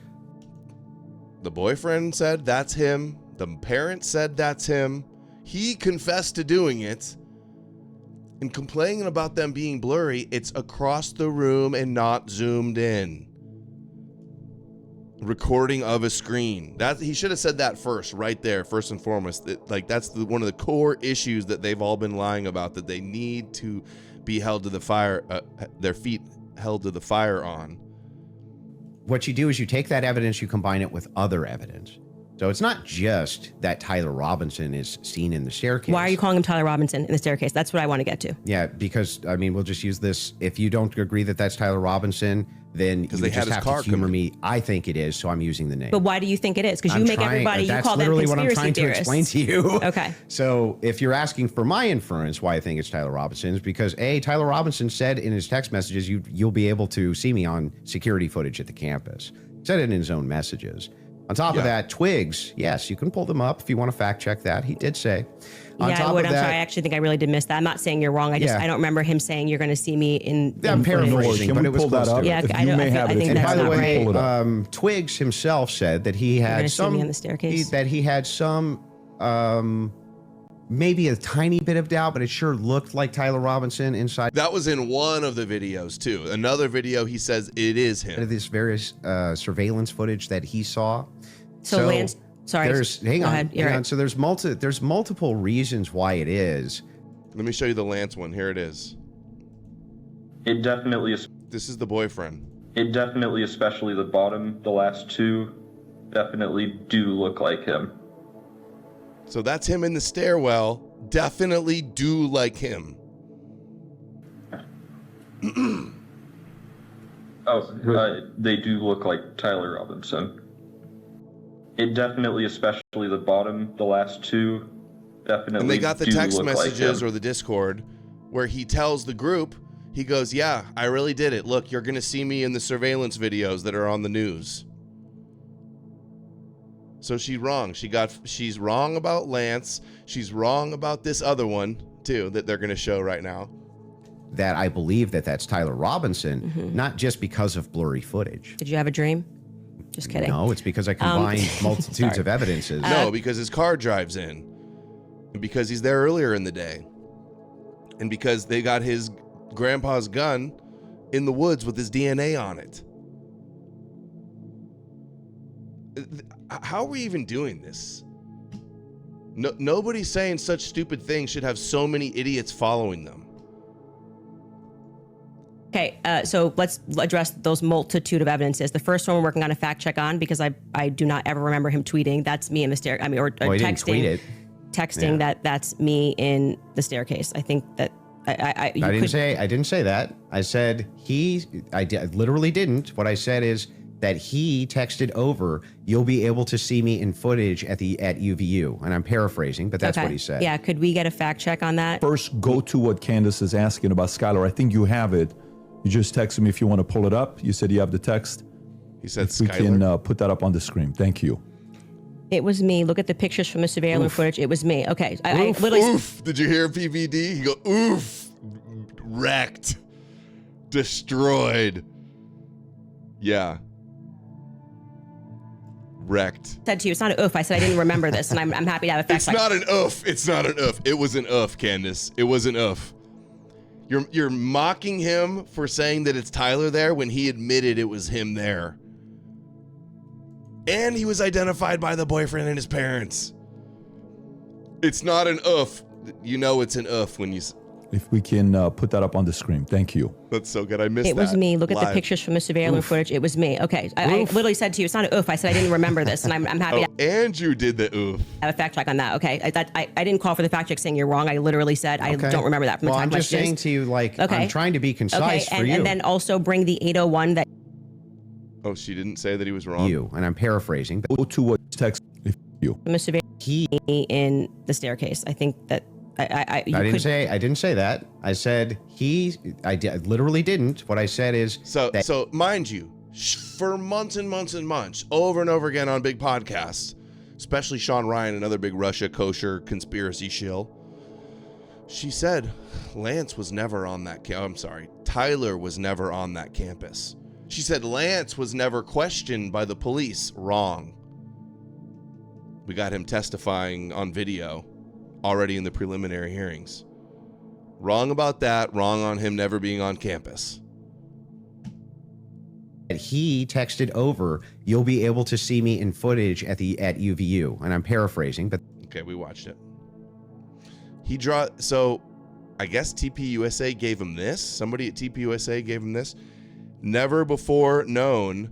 the boyfriend said that's him. The parents said that's him. He confessed to doing it. And complaining about them being blurry, it's across the room and not zoomed in. Recording of a screen. That he should have said that first, right there, first and foremost. That's one of the core issues that they've all been lying about, that they need to be held to the fire, their feet held to the fire on. What you do is you take that evidence, you combine it with other evidence. So it's not just that Tyler Robinson is seen in the staircase. Why are you calling him Tyler Robinson in the staircase? That's what I want to get to. Yeah, because, I mean, we'll just use this. If you don't agree that that's Tyler Robinson, then you just have to humor me. I think it is, so I'm using the name. But why do you think it is? Because you make everybody, you call them conspiracy theorists. That's literally what I'm trying to explain to you. Okay. So if you're asking for my inference why I think it's Tyler Robinson, is because Tyler Robinson said in his text messages, you'll be able to see me on security footage at the campus. Said it in his own messages. On top of that, Twigs, yes, you can pull them up if you want to fact check that. He did say. On top I would. of I'm that, sorry. I actually think I really did miss that. I'm not saying you're wrong. I just I don't remember him saying you're going to see me in. I'm paraphrasing, but it was close to it. Yeah, I think and that's by the not way, right. Twigs himself said that he had see me on the staircase? that he had some maybe a tiny bit of doubt, but it sure looked like Tyler Robinson inside. That was in one of the videos too. Another video, he says it is him. This various surveillance footage that he saw. So Lance, sorry. Hang on. Right. So there's multiple reasons why it is. Let me show you the Lance one. Here it is. It definitely is. This is the boyfriend. It definitely, especially the bottom, the last two, definitely do look like him. So that's him in the stairwell. Definitely do like him. They do look like Tyler Robinson. It definitely, especially the bottom, the last two, definitely. And they got the do text look messages like him. or the Discord where he tells the group, he goes, yeah, I really did it. Look, you're going to see me in the surveillance videos that are on the news. So she's wrong. She's wrong about Lance. She's wrong about this other one, too, that they're going to show right now. That I believe that's Tyler Robinson, not just because of blurry footage. Did you have a dream? Just kidding. No, it's because I combined multitudes of evidences. No, because his car drives in. And because he's there earlier in the day. And because they got his grandpa's gun in the woods with his DNA on it. How are we even doing this? Nobody saying such stupid things should have so many idiots following them. Okay, so let's address those multitude of evidences. The first one we're working on a fact check on because I do not ever remember him tweeting. That's me in the stair. I mean, or he didn't tweet it. Texting that's me in the staircase. I think that I didn't say that. I said I literally didn't. What I said is that he texted over, you'll be able to see me in footage at UVU. And I'm paraphrasing, but that's what he said. Yeah, could we get a fact check on that? First, go to what Candace is asking about Skylar. I think you have it. You just text me if you want to pull it up. You said you have the text. He said if we can put that up on the screen. Thank you. It was me. Look at the pictures from the surveillance footage. It was me. Okay. I literally. Oof. Did you hear PVD? He go, oof. Wrecked. Destroyed. Yeah. Wrecked. Said to you, it's not an oof. I said I didn't remember this, and I'm happy to have a fact check. It's not an oof. It's not an oof. It was an oof, Candace. It was an oof. You're mocking him for saying that it's Tyler there when he admitted it was him there. And he was identified by the boyfriend and his parents. It's not an oof. You know it's an oof when you... If we can put that up on the screen. Thank you. That's so good. I missed that. It was me. Look at the pictures from the surveillance footage. It was me. Okay. I literally said to you, it's not an oof. I said I didn't remember this, and I'm happy to and you did the oof. have a fact check on that. Okay. I didn't call for the fact check saying you're wrong. I literally said I don't remember that from the time. I'm just saying to you, I'm trying to be concise for you. And then also bring the 801 that... Oh, she didn't say that he was wrong? And I'm paraphrasing. Go to what text if you. He in the staircase. I think that... I didn't say that. I said I literally didn't. What I said is so mind you, for months and months and months, over and over again on big podcasts, especially Sean Ryan, another big Russia kosher conspiracy shill. She said Lance was never on that Tyler was never on that campus. She said Lance was never questioned by the police. Wrong. We got him testifying on video already in the preliminary hearings. Wrong about that. Wrong on him never being on campus. He texted over, "You'll be able to see me in footage at UVU," and I'm paraphrasing, but okay, we watched it. So I guess TPUSA gave him this. Somebody at TPUSA gave him this. Never before known,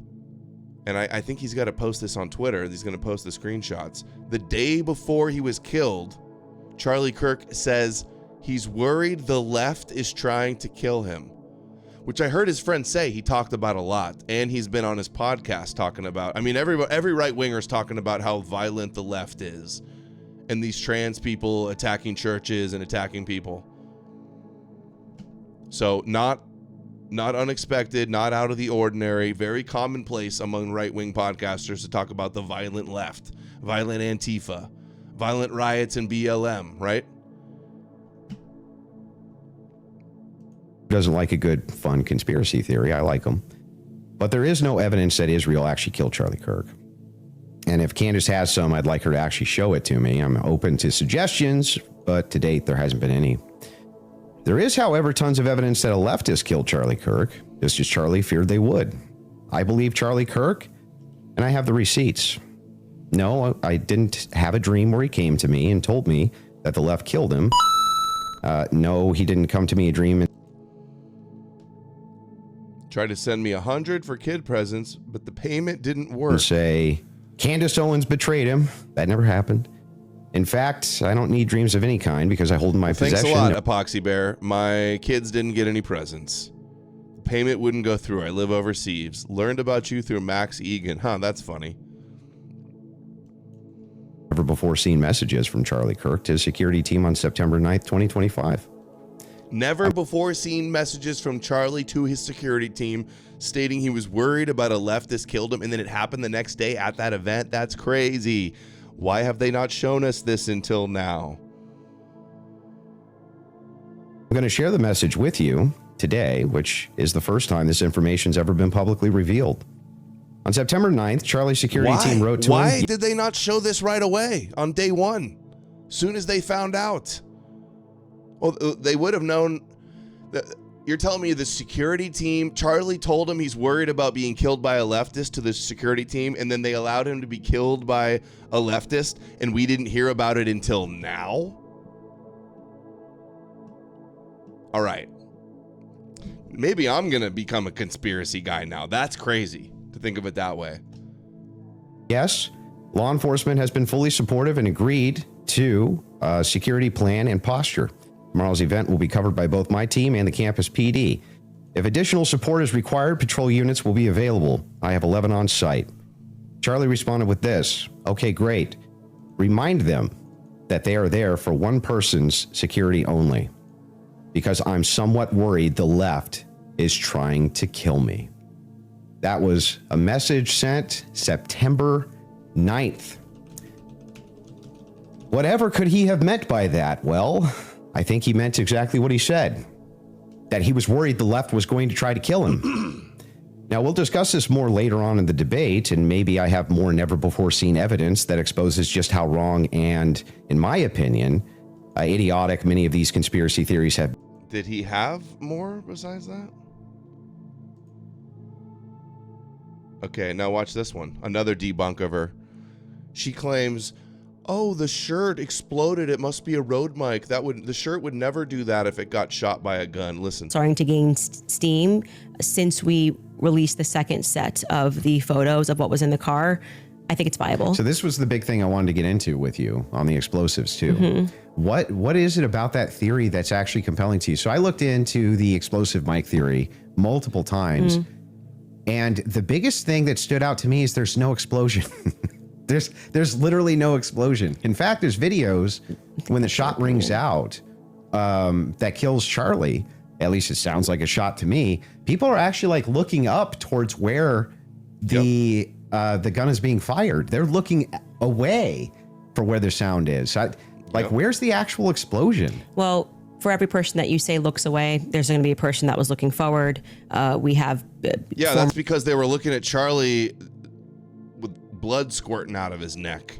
and I think he's got to post this on Twitter. He's going to post the screenshots. The day before he was killed, Charlie Kirk says he's worried the left is trying to kill him, which I heard his friend say he talked about a lot, and he's been on his podcast talking about. I mean, every right-winger's talking about how violent the left is, and these trans people attacking churches and attacking people. So not unexpected, not out of the ordinary, very commonplace among right-wing podcasters to talk about the violent left, violent Antifa, violent riots and BLM, right? doesn't like a good, fun conspiracy theory. I like them. But there is no evidence that Israel actually killed Charlie Kirk. And if Candace has some, I'd like her to actually show it to me. I'm open to suggestions, but to date, there hasn't been any. There is, however, tons of evidence that a leftist killed Charlie Kirk, just as Charlie feared they would. I believe Charlie Kirk, and I have the receipts. No, I didn't have a dream where he came to me and told me that the left killed him. No, he didn't come to me a dream and tried to send me 100 for kid presents, but the payment didn't work. Say, Candace Owens betrayed him. That never happened. In fact, I don't need dreams of any kind because I hold in my possession. Thanks a lot, Epoxy Bear. My kids didn't get any presents. The payment wouldn't go through. I live overseas. Learned about you through Max Egan. Huh, that's funny. Never before seen messages from Charlie Kirk to his security team on September 9th, 2025. Never before seen messages from Charlie to his security team stating he was worried about a leftist killed him, and then it happened the next day at that event. That's crazy. Why have they not shown us this until now? I'm going to share the message with you today, which is the first time this information's ever been publicly revealed. On September 9th, Charlie's security team wrote to him. Why did they not show this right away on day one? Soon as they found out. Well, they would have known. You're telling me the security team, Charlie told him he's worried about being killed by a leftist to the security team, and then they allowed him to be killed by a leftist, and we didn't hear about it until now? All right. Maybe I'm going to become a conspiracy guy now. That's crazy to think of it that way. Yes, law enforcement has been fully supportive and agreed to a security plan and posture. Tomorrow's event will be covered by both my team and the campus PD. If additional support is required, patrol units will be available. I have 11 on site. Charlie responded with this. Okay, great. Remind them that they are there for one person's security only, because I'm somewhat worried the left is trying to kill me. That was a message sent September 9th. Whatever could he have meant by that? Well, I think he meant exactly what he said, that he was worried the left was going to try to kill him. Now, we'll discuss this more later on in the debate, and maybe I have more never-before-seen evidence that exposes just how wrong and, in my opinion, idiotic many of these conspiracy theories have. Did he have more besides that? Okay, now watch this one. Another debunk of her. She claims, oh, the shirt exploded. It must be a road mic. The shirt would never do that if it got shot by a gun. Listen. Starting to gain steam since we released the second set of the photos of what was in the car. I think it's viable. So this was the big thing I wanted to get into with you on the explosives too. Mm-hmm. What is it about that theory that's actually compelling to you? So I looked into the explosive mic theory multiple times. Mm-hmm. And the biggest thing that stood out to me is there's no explosion. There's literally no explosion. In fact, there's videos when the shot rings out that kills Charlie. At least it sounds like a shot to me. People are actually like looking up towards where the gun is being fired. They're looking away for where the sound is. Where's the actual explosion? Well, for every person that you say looks away, there's going to be a person that was looking forward. We have. That's because they were looking at Charlie with blood squirting out of his neck.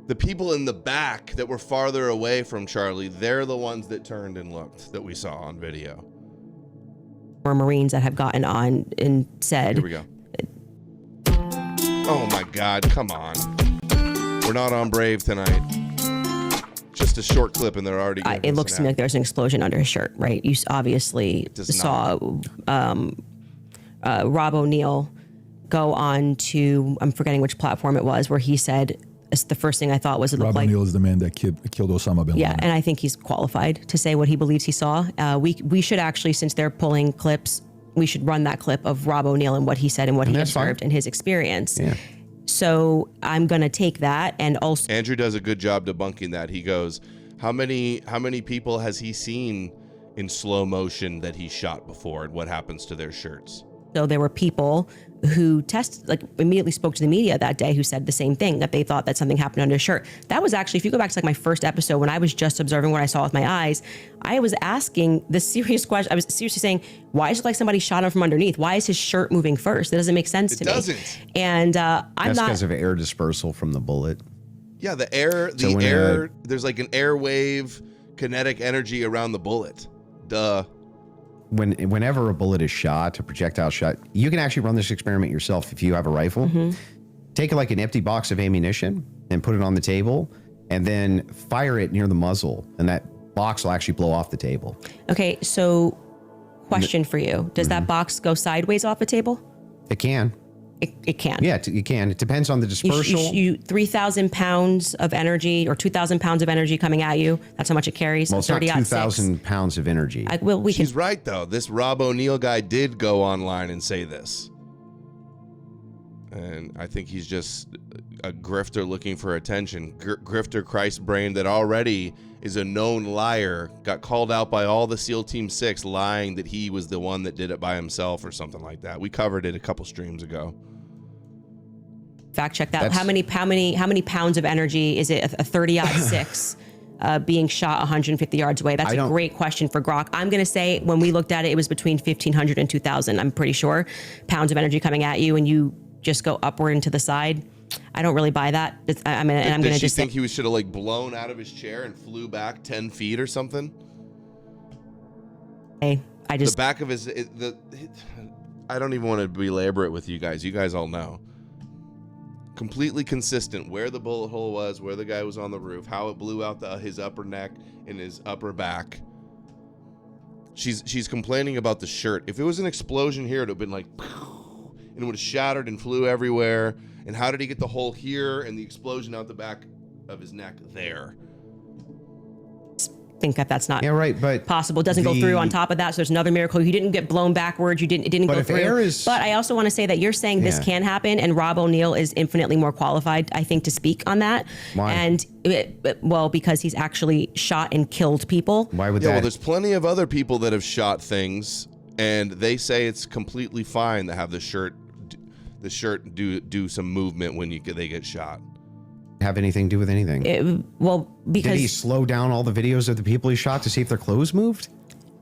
The people in the back that were farther away from Charlie, they're the ones that turned and looked that we saw on video. Or Marines that have gotten on and said. Here we go. Oh my God, come on. We're not on Brave tonight. Just a short clip and they're already It looks to me like there's an explosion under his shirt, right? You obviously saw Rob O'Neill go on to, I'm forgetting which platform it was, where he said, the first thing I thought was it looked Rob like... O'Neill is the man that killed Osama bin Laden. Yeah, and I think he's qualified to say what he believes he saw. We should actually, since they're pulling clips, we should run that clip of Rob O'Neill and what he said and what he observed and his experience. Yeah. So I'm going to take that and also... Andrew does a good job debunking that. He goes, how many people has he seen in slow motion that he shot before and what happens to their shirts? So there were people who immediately spoke to the media that day who said the same thing, that they thought that something happened under his shirt. That was actually, if you go back to my first episode when I was just observing what I saw with my eyes, I was asking the serious question. I was seriously saying, why is it like somebody shot him from underneath? Why is his shirt moving first? That doesn't make sense to me. It doesn't. And That's because of air dispersal from the bullet. Yeah, the air, there's like an airwave kinetic energy around the bullet. Duh. Whenever a bullet is shot, a projectile shot, you can actually run this experiment yourself if you have a rifle. Mm-hmm. Take like an empty box of ammunition and put it on the table and then fire it near the muzzle and that box will actually blow off the table. Okay, so question for you. Does that box go sideways off the table? It can. It can. Yeah, it can. It depends on the dispersal. You 3,000 pounds of energy or 2,000 pounds of energy coming at you. That's how much it carries. Well, it's not 2,000 pounds of energy. She's right, though. This Rob O'Neill guy did go online and say this. And I think he's just a grifter looking for attention. Grifter Christ brain that already is a known liar, got called out by all the SEAL Team 6 lying that he was the one that did it by himself or something like that. We covered it a couple streams ago. Fact check that. How many pounds of energy is it? A 30-06 being shot 150 yards away. That's a great question for Grok. I'm going to say when we looked at it, it was between 1,500 and 2,000. I'm pretty sure pounds of energy coming at you, and you just go upward and to the side. I don't really buy that. Did she think he should have like blown out of his chair and flew back 10 feet or something? Hey, the back of his I don't even want to belabor it with you guys. You guys all know. Completely consistent where the bullet hole was, where the guy was on the roof, how it blew out his upper neck and his upper back. She's complaining about the shirt. If it was an explosion here, it would have been like, and it would have shattered and flew everywhere. And how did he get the hole here and the explosion out the back of his neck there? Think that's not but possible. It doesn't go through on top of that. So there's another miracle. You didn't get blown backwards. It didn't go through. But I also want to say that you're saying this can happen, and Rob O'Neill is infinitely more qualified, I think, to speak on that. Why? And because he's actually shot and killed people. Why would that? Well, there's plenty of other people that have shot things, and they say it's completely fine to have the shirt do some movement when they get shot. Have anything to do with anything? Because did he slow down all the videos of the people he shot to see if their clothes moved?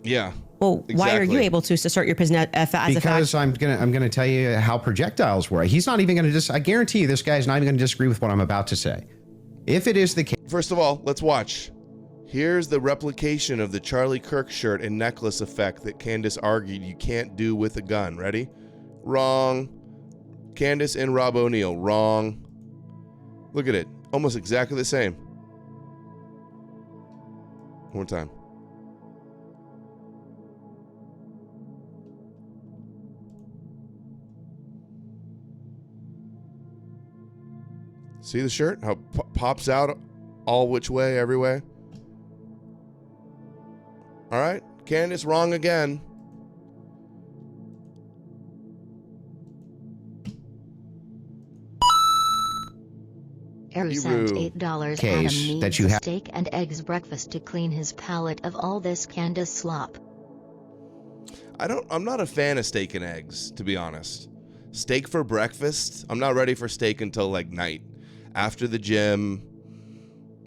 Yeah. Well, why are you able to assert your position as a fact? Because I'm gonna tell you how projectiles work. He's not even gonna I guarantee you, this guy's not even gonna disagree with what I'm about to say. If it is the case. First of all, let's watch. Here's the replication of the Charlie Kirk shirt and necklace effect that Candace argued you can't do with a gun. Ready? Wrong. Candace and Rob O'Neill. Wrong. Look at it. Almost exactly the same. One more time. See the shirt? How it pops out all which way, every way? All right. Candace, wrong again. Eru sent $8. Case Adam that needs you a have- steak and eggs breakfast to clean his palate of all this Candace slop. I'm not a fan of steak and eggs, to be honest. Steak for breakfast? I'm not ready for steak until like night. After the gym,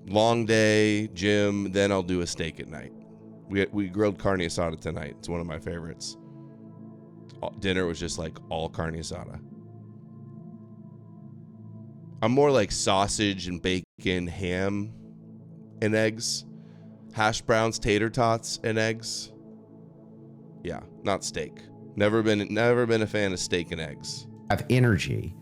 long day, gym, then I'll do a steak at night. We grilled carne asada tonight. It's one of my favorites. Dinner was just like all carne asada. I'm more like sausage and bacon, ham and eggs, hash browns, tater tots and eggs. Yeah, not steak. Never been a fan of steak and eggs. Have energy,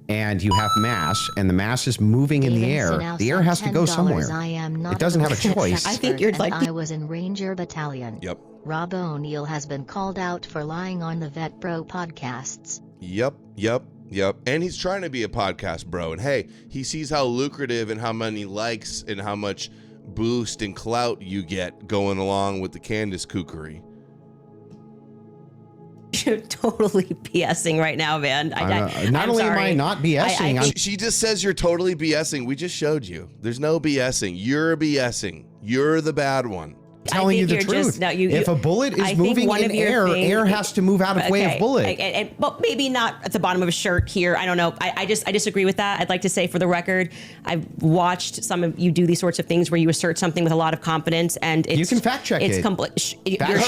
and you have mass, and the mass is moving in the air. The air has to go somewhere. It doesn't have a choice. I think you're like I was in Ranger Battalion. Yep. Rob O'Neill has been called out for lying on the Vet Bro podcasts. Yep. And he's trying to be a podcast bro. And hey, he sees how lucrative and how many likes and how much boost and clout you get going along with the Candace kookery. You're totally BSing right now, man. Not only am I not BSing, she just says you're totally BSing. We just showed you. There's no BSing. You're BSing. You're the bad one. Telling you the truth. If a bullet is moving in air, air has to move out of way of bullet. Well, maybe not at the bottom of a shirt here. I don't know. I disagree with that. I'd like to say, for the record, I've watched some of you do these sorts of things where you assert something with a lot of confidence, and it's, you can fact check it's it. Fact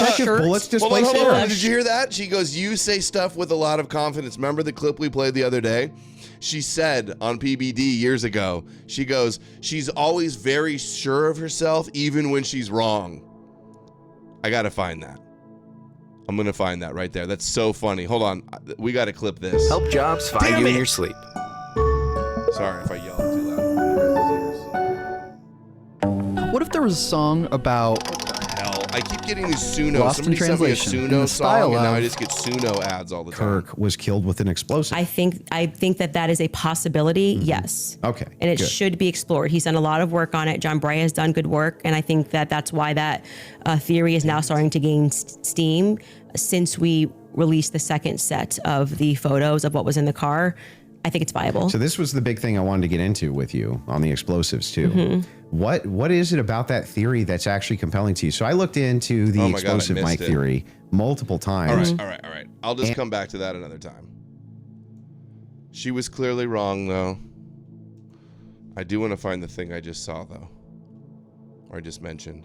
check if bullets displace Hold on. air. Did you hear that? She goes, "You say stuff with a lot of confidence." Remember the clip we played the other day? She said on PBD years ago, she goes, she's always very sure of herself, even when she's wrong. I got to find that. I'm going to find that right there. That's so funny. Hold on. We got to clip this. Help jobs find you in your sleep. Sorry if I yell too loud. What if there was a song about... Hell, I keep getting these Suno. Lost in Somebody sent me a translation. In Suno the style song, and now of- I just get Suno ads all the time. Kirk was killed with an explosive. I think that is a possibility. Yes. Okay. And it good. should be explored. He's done a lot of work on it. John Bray has done good work, and I think that that's why that theory is now starting to gain steam since we released the second set of the photos of what was in the car. I think it's viable. So this was the big thing I wanted to get into with you on the explosives too. Mm-hmm. What is it about that theory that's actually compelling to you? So I looked into the explosive mic theory multiple times. All right. I'll just come back to that another time. She was clearly wrong, though. I do want to find the thing I just saw, though. Or I just mentioned.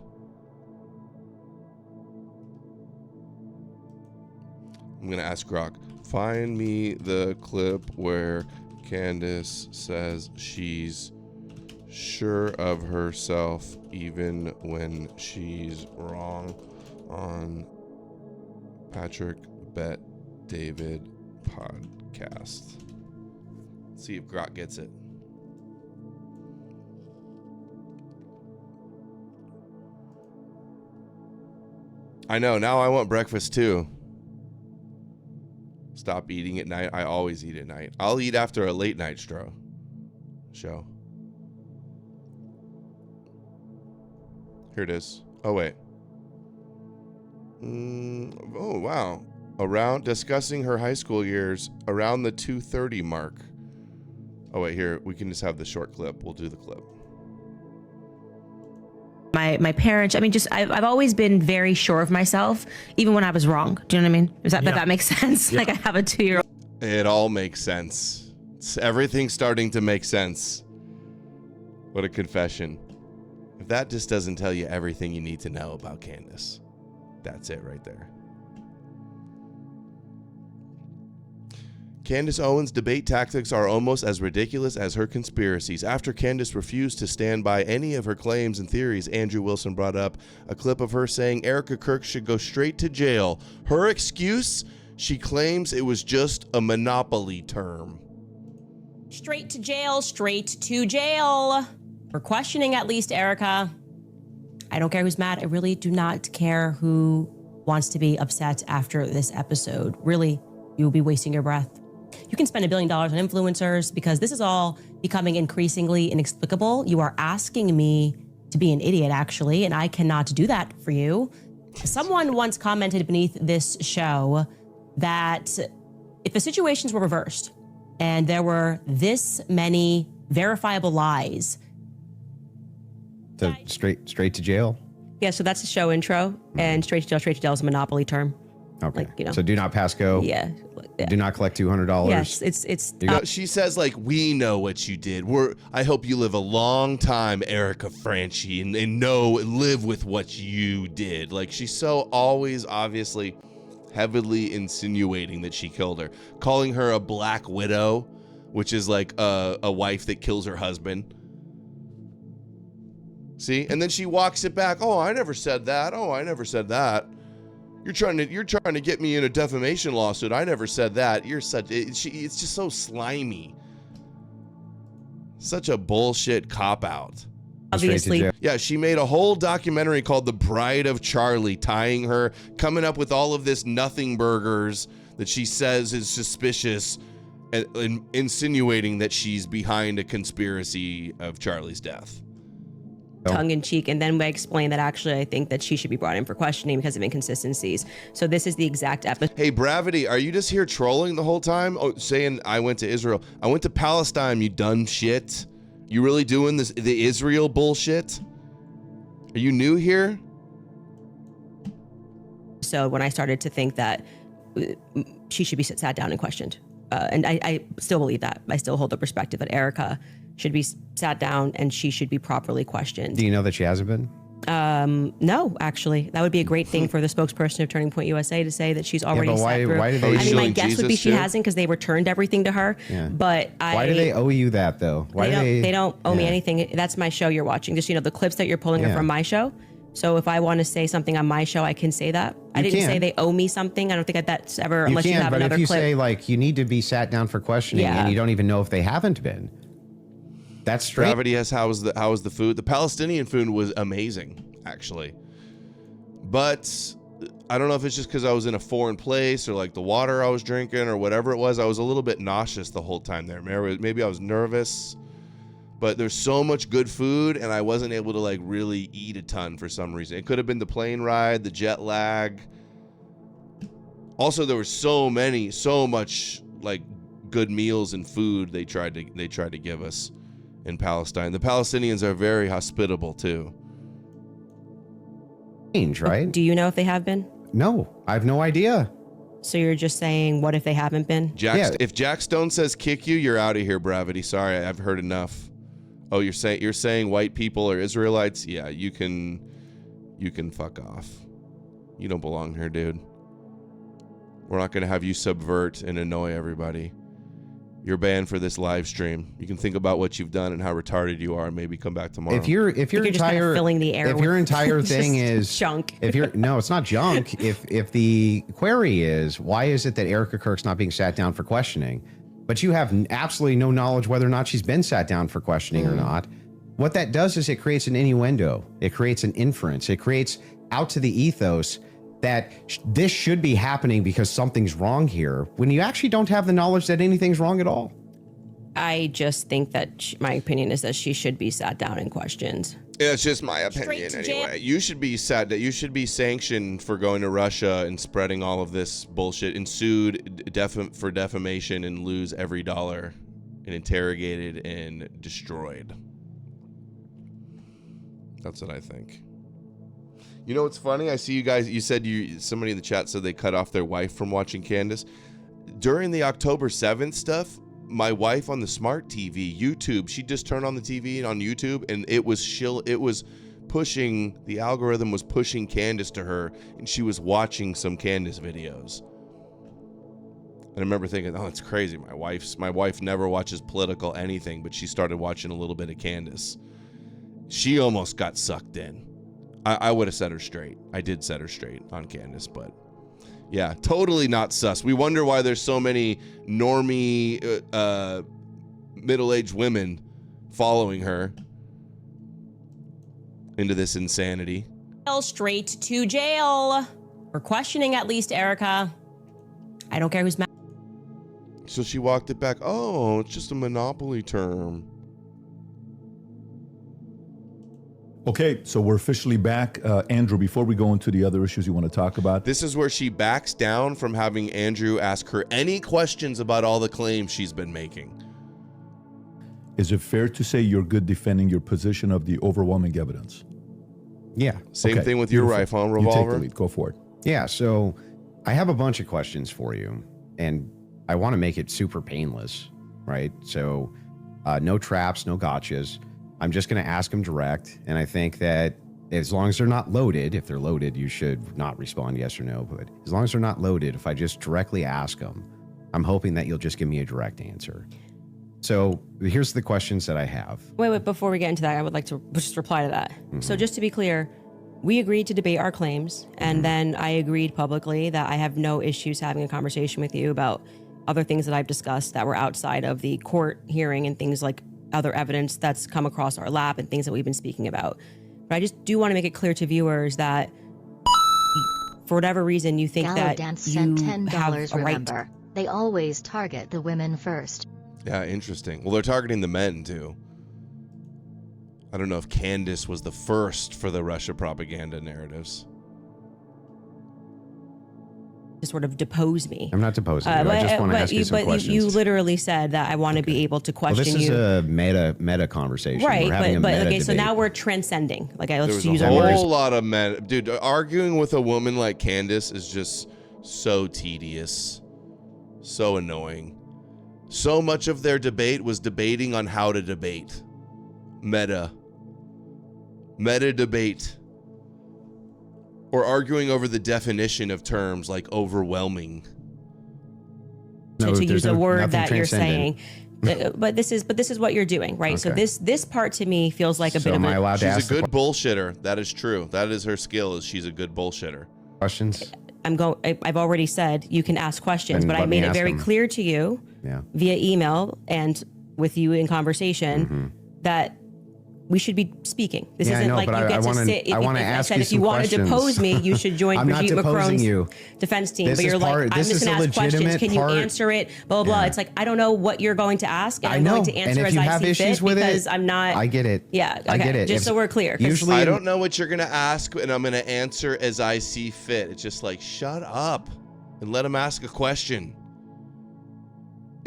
I'm going to ask Grok, find me the clip where Candace says she's sure of herself even when she's wrong on Patrick Bet David podcast. Let's see if Grok gets it. I know, now I want breakfast too. Stop eating at night. I always eat at night. I'll eat after a late night show. Here it is. Oh, wait. Oh, wow. Around discussing her high school years around the 2:30 mark. Oh, wait, here. We can just have the short clip. We'll do the clip. My parents, I mean, I've always been very sure of myself, even when I was wrong. Do you know what I mean? Does that makes sense? Yeah. Like I have a 2-year-old. It all makes sense. Everything's starting to make sense. What a confession. If that just doesn't tell you everything you need to know about Candace, that's it right there. Candace Owens' debate tactics are almost as ridiculous as her conspiracies. After Candace refused to stand by any of her claims and theories, Andrew Wilson brought up a clip of her saying Erica Kirk should go straight to jail. Her excuse? She claims it was just a monopoly term. Straight to jail, straight to jail. We're questioning at least Erica. I don't care who's mad. I really do not care who wants to be upset after this episode. Really, you will be wasting your breath. You can spend $1 billion on influencers because this is all becoming increasingly inexplicable. You are asking me to be an idiot, actually, and I cannot do that for you. Someone once commented beneath this show that if the situations were reversed and there were this many verifiable lies. So straight to jail? Yeah, so that's the show intro, and straight to jail is a monopoly term. Okay. Like, you know. So do not pass go. Yeah. Do not collect $200. Yes, it's. She says like, we know what you did. I hope you live a long time, Erica Franchi, and live with what you did. Like, she's so always obviously heavily insinuating that she killed her, calling her a black widow, which is like a wife that kills her husband. See, and then she walks it back. Oh, I never said that. Oh, I never said that. You're trying to get me in a defamation lawsuit. I never said that. It's just so slimy. Such a bullshit cop-out. Obviously. Yeah, she made a whole documentary called The Bride of Charlie, tying her, coming up with all of this nothing burgers that she says is suspicious, and insinuating that she's behind a conspiracy of Charlie's death. Tongue in cheek, and then we explain that actually I think that she should be brought in for questioning because of inconsistencies. So this is the exact episode. Hey, Bravity, are you just here trolling the whole time? Oh, saying I went to Israel. I went to Palestine, you dumb shit. You really doing the Israel bullshit? Are you new here? So when I started to think that she should be sat down and questioned, and I still believe that. I still hold the perspective that Erica should be sat down and she should be properly questioned. Do you know that she hasn't been? No, actually, that would be a great thing for the spokesperson of Turning Point USA to say that she's already sat through. Why do they? I mean, my guess would be she hasn't because they returned everything to her. Yeah. But why do they owe you that though? They don't owe me anything. That's my show you're watching. Just the clips that you're pulling are from my show. So if I want to say something on my show, I can say that. I didn't say they owe me something. I don't think that's ever unless you have another clip. But if you say like you need to be sat down for questioning and you don't even know if they haven't been. That's straight. Gravity has how was the food? The Palestinian food was amazing, actually. But I don't know if it's just because I was in a foreign place or like the water I was drinking or whatever it was. I was a little bit nauseous the whole time there. Maybe I was nervous. But there's so much good food and I wasn't able to like really eat a ton for some reason. It could have been the plane ride, the jet lag. Also, there were so much like good meals and food they tried to give us in Palestine. The Palestinians are very hospitable too. Right? Do you know if they have been? No, I have no idea. So you're just saying, what if they haven't been? If Jack Stone says kick you, you're out of here, Bravity. Sorry, I've heard enough. Oh, you're saying white people are Israelites? Yeah, you can fuck off. You don't belong here, dude. We're not gonna have you subvert and annoy everybody. You're banned for this live stream. You can think about what you've done and how retarded you are, and maybe come back tomorrow. If your entire filling the air if your entire thing is junk. No, it's not junk. If the query is why is it that Erica Kirk's not being sat down for questioning, but you have absolutely no knowledge whether or not she's been sat down for questioning or not, what that does is it creates an innuendo. It creates an inference. It creates out to the ethos that this should be happening because something's wrong here, when you actually don't have the knowledge that anything's wrong at all. I just think that my opinion is that she should be sat down and questioned. Yeah, it's just my opinion anyway. You should be sanctioned for going to Russia and spreading all of this bullshit and sued for defamation and lose every dollar and interrogated and destroyed. That's what I think. You know what's funny? I see you guys, you said somebody in the chat said they cut off their wife from watching Candace. During the October 7th stuff, my wife on the smart TV, YouTube, she just turned on the TV on YouTube and it was pushing, the algorithm was pushing Candace to her and she was watching some Candace videos. And I remember thinking, oh, it's crazy. My wife never watches political anything, but she started watching a little bit of Candace. She almost got sucked in. I would have set her straight. I did set her straight on Candace, but yeah, totally not sus. We wonder why there's so many normie middle-aged women following her into this insanity. Straight to jail. For questioning at least Erica. I don't care who's mad. So she walked it back. Oh, it's just a monopoly term. Okay, so we're officially back. Andrew, before we go into the other issues you want to talk about. This is where she backs down from having Andrew ask her any questions about all the claims she's been making. Is it fair to say you're good defending your position of the overwhelming evidence? Yeah. Same thing with your rifle and revolver. You take the lead. Go for it. Yeah, so I have a bunch of questions for you, and I want to make it super painless, right? So no traps, no gotchas. I'm just going to ask them direct, and I think that as long as they're not loaded, if they're loaded, you should not respond yes or no, but as long as they're not loaded, if I just directly ask them, I'm hoping that you'll just give me a direct answer. So here's the questions that I have. Wait, before we get into that, I would like to just reply to that. Mm-hmm. So just to be clear, we agreed to debate our claims, and then I agreed publicly that I have no issues having a conversation with you about other things that I've discussed that were outside of the court hearing and things like other evidence that's come across our lap and things that we've been speaking about. But I just do want to make it clear to viewers that for whatever reason you think that Dance you sent $10, have a right. remember. They always target the women first. Yeah, interesting. Well, they're targeting the men, too. I don't know if Candace was the first for the Russia propaganda narratives. To sort of depose me. I'm not deposing you. I just want to ask you some questions. You literally said that I want to be able to question you. Well, this is a meta conversation. Right, We're having but a meta okay, so debate. now we're transcending. Like, let's There's use a our words. whole lot of men. Dude, arguing with a woman like Candace is just so tedious, so annoying. So much of their debate was debating on how to debate. Meta debate. Or arguing over the definition of terms like overwhelming. To use a word that you're saying. But this is what you're doing, right? So Okay. this part to me feels like a bit of a... She's a good bullshitter. That is true. That is her skill, is she's a good bullshitter. Questions? I've already said you can ask questions, Then but I let me made it ask very them. clear to you via email and with you in conversation that we should be speaking. This Yeah, I isn't know, like but you I get to wanna- sit. I wanna ask said you if you some want to questions. depose me, you should join I'm not Brigitte deposing Macron's you. defense team. This But is you're part- like, I'm this just is going a to ask questions. legitimate Can you part- answer it? Blah, blah, blah. Yeah. It's like, I don't know what you're going to ask, and I I'm going know. to And answer if as you I have see issues fit with it, because I'm not... I get it. Yeah, okay. I get it. Just so we're clear. 'cause Usually, I don't know what you're going to ask, and I'm going to answer as I see fit. It's just like, shut up and let him ask a question.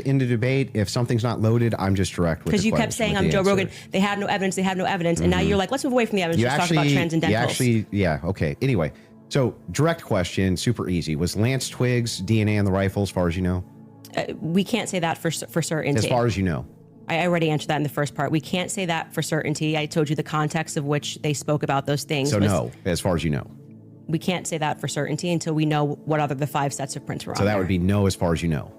in the debate, if something's not loaded, I'm just direct with the Because you kept question, saying with I'm the Joe answer. Rogan. They have no evidence. They have no evidence. And now you're like, let's move away from the evidence. You Let's talk about transcendentals. yeah, okay. Anyway, so direct question, super easy. Was Lance Twiggs DNA on the rifle, as far as you know? We can't say that for certainty. As far as you know. I already answered that in the first part. We can't say that for certainty. I told you the context of which they spoke about those things. So no, as far as you know. We can't say that for certainty until we know what other the 5 sets of prints were on. So that there. would be no as far as you know.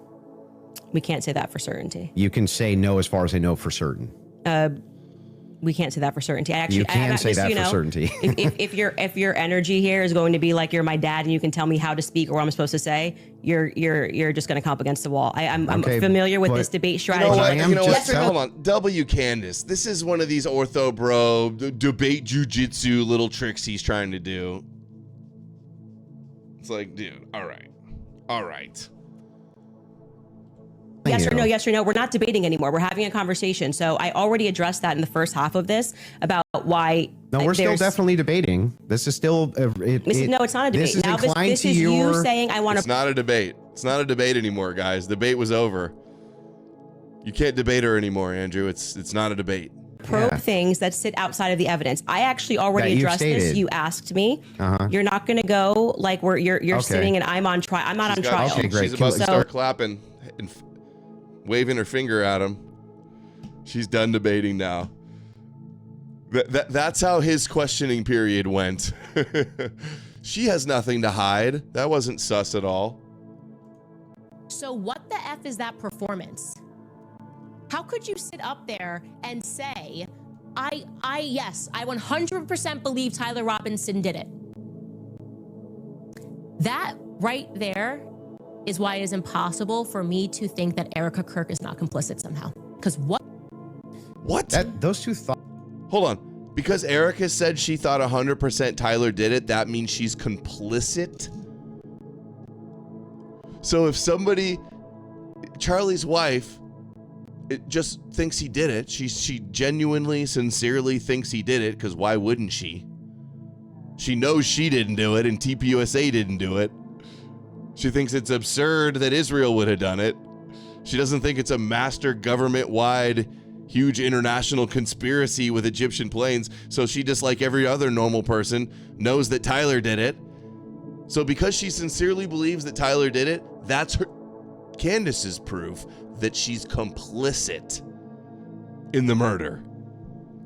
We can't say that for certainty. You can say no as far as I know for certain. We can't say that for certainty. You can say that for certainty. if your energy here is going to be like you're my dad and you can tell me how to speak or what I'm supposed to say, you're just going to come up against the wall. I'm Okay, familiar with but- this debate You strategy. know what? You know what? Yes or no? Hold on. W. Candace. This is one of these ortho bro debate jujitsu little tricks he's trying to do. It's like, dude, all right. Yes or no. We're not debating anymore. We're having a conversation. So I already addressed that in the first half of this about why. No, we're still there's- definitely debating. This is still. No, it's not a debate. This is Now inclined this to is your. you saying I want It's to. not a debate. It's not a debate anymore, guys. Debate was over. You can't debate her anymore, Andrew. It's not a debate. Probe things that sit outside of the evidence. I actually already That you've addressed this. stated. You asked me. Uh-huh. You're not going to go like you're Okay. sitting and I'm on trial. I'm not on trial. She's about to start clapping and waving her finger at him. She's done debating now. That's how his questioning period went. She has nothing to hide. That wasn't sus at all. So what the F is that performance? How could you sit up there and say, yes, I 100% believe Tyler Robinson did it? That right there is why it is impossible for me to think that Erica Kirk is not complicit somehow. Because what? Those two thoughts. Hold on. Because Erica said she thought 100% Tyler did it, that means she's complicit? So if somebody, Charlie's wife, it just thinks he did it. She genuinely, sincerely thinks he did it, because why wouldn't she? She knows she didn't do it and TPUSA didn't do it. She thinks it's absurd that Israel would have done it. She doesn't think it's a master government-wide huge international conspiracy with Egyptian planes. So she, just like every other normal person, knows that Tyler did it. So because she sincerely believes that Tyler did it, that's Candace's proof that she's complicit in the murder.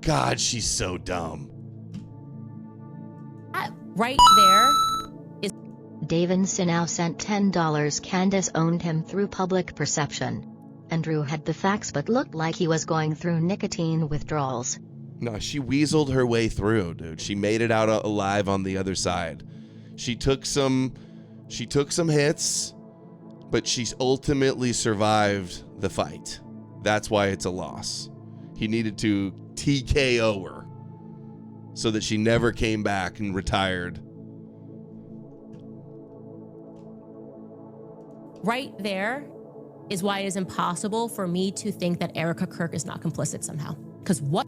God, she's so dumb. Right there is Davinson now sent $10. Candace owned him through public perception. Andrew had the facts but looked like he was going through nicotine withdrawals. No, she weaseled her way through, dude. She made it out alive on the other side. She took some hits, but she's ultimately survived the fight. That's why it's a loss. He needed to TKO her so that she never came back and retired. right there is why it is impossible for me to think that Erica Kirk is not complicit somehow. Because what?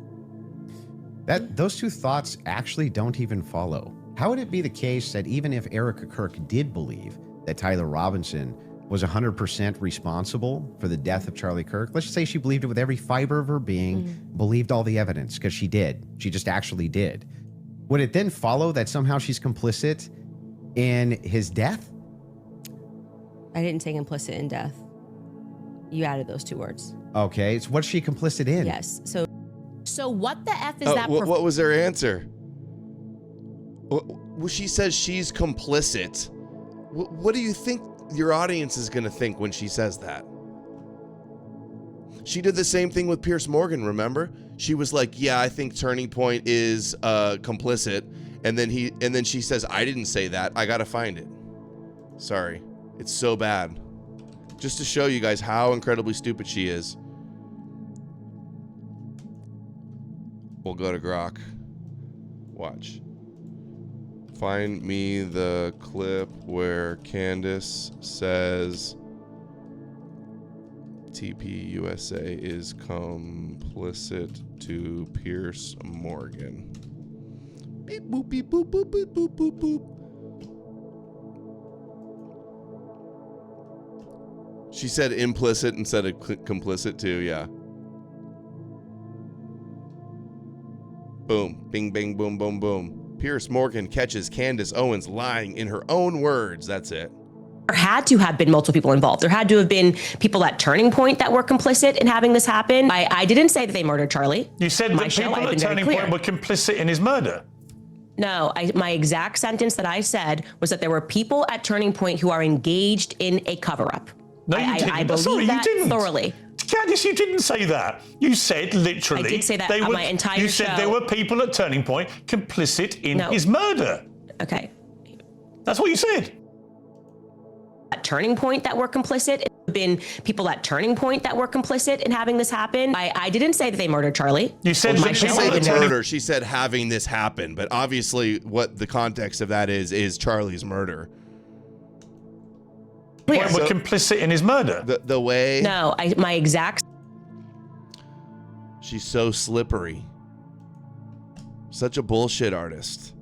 Those two thoughts actually don't even follow. How would it be the case that even if Erica Kirk did believe that Tyler Robinson was 100% responsible for the death of Charlie Kirk, let's just say she believed it with every fiber of her being, believed all the evidence, because she did. She just actually did. Would it then follow that somehow she's complicit in his death? I didn't say complicit in death. You added those two words. Okay, so what's she complicit in? Yes. So what the F is that? What was her answer? Well, she says she's complicit. What do you think your audience is going to think when she says that? She did the same thing with Pierce Morgan, remember? She was like, yeah, I think Turning Point is complicit. And then she says, I didn't say that. I got to find it. Sorry. It's so bad. Just to show you guys how incredibly stupid she is. We'll go to Grok. Watch. Find me the clip where Candace says TP USA is complicit to Pierce Morgan. Beep boop beep boop boop boop boop boop boop. She said implicit instead of complicit too, yeah. Boom, bing, bing, boom, boom, boom. Pierce Morgan catches Candace Owens lying in her own words. That's it. There had to have been multiple people involved. There had to have been people at Turning Point that were complicit in having this happen. I didn't say that they murdered Charlie. You said that people at Turning Point were complicit in his murder. No, my exact sentence that I said was that there were people at Turning Point who are engaged in a cover-up. No, you didn't. I believe Sorry, that you didn't. thoroughly. Candice, you didn't say that. You said literally. I did say that on my entire show. You said there were people at Turning Point complicit in his murder. Okay. That's what you said. At Turning Point that were complicit. It have been people at Turning Point that were complicit in having this happen. I didn't say that they murdered Charlie. You said she didn't say the murder. She said having this happen. But obviously, what the context of that is Charlie's murder. Were complicit in his murder. The way. No, my exact. She's so slippery. Such a bullshit artist.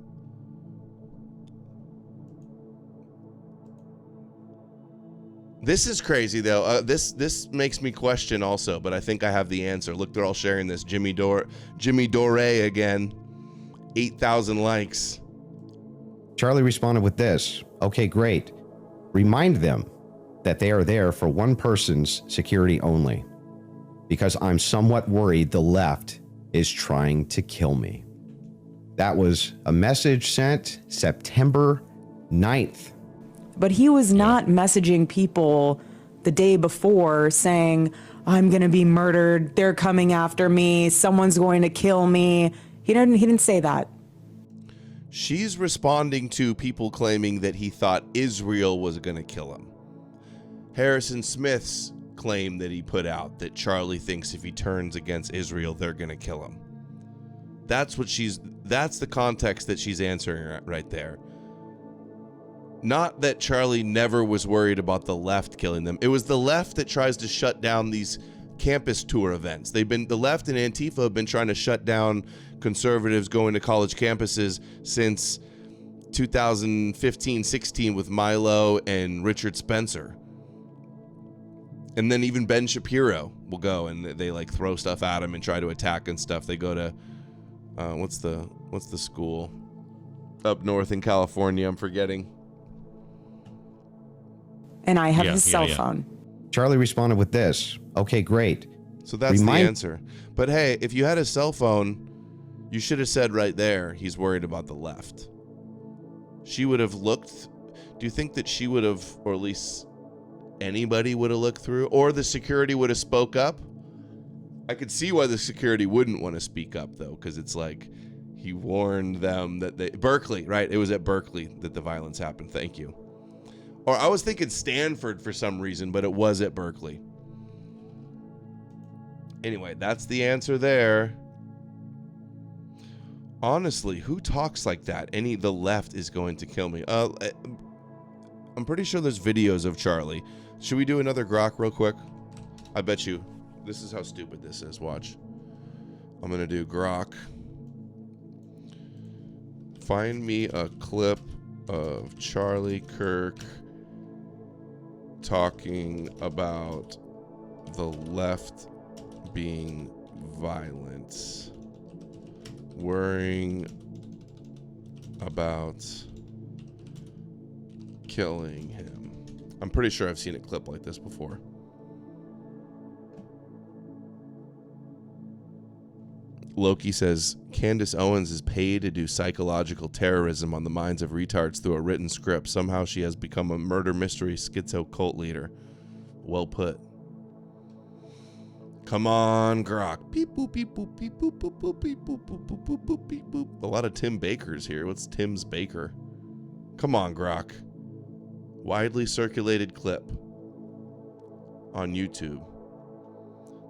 This is crazy though. This makes me question also, but I think I have the answer. Look, they're all sharing this. Jimmy Dore again. 8,000 likes. Charlie responded with this. Okay, great. Remind them that they are there for one person's security only, because I'm somewhat worried the left is trying to kill me. That was a message sent September 9th. But he was not messaging people the day before saying, I'm going to be murdered. They're coming after me. Someone's going to kill me. He didn't say that. She's responding to people claiming that he thought Israel was going to kill him. Harrison Smith's claim that he put out that Charlie thinks if he turns against Israel, they're going to kill him. That's the context that she's answering right there. Not that Charlie never was worried about the left killing them. It was the left that tries to shut down these campus tour events. The left and Antifa have been trying to shut down conservatives going to college campuses since 2015-16 with Milo and Richard Spencer. And then even Ben Shapiro will go and they like throw stuff at him and try to attack and stuff. They go to what's the school up north in California? I'm forgetting. and I have his cell phone. Charlie responded with this. Okay, great. So that's the answer. But hey, if you had a cell phone, you should have said right there, he's worried about the left. She would have looked. Do you think that she would have, or at least anybody would have looked through, or the security would have spoke up? I could see why the security wouldn't want to speak up, though, because it's like he warned them that Berkeley, right? It was at Berkeley that the violence happened. Thank you. Or I was thinking Stanford for some reason, but it was at Berkeley. Anyway, that's the answer there. Honestly, who talks like that? The left is going to kill me. I'm pretty sure there's videos of Charlie. Should we do another grok real quick? I bet you. This is how stupid this is. Watch. I'm going to do grok. Find me a clip of Charlie Kirk talking about the left being violent, worrying about killing him. I'm pretty sure I've seen a clip like this before. Loki says Candace Owens is paid to do psychological terrorism on the minds of retards through a written script. Somehow she has become a murder mystery schizo cult leader. Well put. Come on, grok. Beep boop beep boop beep boop boop boop beep boop boop boop boop boop beep boop. A lot of Tim Bakers here. What's Tim's Baker? Come on, grok. Widely circulated clip on YouTube.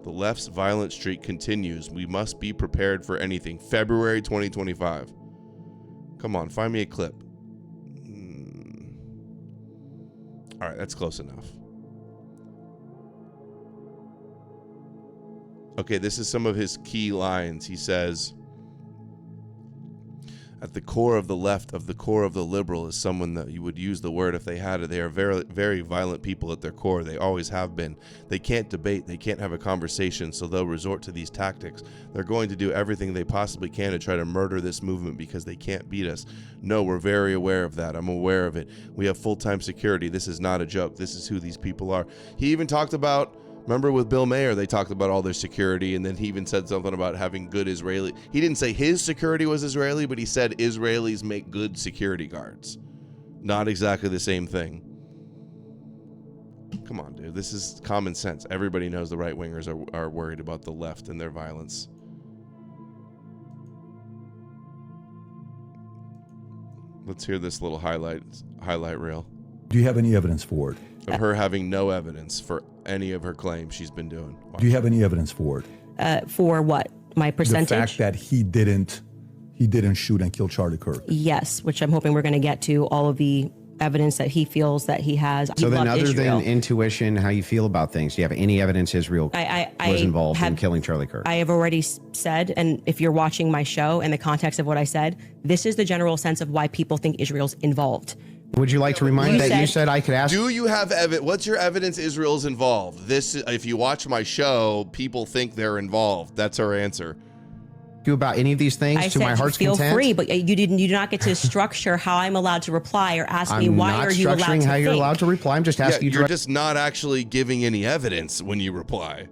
The left's violent streak continues. We must be prepared for anything. February 2025. Come on, find me a clip. All right, that's close enough. Okay, this is some of his key lines. He says, at the core of the left, of the core of the liberal, is someone that you would use the word if they had it. They are very, very violent people at their core. They always have been. They can't debate. They can't have a conversation, so they'll resort to these tactics. They're going to do everything they possibly can to try to murder this movement because they can't beat us. No, we're very aware of that. I'm aware of it. We have full-time security. This is not a joke. This is who these people are. He even talked about, remember with Bill Mayer, they talked about all their security, and then he even said something about having good Israeli. He didn't say his security was Israeli, but he said Israelis make good security guards. Not exactly the same thing. Come on, dude. This is common sense. Everybody knows the right-wingers are worried about the left and their violence. Let's hear this little highlight reel. Do you have any evidence for it? Of her having no evidence for any of her claims she's been doing. Do you have any evidence for it? For what? My percentage? The fact that he didn't shoot and kill Charlie Kirk. Yes, which I'm hoping we're going to get to all of the evidence that he feels that he has. So then other than intuition, how you feel about things, do you have any evidence Israel was involved in killing Charlie Kirk? I have already said, and if you're watching my show and the context of what I said, this is the general sense of why people think Israel's involved. Would you like to remind you said I could ask? Do you have evidence? What's your evidence Israel's involved? This, if you watch my show, people think they're involved. That's our answer. You about any of these things to my heart's content? Feel free, but you do not get to structure how I'm allowed to reply or ask me why are you allowed to think. I'm not structuring how you're allowed to reply. I'm just asking you. You're just not actually giving any evidence when you reply.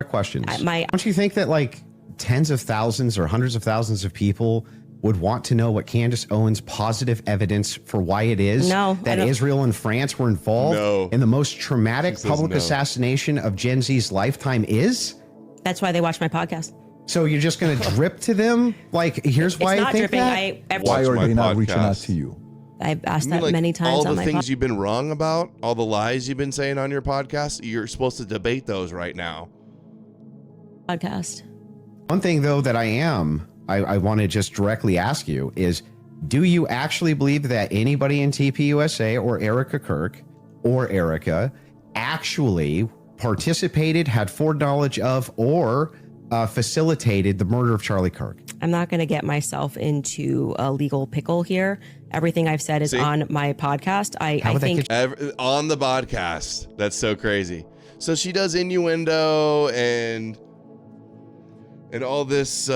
Questions. Don't you think that like tens of thousands or hundreds of thousands of people would want to know what Candace Owens' positive evidence for why it is that Israel and France were involved in the most traumatic public assassination of Gen Z's lifetime is? That's why they watch my podcast. So you're just going to drip to them? Like, here's why I think that? Why are they not reaching out to you? I've asked that many times all on the my things you've been wrong about, all the lies you've been saying on your podcast, you're supposed to debate those right now. Podcast. One thing, though, that I want to just directly ask you is, do you actually believe that anybody in TPUSA or Erica Kirk or Erica actually participated, had foreknowledge of, or facilitated the murder of Charlie Kirk? I'm not going to get myself into a legal pickle here. Everything I've said is on my podcast. I think on the podcast. That's so crazy. So she does innuendo and all this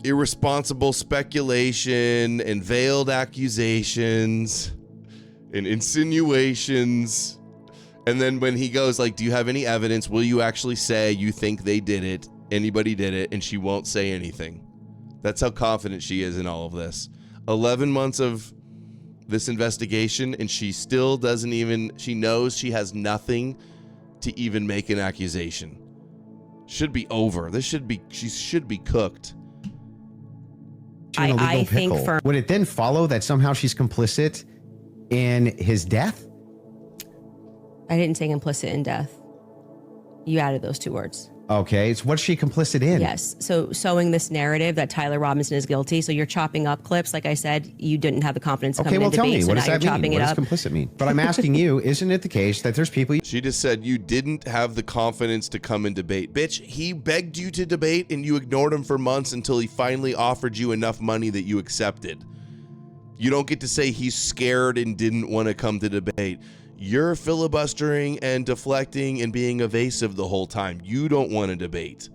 irresponsible speculation and veiled accusations and insinuations And then when he goes like, do you have any evidence? Will you actually say you think they did it? Anybody did it? And she won't say anything. That's how confident she is in all of this. 11 months of this investigation, and she still doesn't even, she knows she has nothing to even make an accusation. Should be over. She should be cooked. I think would it then follow that somehow she's complicit in his death? I didn't say implicit in death. You added those two words. Okay, so what's she complicit in? Yes. So sowing this narrative that Tyler Robinson is guilty. So you're chopping up clips. Like I said, you didn't have the confidence to come in well, tell debate. me, So what now does you're that mean? chopping What it does up. complicit mean? But I'm asking you, isn't it the case that there's people... She just said you didn't have the confidence to come and debate. Bitch, he begged you to debate and you ignored him for months until he finally offered you enough money that you accepted. You don't get to say he's scared and didn't want to come to debate. You're filibustering and deflecting and being evasive the whole time. You don't want to debate.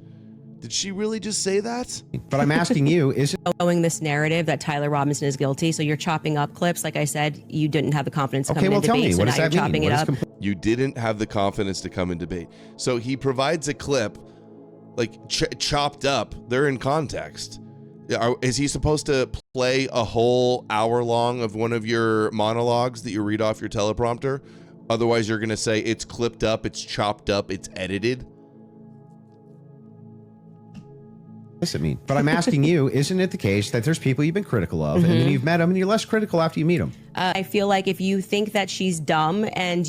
Did she really just say that? But I'm asking you, is Sowing this narrative that Tyler Robinson is guilty. So you're chopping up clips. Like I said, you didn't have the confidence to come in debate. So now you're chopping it up. You didn't have the confidence to come and debate. So he provides a clip, like chopped up. They're in context. Is he supposed to play a whole hour long of one of your monologues that you read off your teleprompter? Otherwise, you're going to say it's clipped up, it's chopped up, it's edited. What's it mean? But I'm asking you, isn't it the case that there's people you've been critical of, and then you've met them, and you're less critical after you meet them? I feel like if you think that she's dumb and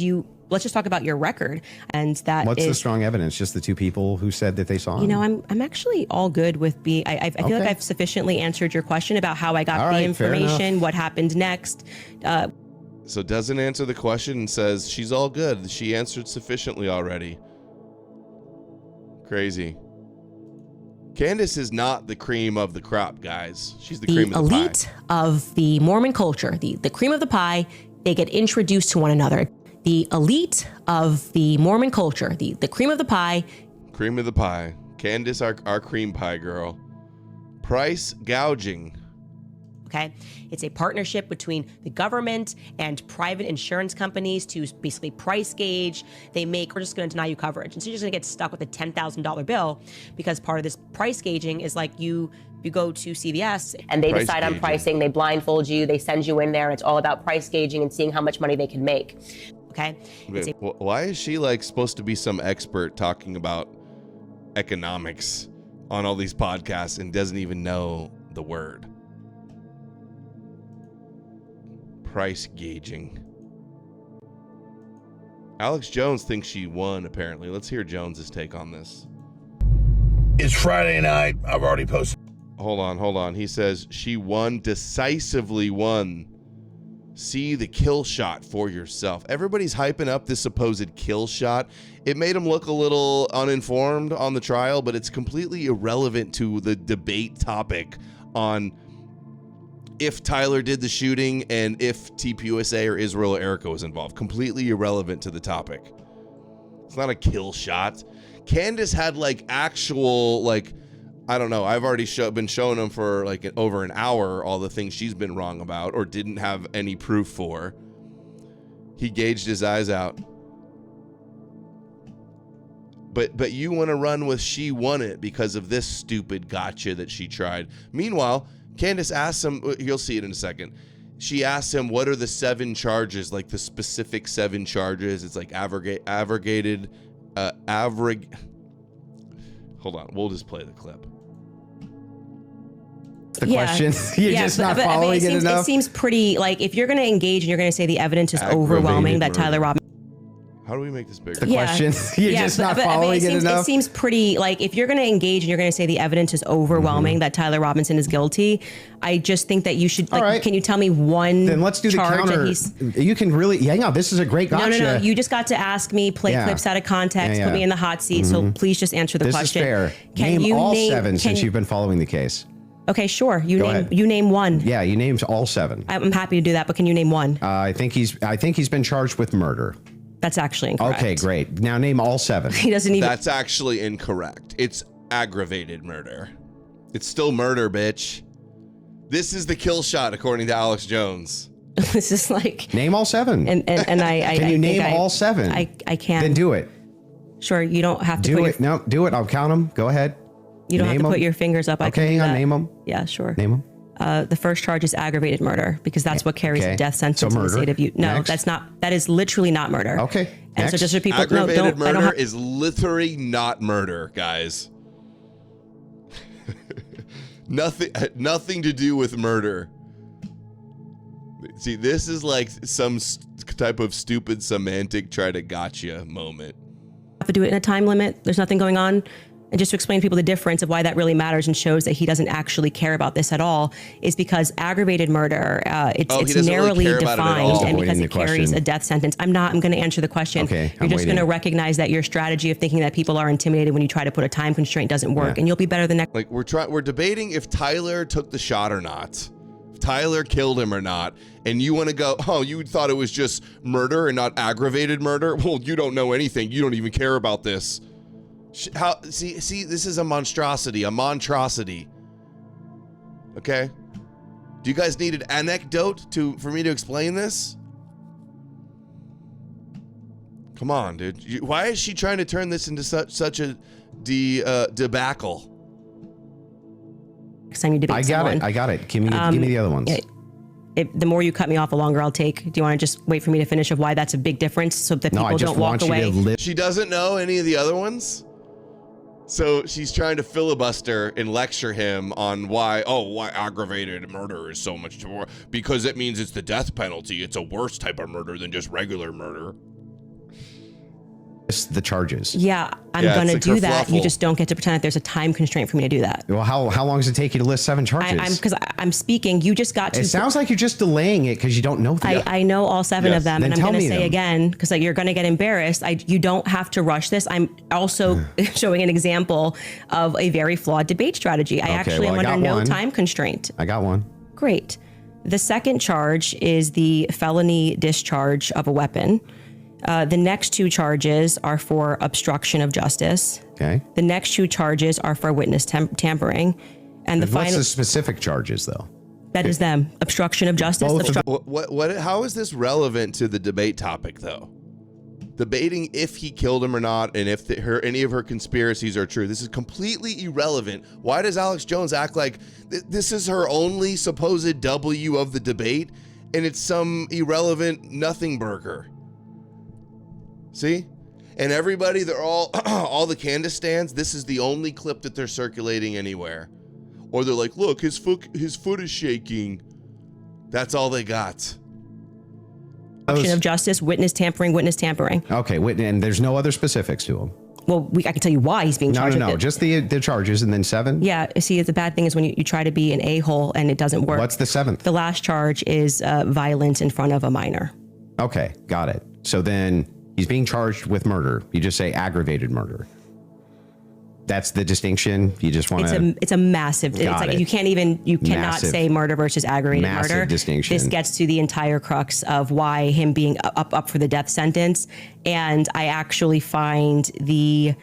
let's just talk about your record. And that What's the strong evidence? Just the two people who said that they saw him? You know, I'm actually all good with being, I feel like I've sufficiently answered your question about how I got the information, what happened next. So doesn't answer the question and says she's all good. She answered sufficiently already. Crazy. Candace is not the cream of the crop, guys. She's the cream of the pie. The elite of the Mormon culture, the cream of the pie, they get introduced to one another. The elite of the Mormon culture, the cream of the pie. Cream of the pie. Candace, our cream pie girl. Price gouging. Okay. It's a partnership between the government and private insurance companies to basically price gauge. We're just going to deny you coverage. And so you're just going to get stuck with a $10,000 bill because part of this price gauging is like you go to CVS and they decide on pricing. They blindfold you. They send you in there. And it's all about price gauging and seeing how much money they can make. Okay. Wait, why is she like supposed to be some expert talking about economics on all these podcasts and doesn't even know the word? Price gauging. Alex Jones thinks she won, apparently. Let's hear Jones's take on this. It's Friday night. I've already posted. Hold on. He says she won, decisively won. See the kill shot for yourself. Everybody's hyping up this supposed kill shot. It made him look a little uninformed on the trial, but it's completely irrelevant to the debate topic on if Tyler did the shooting and if TPUSA or Israel or Erica was involved. Completely irrelevant to the topic. It's not a kill shot. Candace had like actual, like, I don't know. I've already been showing him for like over an hour all the things she's been wrong about or didn't have any proof for. He gauged his eyes out. But you want to run with she won it because of this stupid gotcha that she tried. Meanwhile, Candace asks him, you'll see it in a second. She asks him, what are the 7 charges, like the specific 7 charges? It's like aggregated. Hold on, we'll just play the clip. The question, you're just not following it enough. It seems pretty, like, if you're going to engage and you're going to say the evidence is overwhelming that Tyler Robinson. How do we make this bigger? The question, you're just not following it enough. It seems pretty, like, if you're going to engage and you're going to say the evidence is overwhelming that Tyler Robinson is guilty, I just think that you should, like, can you tell me one Then let's do the counter. You can really, hang on, this is a great gotcha. No. You just got to ask me, play clips out of context, put me in the hot seat, so please just answer the question. This is fair. Name all 7 since you've been following the case. Okay, sure. You name one. Yeah, you named all 7. I'm happy to do that, but can you name one? I think he's been charged with murder. That's actually incorrect. Okay, great. Now name all 7. He doesn't even. That's actually incorrect. It's aggravated murder. It's still murder, bitch. This is the kill shot, according to Alex Jones. This is like name all 7. And I can you name think all 7? I can. Then do it. Sure, you don't have to do put it. No, do it. I'll count them. Go ahead. You don't name have to put them. your fingers up. I Okay, can do hang on. that. Name them. Yeah, sure. Name them. The first charge is aggravated murder because that's what carries Okay. a death sentence So in the state of Utah. No, Next. that's not. That is literally not murder. Okay. And so Next. just for people, Aggravated no, don't. murder is literally not murder, guys. Nothing to do with murder. See, this is like some type of stupid semantic try to gotcha moment. Have to do it in a time limit. There's nothing going on. And just to explain to people the difference of why that really matters and shows that he doesn't actually care about this at all is because aggravated murder, it's narrowly defined and because it carries a death sentence. I'm going to answer the question. Okay, You're just going to recognize that your strategy of thinking that people are intimidated when you try to put a time constraint doesn't work, and you'll be better the next. Like we're debating if Tyler took the shot or not. If Tyler killed him or not. And you want to go, oh, you thought it was just murder and not aggravated murder? Well, you don't know anything. You don't even care about this. See, this is a monstrosity, Okay? Do you guys need an anecdote for me to explain this? Come on, dude. Why is she trying to turn this into such a debacle? Next time you debate I got it. Give me the other ones. The more you cut me off, the longer I'll take. Do you want to just wait for me to finish of why that's a big difference so that people don't walk away? She doesn't know any of the other ones? So she's trying to filibuster and lecture him on why aggravated murder is so much more, because it means it's the death penalty. It's a worse type of murder than just regular murder. The charges. Yeah, I'm going to do that. You just don't get to pretend that there's a time constraint for me to do that. Well, how long does it take you to list 7 charges? Because I'm speaking. You just got to. It sounds like you're just delaying it because you don't know them. I know all 7 of them, Then and I'm going to say them. again because you're going to get embarrassed. You don't have to rush this. I'm also showing an example of a very flawed debate strategy. I actually am under no time constraint. I got one. Great. The second charge is the felony discharge of a weapon. The next 2 charges are for obstruction of justice. Okay. The next 2 charges are for witness tampering. And the What's final. the specific charges, though? That is them. Obstruction of justice. How is this relevant to the debate topic, though? Debating if he killed him or not and if any of her conspiracies are true. This is completely irrelevant. Why does Alex Jones act like this is her only supposed W of the debate and it's some irrelevant nothing burger? See? And everybody, they're all the Candace stands, this is the only clip that they're circulating anywhere. Or they're like, look, his foot is shaking. That's all they got. Obstruction of justice, witness tampering. Okay, and there's no other specifics to them. Well, I can tell you why he's being charged. No, just the charges and then 7? Yeah, see, the bad thing is when you try to be an a-hole and it doesn't work. What's the 7th? The last charge is violence in front of a minor. Okay, got it. So then he's being charged with murder. You just say aggravated murder. That's the distinction. You just want to. It's a massive. It's like you cannot say murder versus aggravated murder. Distinction. This gets to the entire crux of why him being up for the death sentence. And I actually find the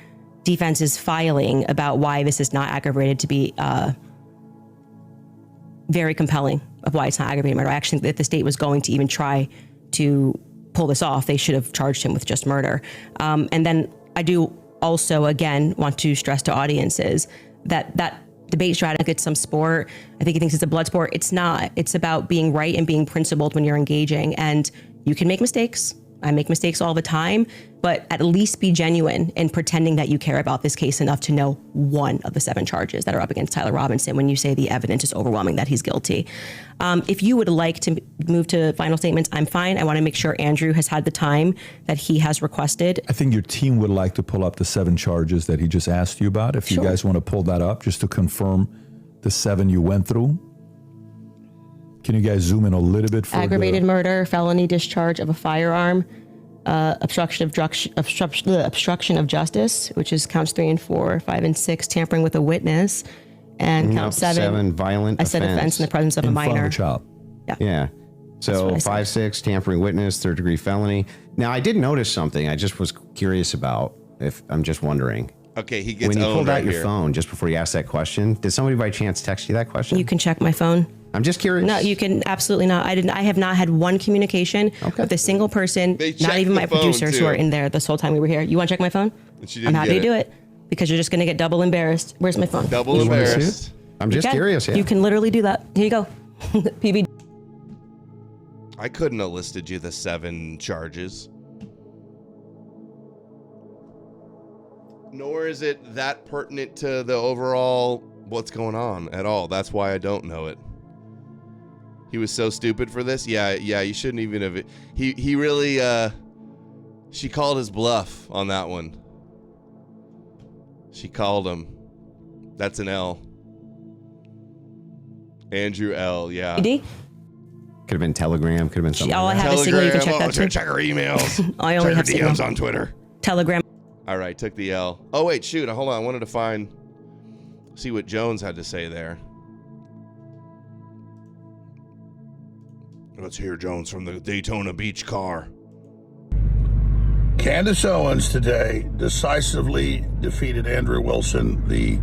defense's filing about why this is not aggravated to be very compelling of why it's not aggravated murder. I actually think that if the state was going to even try to pull this off, they should have charged him with just murder. And then I do also, again, want to stress to audiences that debate strategy gets some sport. I think he thinks it's a blood sport. It's not. It's about being right and being principled when you're engaging. And you can make mistakes. I make mistakes all the time, but at least be genuine in pretending that you care about this case enough to know one of the 7 charges that are up against Tyler Robinson when you say the evidence is overwhelming that he's guilty. If you would like to move to final statements, I'm fine. I want to make sure Andrew has had the time that he has requested. I think your team would like to pull up the 7 charges that he just asked you about. If you guys want to pull that up just to confirm the 7 you went through. Can you guys zoom in a little bit? Aggravated murder, felony discharge of a firearm, obstruction of justice, which is counts 3 and 4, 5 and 6, tampering with a witness, and count 7, violent offense in the presence of a minor. Yeah. So 5, 6, tampering witness, 3rd degree felony. Now I did notice something I just was curious about. If I'm just wondering, Okay, he gets when you owned pulled out right your here. phone just before you asked that question, did somebody by chance text you that question? You can check my phone. I'm just curious. No, you can absolutely not. I have not had one communication with a single person, not even my producers who are in there this whole time we were here. You want to check my phone? I'm happy to do it because you're just going to get double embarrassed. Where's my phone? Double embarrassed. I'm just curious. Yeah. You can literally do that. Here you go. PB. I couldn't have listed you the 7 charges. Nor is it that pertinent to the overall what's going on at all. That's why I don't know it. He was so stupid for this. Yeah, you shouldn't even have. He really. She called his bluff on that one. She called him. That's an L. Andrew L. Yeah. Could have been Telegram. Could have been something. All I have is Signal. You can check that too. Check her emails. I only have check her DMs Signal. on Twitter. Telegram. All right, took the L. Oh wait, shoot. Hold on. I wanted to see what Jones had to say there. Let's hear Jones from the Daytona Beach car. Candace Owens today decisively defeated Andrew Wilson, the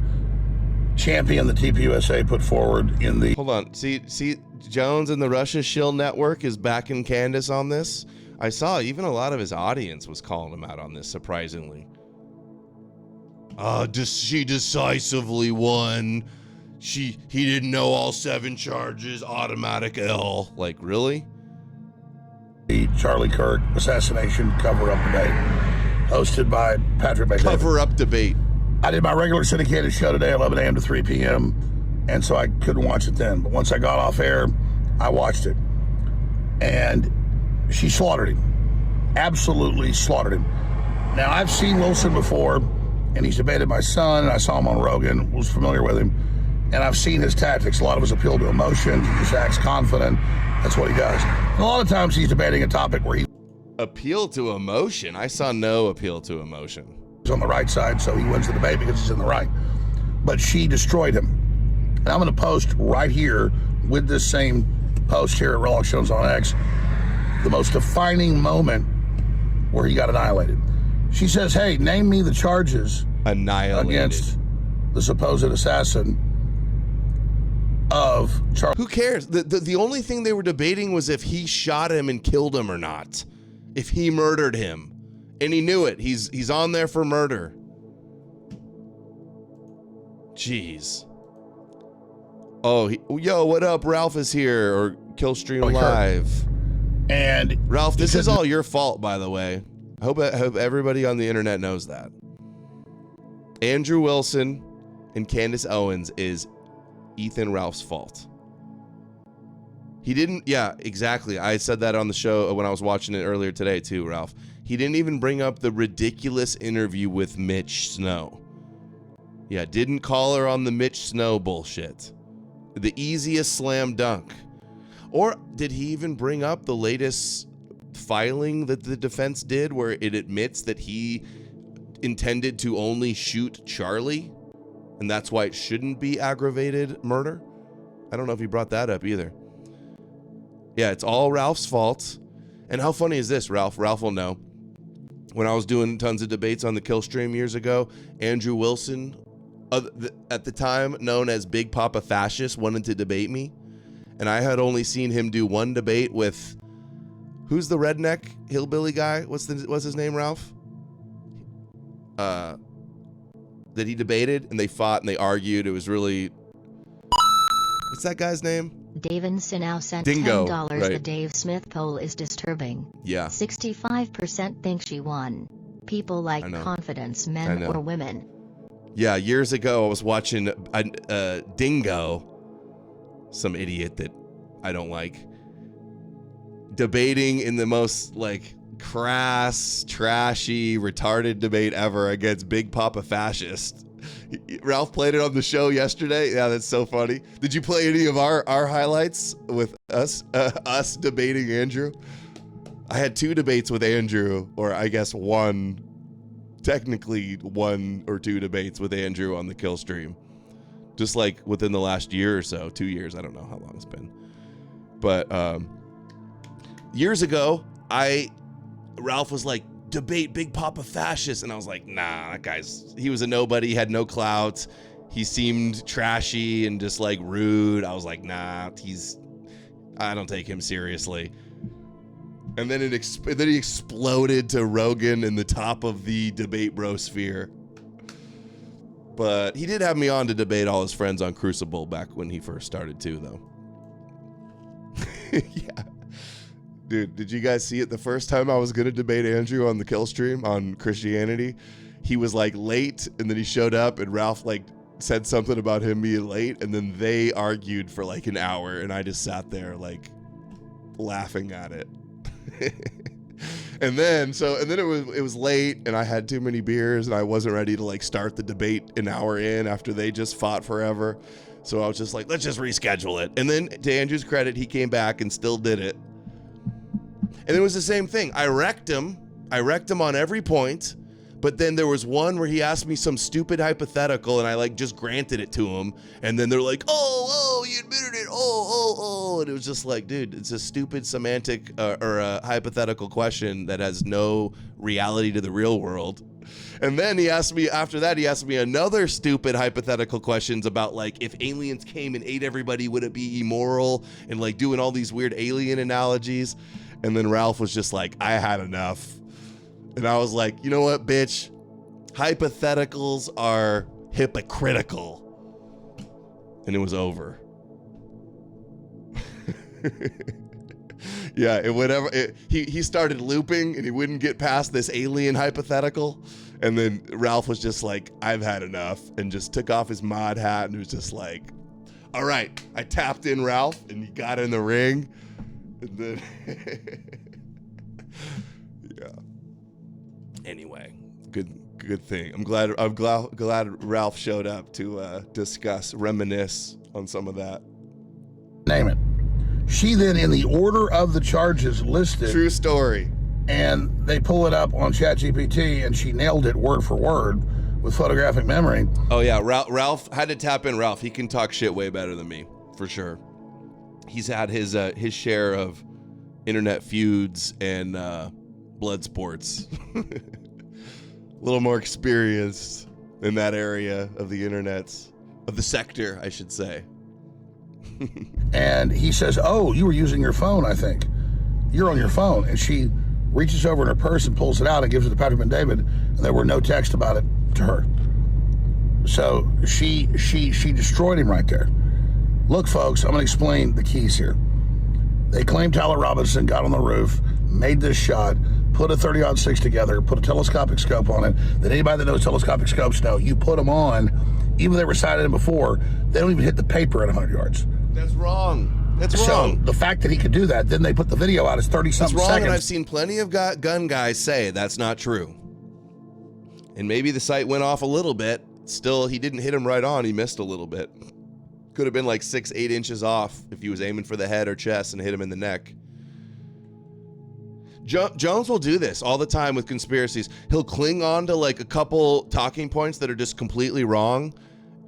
champion the TPUSA put forward in the... Hold on. See, Jones and the Russia Shill Network is backing Candace on this. I saw even a lot of his audience was calling him out on this, surprisingly. She decisively won. He didn't know all 7 charges, automatic L. Like, really? The Charlie Kirk assassination cover-up debate hosted by Patrick Bay. Cover-up debate. I did my regular syndicated show today, 11 a.m. to 3 p.m., and so I couldn't watch it then. But once I got off air, I watched it. And she slaughtered him. Absolutely slaughtered him. Now, I've seen Wilson before, and he's debated my son, and I saw him on Rogan, was familiar with him. And I've seen his tactics. A lot of his appeal to emotion. He just acts confident. That's what he does. And a lot of times he's debating a topic where he... Appeal to emotion? I saw no appeal to emotion. He's on the right side, so he wins the debate because he's in the right. But she destroyed him. And I'm going to post right here with this same post here at Real Jones on X the most defining moment where he got annihilated. She says, hey, name me the charges against the supposed assassin of Charlie. Who cares? The only thing they were debating was if he shot him and killed him or not. If he murdered him. And he knew it. He's on there for murder. Jeez. Oh, yo, what up? Ralph is here, or Killstream Live. And Ralph, this is all your fault, by the way. I hope everybody on the internet knows that. Andrew Wilson and Candace Owens is Ethan Ralph's fault. He didn't, yeah, exactly. I said that on the show when I was watching it earlier today too, Ralph. He didn't even bring up the ridiculous interview with Mitch Snow. Yeah, didn't call her on the Mitch Snow bullshit. The easiest slam dunk. Or did he even bring up the latest filing that the defense did where it admits that he intended to only shoot Charlie? And that's why it shouldn't be aggravated murder? I don't know if he brought that up either. Yeah, it's all Ralph's fault. And how funny is this, Ralph? Ralph will know. When I was doing tons of debates on the Kill Stream years ago, Andrew Wilson, at the time known as Big Papa Fascist, wanted to debate me. And I had only seen him do one debate with, who's the redneck hillbilly guy? What's his name, Ralph? That he debated, and they fought and they argued. It was really... What's that guy's name? Davinson now sent Dingo, $10. right. The Dave Smith poll is disturbing. Yeah. 65% think she won. People like confidence, men or women. Yeah, years ago I was watching Dingo, some idiot that I don't like, debating in the most like crass, trashy, retarded debate ever against Big Papa Fascist. Ralph played it on the show yesterday. Yeah, that's so funny. Did you play any of our highlights with us debating Andrew? I had 2 debates with Andrew, or I guess technically 1 or 2 debates with Andrew on the Kill Stream. Just like within the last year or so, 2 years. I don't know how long it's been. But years ago, Ralph was like debate Big Papa Fascist. And I was like, nah, he was a nobody, had no clout. He seemed trashy and just like rude. I was like, nah, I don't take him seriously. And then he exploded to Rogan in the top of the debate bro sphere. But he did have me on to debate all his friends on Crucible back when he first started too, though. Yeah. Dude, did you guys see it the first time I was going to debate Andrew on the kill stream on Christianity? He was like late, and then he showed up, and Ralph like said something about him being late, and then they argued for like an hour, and I just sat there like laughing at it. And then it was late, and I had too many beers, and I wasn't ready to like start the debate an hour in after they just fought forever. So I was just like, let's just reschedule it. And then to Andrew's credit, he came back and still did it. And it was the same thing. I wrecked him on every point. But then there was one where he asked me some stupid hypothetical, and I like just granted it to him. And then they're like, oh, you admitted it. Oh. And it was just like, dude, it's a stupid semantic or a hypothetical question that has no reality to the real world. And then after that, he asked me another stupid hypothetical questions about like, if aliens came and ate everybody, would it be immoral? And like doing all these weird alien analogies. And then Ralph was just like, I had enough. And I was like, you know what, bitch? Hypotheticals are hypocritical. And it was over. Yeah, he started looping, and he wouldn't get past this alien hypothetical. And then Ralph was just like, I've had enough, and just took off his mod hat and was just like, all right. I tapped in Ralph, and he got in the ring. And then yeah. Anyway, good thing. I'm glad Ralph showed up to reminisce on some of that. Name it. She then, in the order of the charges listed. True story. And they pull it up on ChatGPT, and she nailed it word for word with photographic memory. Oh yeah, Ralph had to tap in. Ralph, he can talk shit way better than me, for sure. He's had his share of internet feuds and blood sports. A little more experienced in that area of the sector, I should say. And he says, oh, you were using your phone, I think. You're on your phone. And she reaches over in her purse and pulls it out and gives it to Patrick Ben David, and there were no text about it to her. So she destroyed him right there. Look, folks, I'm going to explain the keys here. They claim Tyler Robinson got on the roof, made this shot, put a 30-06 together, put a telescopic scope on it. That anybody that knows telescopic scopes know, you put them on, even if they were sighted in before, they don't even hit the paper at 100 yards. That's wrong. That's so wrong. The fact that he could do that, then they put the video out as 30-something seconds. That's wrong, and I've seen plenty of gun guys say that's not true. And maybe the sight went off a little bit. Still, he didn't hit him right on. He missed a little bit. Could have been like 6-8 inches off if he was aiming for the head or chest and hit him in the neck. Jones will do this all the time with conspiracies. He'll cling on to like a couple talking points that are just completely wrong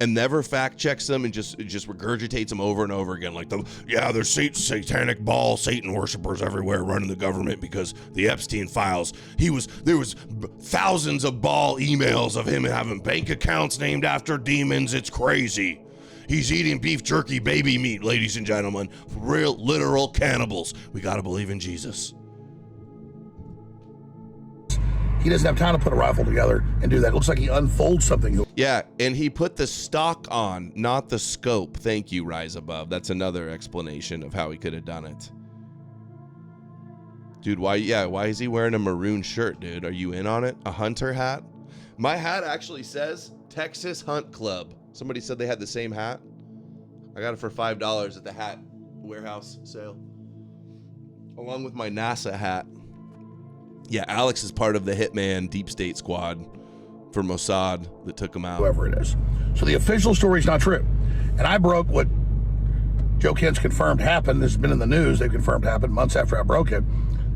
and never fact checks them and just regurgitates them over and over again. Like, there's satanic ball Satan worshipers everywhere running the government because the Epstein files. There was thousands of ball emails of him having bank accounts named after demons. It's crazy. He's eating beef jerky baby meat, ladies and gentlemen. Real, literal cannibals. We got to believe in Jesus. He doesn't have time to put a rifle together and do that. It looks like he unfolds something. Yeah, and he put the stock on, not the scope. Thank you, Rise Above. That's another explanation of how he could have done it. Dude, why is he wearing a maroon shirt, dude? Are you in on it? A hunter hat? My hat actually says Texas Hunt Club. Somebody said they had the same hat. I got it for $5 at the hat warehouse sale. Along with my NASA hat. Yeah, Alex is part of the Hitman Deep State squad for Mossad that took him out. Whoever it is. So the official story is not true. And I broke what Joe Kent's confirmed happened. This has been in the news. They've confirmed happened months after I broke it.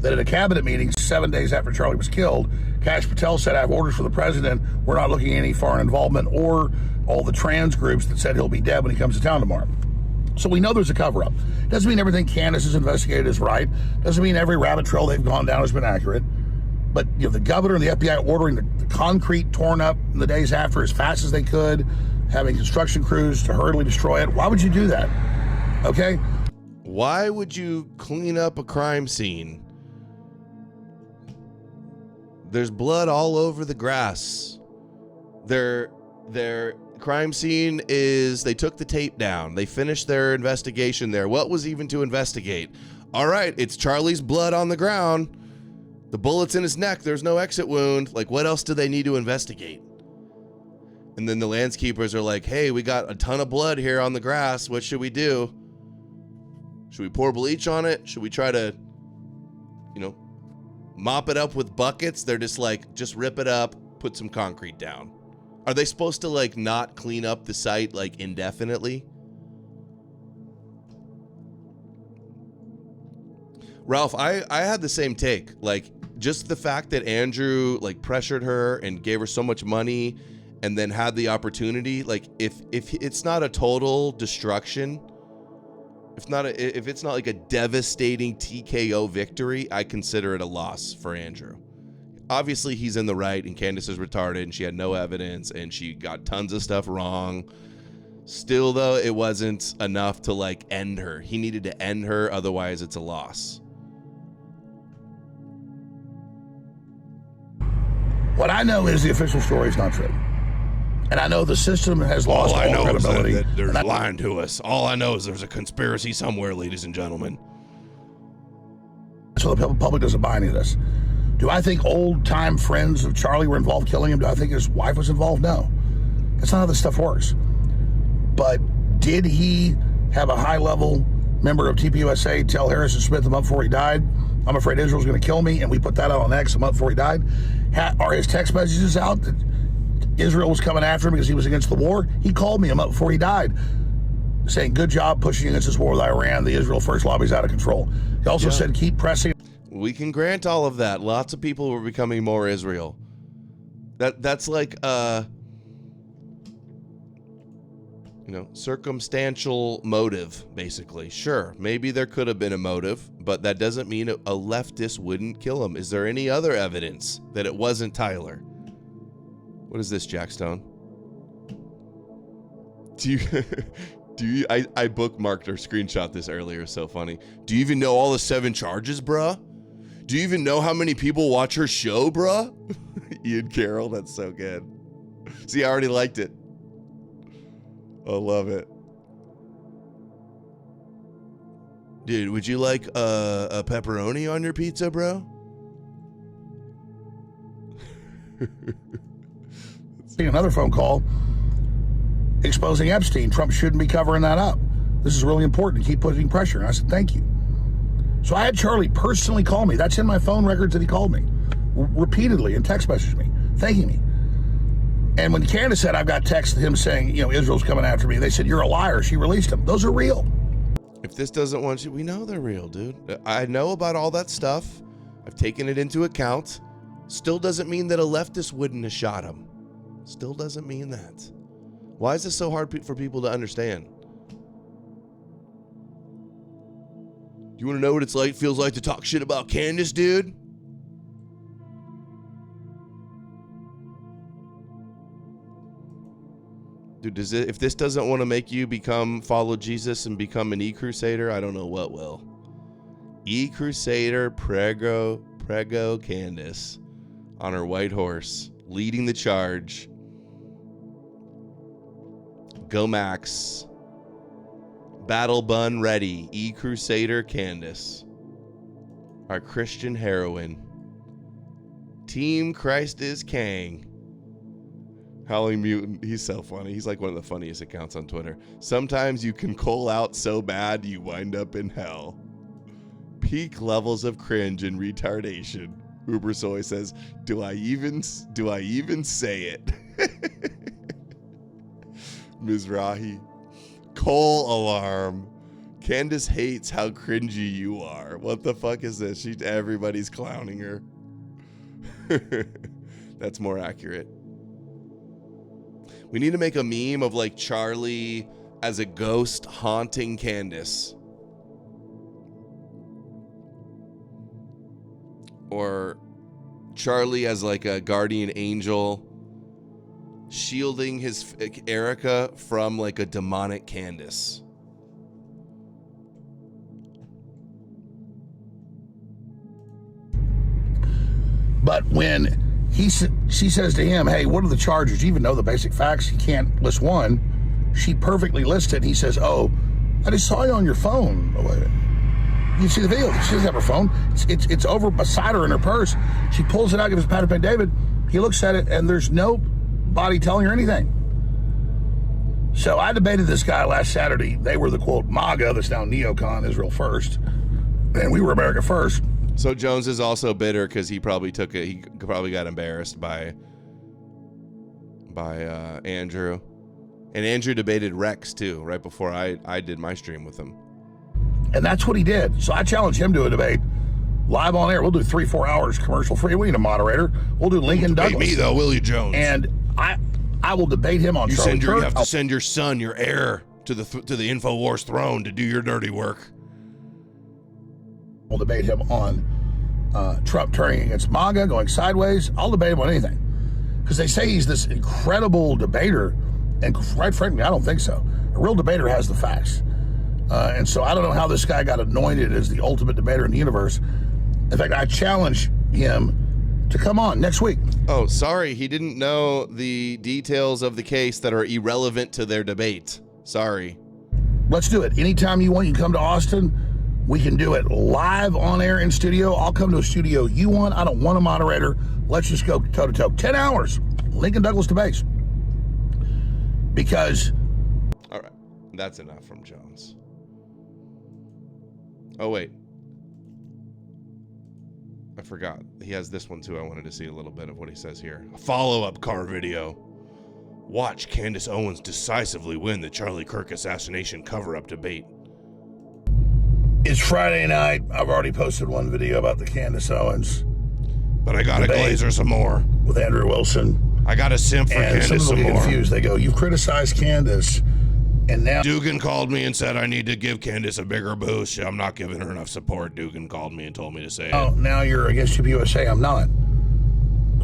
That at a cabinet meeting 7 days after Charlie was killed, Kash Patel said, I have orders for the president. We're not looking at any foreign involvement or all the trans groups that said he'll be dead when he comes to town tomorrow. So we know there's a cover-up. Doesn't mean everything Candace has investigated is right. Doesn't mean every rabbit trail they've gone down has been accurate. But the governor and the FBI ordering the concrete torn up in the days after as fast as they could, having construction crews to hurriedly destroy it. Why would you do that? Okay? Why would you clean up a crime scene? There's blood all over the grass. Their crime scene is, they took the tape down. They finished their investigation there. What was even to investigate? All right, it's Charlie's blood on the ground. The bullet's in his neck. There's no exit wound. Like, what else do they need to investigate? And then the landscapers are like, hey, we got a ton of blood here on the grass. What should we do? Should we pour bleach on it? Should we try to, mop it up with buckets? They're just like, just rip it up, put some concrete down. Are they supposed to, like, not clean up the site, like, indefinitely? Ralph, I had the same take. Like, just the fact that Andrew, like, pressured her and gave her so much money and then had the opportunity, like, if it's not a total destruction, if it's not like a devastating TKO victory, I consider it a loss for Andrew. Obviously, he's in the right, and Candace is retarded, and she had no evidence, and she got tons of stuff wrong. Still, though, it wasn't enough to, like, end her. He needed to end her, otherwise it's a loss. What I know is the official story is not true. And I know the system has lost all credibility. Is that they're lying to us. All I know is there's a conspiracy somewhere, ladies and gentlemen. So the public doesn't buy any of this. Do I think old-time friends of Charlie were involved killing him? Do I think his wife was involved? No. That's not how this stuff works. But did he have a high-level member of TPUSA tell Harrison Smith a month before he died, I'm afraid Israel's going to kill me, and we put that out on X a month before he died? Are his text messages out that Israel was coming after him because he was against the war? He called me a month before he died saying, good job pushing against this war with Iran. The Israel First Lobby's out of control. He also said, keep pressing. We can grant all of that. Lots of people were becoming more Israel. That's like circumstantial motive, basically. Sure, maybe there could have been a motive, but that doesn't mean a leftist wouldn't kill him. Is there any other evidence that it wasn't Tyler? What is this, Jackstone? I bookmarked or screenshot this earlier. So funny. Do you even know all the 7 charges, bruh? Do you even know how many people watch her show, bruh? Ian Carroll, that's so good. See, I already liked it. I love it. Dude, would you like a pepperoni on your pizza, bro? Another phone call exposing Epstein. Trump shouldn't be covering that up. This is really important. Keep putting pressure. And I said, thank you. So I had Charlie personally call me. That's in my phone records that he called me repeatedly and text messaged me, thanking me. And when Candace said, I've got text him saying, Israel's coming after me, they said, you're a liar. She released him. Those are real. If this doesn't want you, we know they're real, dude. I know about all that stuff. I've taken it into account. Still doesn't mean that a leftist wouldn't have shot him. Still doesn't mean that. Why is this so hard for people to understand? You want to know what it's like, feels like to talk shit about Candace, dude? Dude, if this doesn't want to make you follow Jesus and become an E-Crusader, I don't know what will. E-Crusader Prego Candace on her white horse, leading the charge. Go Max. Battle bun ready. E-Crusader Candace. Our Christian heroine. Team Christ is King. Howling Mutant, he's so funny. He's like one of the funniest accounts on Twitter. Sometimes you can call out so bad you wind up in hell. Peak levels of cringe and retardation. Ubersoy says, do I even say it? Mizrahi. Cole alarm. Candace hates how cringy you are. What the fuck is this? Everybody's clowning her. That's more accurate. We need to make a meme of like Charlie as a ghost haunting Candace. Or Charlie as like a guardian angel, shielding his Erica from like a demonic Candace. But when she says to him, hey, what are the charges? You even know the basic facts. He can't list one. She perfectly lists it. He says, oh, I just saw you on your phone. You see the video. She doesn't have her phone. It's over beside her in her purse. She pulls it out, gives it to David. He looks at it, and there's nobody telling her anything. So I debated this guy last Saturday. They were the, quote, MAGA, that's now neocon, Israel first. And we were America first. So Jones is also bitter because he probably he probably got embarrassed by Andrew. And Andrew debated Rex too, right before I did my stream with him. And that's what he did. So I challenged him to a debate live on air. We'll do 3-4 hours commercial free. We need a moderator. We'll do Lincoln Douglas. Me though, will you, Jones? And I will debate him on Charlie Kirk. You have to send your son, your heir, to the InfoWars throne to do your dirty work. We'll debate him on Trump turning against MAGA, going sideways. I'll debate him on anything. Because they say he's this incredible debater, and quite frankly, I don't think so. A real debater has the facts. And so I don't know how this guy got anointed as the ultimate debater in the universe. In fact, I challenge him to come on next week. Oh, sorry. He didn't know the details of the case that are irrelevant to their debate. Sorry. Let's do it. Anytime you want, you come to Austin. We can do it live on air in studio. I'll come to a studio you want. I don't want a moderator. Let's just go toe to toe. 10 hours. Lincoln Douglas debates. Because. All right. That's enough from Jones. Oh, wait. I forgot. He has this one too. I wanted to see a little bit of what he says here. A follow-up car video. Watch Candace Owens decisively win the Charlie Kirk assassination cover-up debate. It's Friday night. I've already posted one video about the Candace Owens. But I gotta glaze her some more. With Andrew Wilson. I gotta simp for Candace some more. Some of them get confused. They go, you've criticized Candace, and now... Dugan called me and said I need to give Candace a bigger boost. I'm not giving her enough support. Dugan called me and told me to say it. Now you're against USA. I'm not.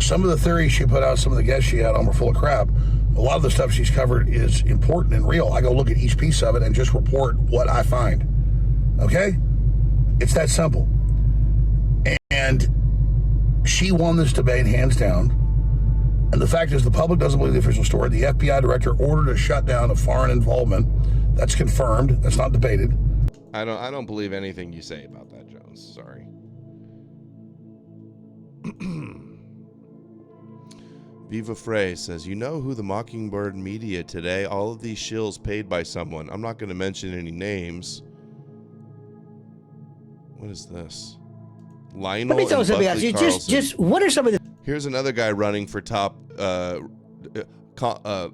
Some of the theories she put out, some of the guests she had on were full of crap. A lot of the stuff she's covered is important and real. I go look at each piece of it and just report what I find. Okay? It's that simple. And she won this debate hands down. And the fact is the public doesn't believe the official story. The FBI director ordered a shutdown of foreign involvement. That's confirmed. That's not debated. I don't believe anything you say about that, Jones. Sorry. Viva Frey says, you know who the Mockingbird media today? All of these shills paid by someone. I'm not going to mention any names. What is this? Lionel. Let me tell you something else. Just what are some of the... Here's another guy running for top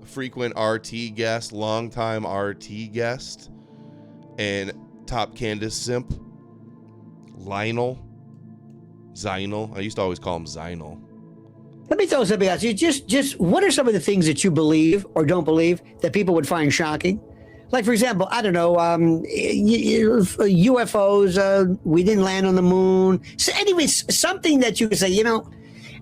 frequent RT guest, longtime RT guest, and top Candace simp. Lionel. Zynel. I used to always call him Zynel. Let me tell you something else. Just what are some of the things that you believe or don't believe that people would find shocking? Like, for example, I don't know, UFOs, we didn't land on the moon. So anyways, something that you could say,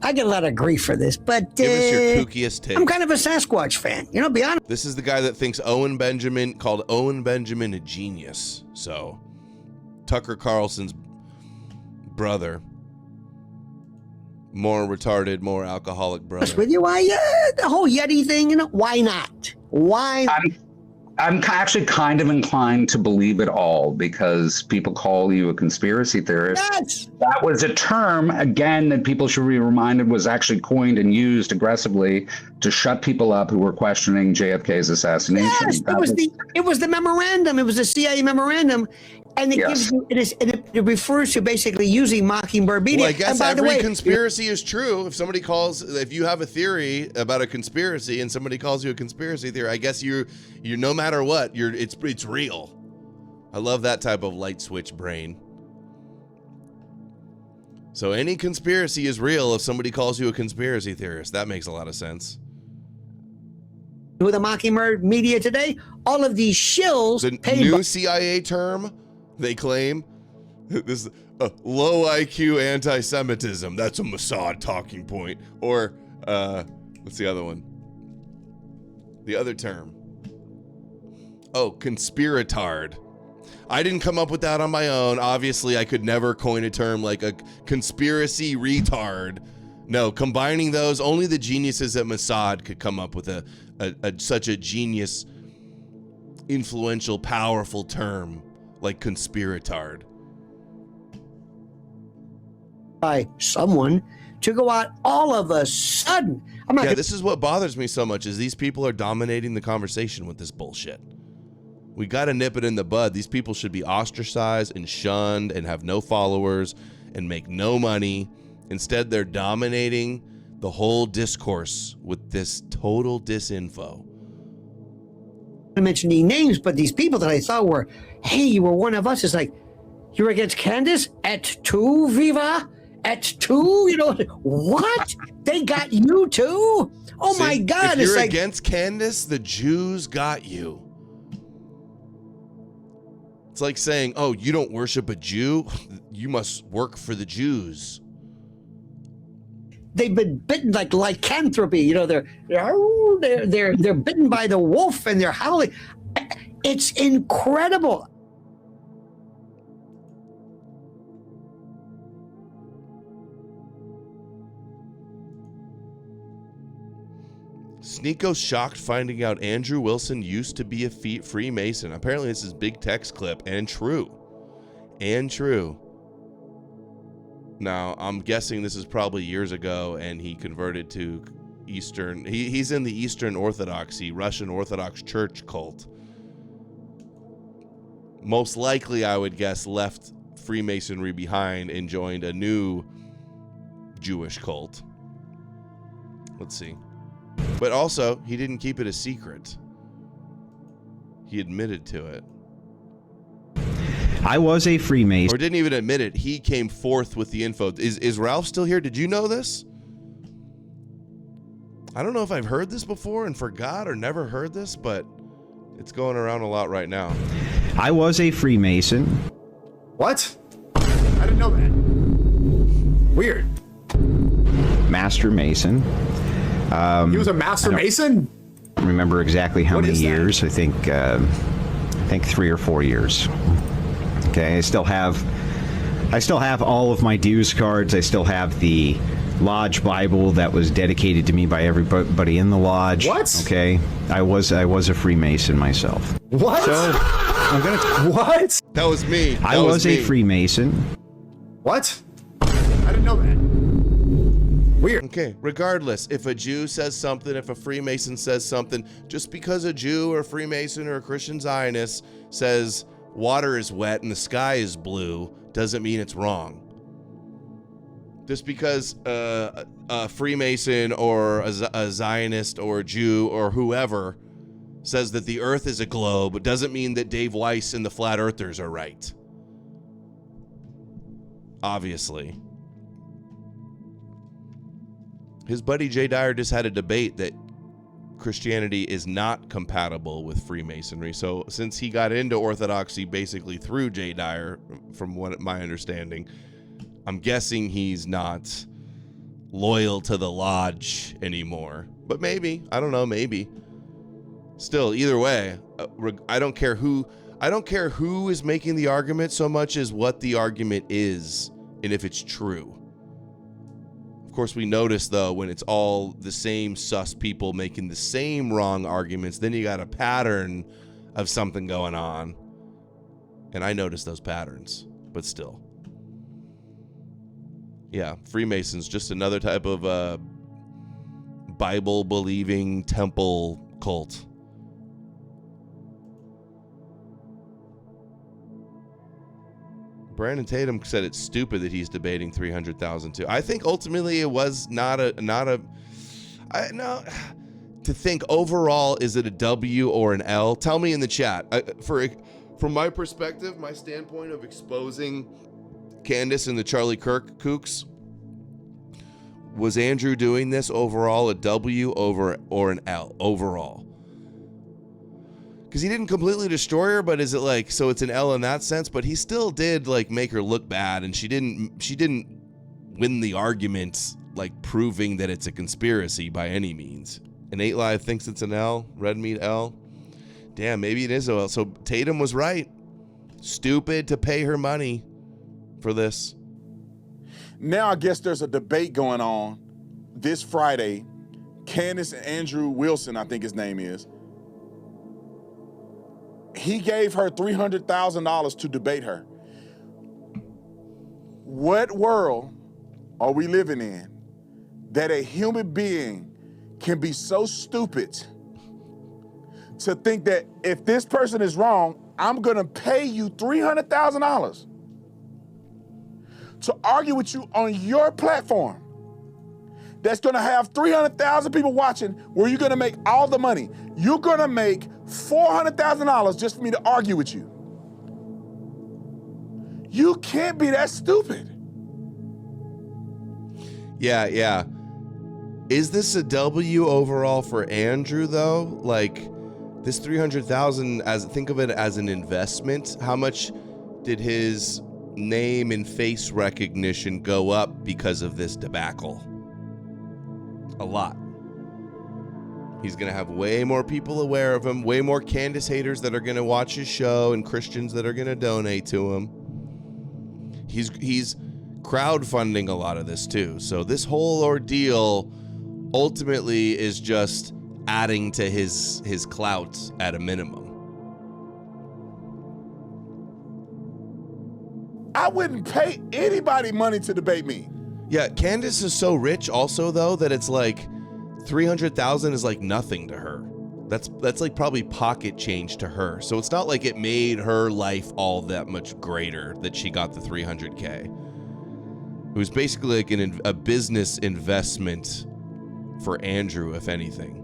I get a lot of grief for this, but give us your kookiest take. I'm kind of a Sasquatch fan, be honest. This is the guy that thinks Owen Benjamin a genius. So Tucker Carlson's brother, more retarded, more alcoholic brother. With you, the whole Yeti thing, why not? Why? I'm actually kind of inclined to believe it all because people call you a conspiracy theorist. Yes. That was a term, again, that people should be reminded was actually coined and used aggressively to shut people up who were questioning JFK's assassination. Yes, it was the memorandum. It was the CIA memorandum. And it gives you, it refers to basically using Mockingbird media. Well, I guess every conspiracy is true. If you have a theory about a conspiracy and somebody calls you a conspiracy theory, I guess you're no matter what, it's real. I love that type of light switch brain. So any conspiracy is real if somebody calls you a conspiracy theorist. That makes a lot of sense. With the Mockingbird media today, all of these shills. The new CIA term. They claim this. low IQ anti-Semitism. That's a Mossad talking point. Or, what's the other one? The other term. Oh, conspiratard. I didn't come up with that on my own. Obviously, I could never coin a term like a conspiracy retard. No, combining those, only the geniuses at Mossad could come up with such a genius, influential, powerful term like conspiratard. By someone to go out all of a sudden. This is what bothers me so much is these people are dominating the conversation with this bullshit. We got to nip it in the bud. These people should be ostracized and shunned and have no followers and make no money. Instead, they're dominating the whole discourse with this total disinfo. I don't mention any names, but these people that I thought were, hey, you were one of us. It's like, you're against Candace at 2, Viva? At 2? You know, what? They got you too? Oh, my God. If you're against Candace, the Jews got you. It's like saying, oh, you don't worship a Jew? You must work for the Jews. They've been bitten like lycanthropy. You know, they're bitten by the wolf and they're howling. It's incredible. Sneeko shocked finding out Andrew Wilson used to be a Freemason. Apparently this is big text clip and true. And true. Now, I'm guessing this is probably years ago and he converted to Eastern. He's in the Eastern Orthodoxy, Russian Orthodox Church cult. Most likely, I would guess, left Freemasonry behind and joined a new Jewish cult. Let's see. But also, he didn't keep it a secret. He admitted to it. I was a Freemason. Or didn't even admit it. He came forth with the info. Is Ralph still here? Did you know this? I don't know if I've heard this before and forgot or never heard this, but it's going around a lot right now. I was a Freemason. What? I didn't know that. Weird. Master Mason. He was a Master Mason? I don't remember exactly how many years. I think 3 or 4 years. Okay, I still have all of my dues cards. I still have the Lodge Bible that was dedicated to me by everybody in the lodge. What? Okay, I was a Freemason myself. What? So I'm gonna. What? That was me. I was a Freemason. What? I didn't know that. Weird. Okay, regardless, if a Jew says something, if a Freemason says something, just because a Jew or a Freemason or a Christian Zionist says water is wet and the sky is blue doesn't mean it's wrong. Just because a Freemason or a Zionist or a Jew or whoever says that the earth is a globe doesn't mean that Dave Weiss and the Flat Earthers are right. Obviously. His buddy Jay Dyer just had a debate that Christianity is not compatible with Freemasonry. So since he got into Orthodoxy basically through Jay Dyer, from what my understanding, I'm guessing he's not loyal to the lodge anymore. But maybe, I don't know, maybe. Still, either way, I don't care who is making the argument so much as what the argument is and if it's true. Of course, we notice, though, when it's all the same sus people making the same wrong arguments, then you got a pattern of something going on. And I notice those patterns, but still. Yeah, Freemasons, just another type of Bible-believing temple cult. Brandon Tatum said it's stupid that he's debating 300,000 too. I think ultimately it was not a. To think overall, is it a W or an L? Tell me in the chat. From my perspective, my standpoint of exposing Candace and the Charlie Kirk kooks, was Andrew doing this overall a W or an L overall? Because he didn't completely destroy her, but is it like, so it's an L in that sense, but he still did like make her look bad, and she didn't win the argument like proving that it's a conspiracy by any means. And 8 Live thinks it's an L, Red Meat L. Damn, maybe it is a L. So Tatum was right. Stupid to pay her money for this. Now I guess there's a debate going on this Friday. Candace and Andrew Wilson, I think his name is. He gave her $300,000 to debate her. What world are we living in that a human being can be so stupid to think that if this person is wrong, I'm gonna pay you $300,000 to argue with you on your platform that's gonna have 300,000 people watching, where you're gonna make all the money. You're gonna make $400,000 just for me to argue with you. You can't be that stupid. Yeah. Is this a W overall for Andrew though? Like this 300,000, as think of it as an investment. How much did his name and face recognition go up because of this debacle? A lot. He's going to have way more people aware of him, way more Candace haters that are going to watch his show, and Christians that are going to donate to him. He's crowdfunding a lot of this too. So this whole ordeal ultimately is just adding to his clout at a minimum. I wouldn't pay anybody money to debate me. Yeah, Candace is so rich also though that it's like 300,000 is like nothing to her. That's like probably pocket change to her. So it's not like it made her life all that much greater that she got the 300K. It was basically like a business investment for Andrew, if anything.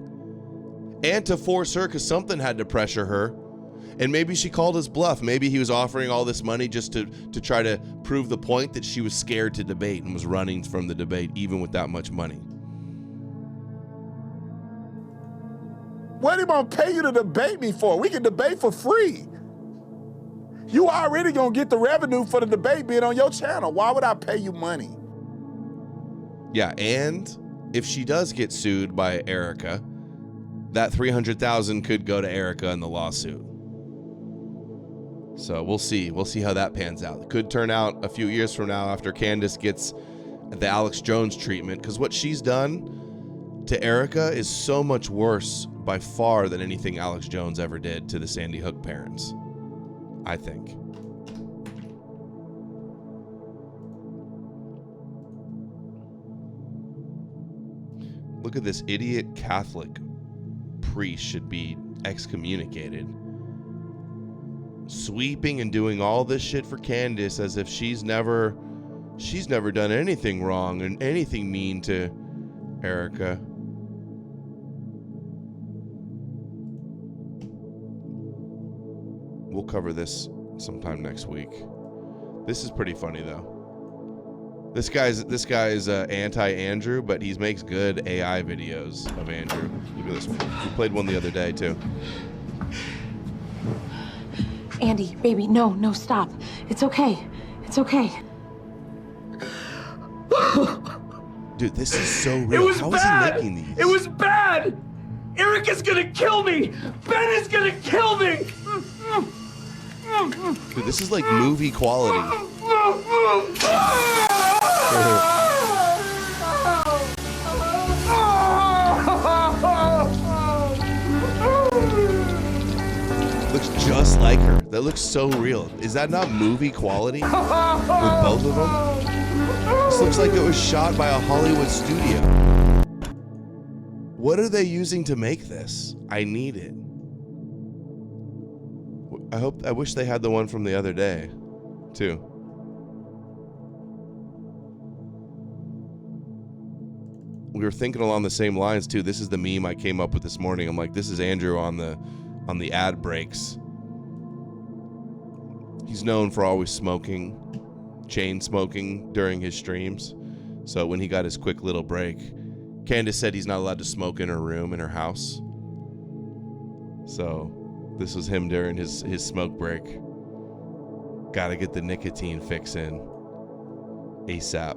And to force her, because something had to pressure her. And maybe she called his bluff. Maybe he was offering all this money just to try to prove the point that she was scared to debate and was running from the debate even with that much money. What am I gonna pay you to debate me for? We can debate for free. You already gonna get the revenue for the debate being on your channel. Why would I pay you money? Yeah, and if she does get sued by Erica, that $300,000 could go to Erica in the lawsuit. So we'll see. We'll see how that pans out. It could turn out a few years from now after Candace gets the Alex Jones treatment, because what she's done to Erica is so much worse by far than anything Alex Jones ever did to the Sandy Hook parents, I think. Look at this idiot Catholic priest should be excommunicated. Sweeping and doing all this shit for Candace as if she's never done anything wrong and anything mean to Erica. We'll cover this sometime next week. This is pretty funny though. This guy's anti-Andrew, but he makes good AI videos of Andrew. Look at this one. We played one the other day too. Andy, baby, no, stop. It's okay. It's okay. Dude, this is so real. It was How bad. is he making these? It was bad. Eric is gonna kill me. Ben is gonna kill me. Dude, this is like movie quality. Looks just like her. That looks so real. Is that not movie quality with both of them? This looks like it was shot by a Hollywood studio. What are they using to make this? I need it. I wish they had the one from the other day, too. We were thinking along the same lines too. This is the meme I came up with this morning. I'm like, this is Andrew on the ad breaks. He's known for always smoking, chain smoking during his streams. So when he got his quick little break, Candace said he's not allowed to smoke in her room, in her house. So This was him during his smoke break. Gotta get the nicotine fix in ASAP.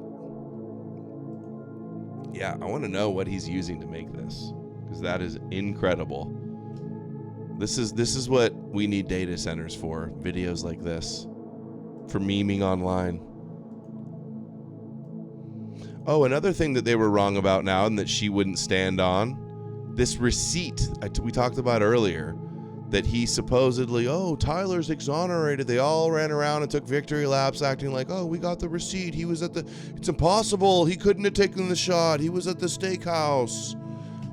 Yeah, I want to know what he's using to make this, because that is incredible. This is what we need data centers for. Videos like this, for memeing online. Oh, another thing that they were wrong about now and that she wouldn't stand on, this receipt we talked about earlier, that he supposedly, oh, Tyler's exonerated. They all ran around and took victory laps acting like, oh, we got the receipt. He was at the, it's impossible. He couldn't have taken the shot. He was at the steakhouse.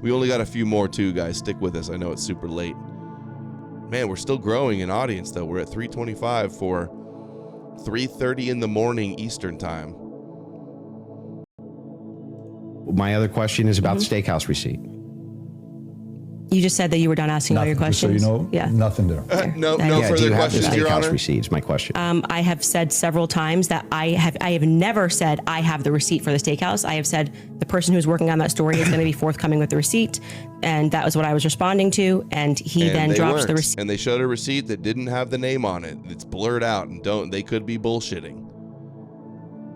We only got a few more too, guys. Stick with us. I know it's super late. Man, we're still growing in audience though. We're at 325 for 3:30 in the morning Eastern time. My other question is about the steakhouse receipt. You just said that you were done asking all your questions. So nothing there. No further questions, do you Your have the steakhouse Honor. receipt? Is my question. I have said several times that I have never said I have the receipt for the steakhouse. I have said the person who's working on that story is going to be forthcoming with the receipt, and that was what I was responding to. And he then drops the receipt. And they showed a receipt that didn't have the name on it. It's blurred out, and they could be bullshitting.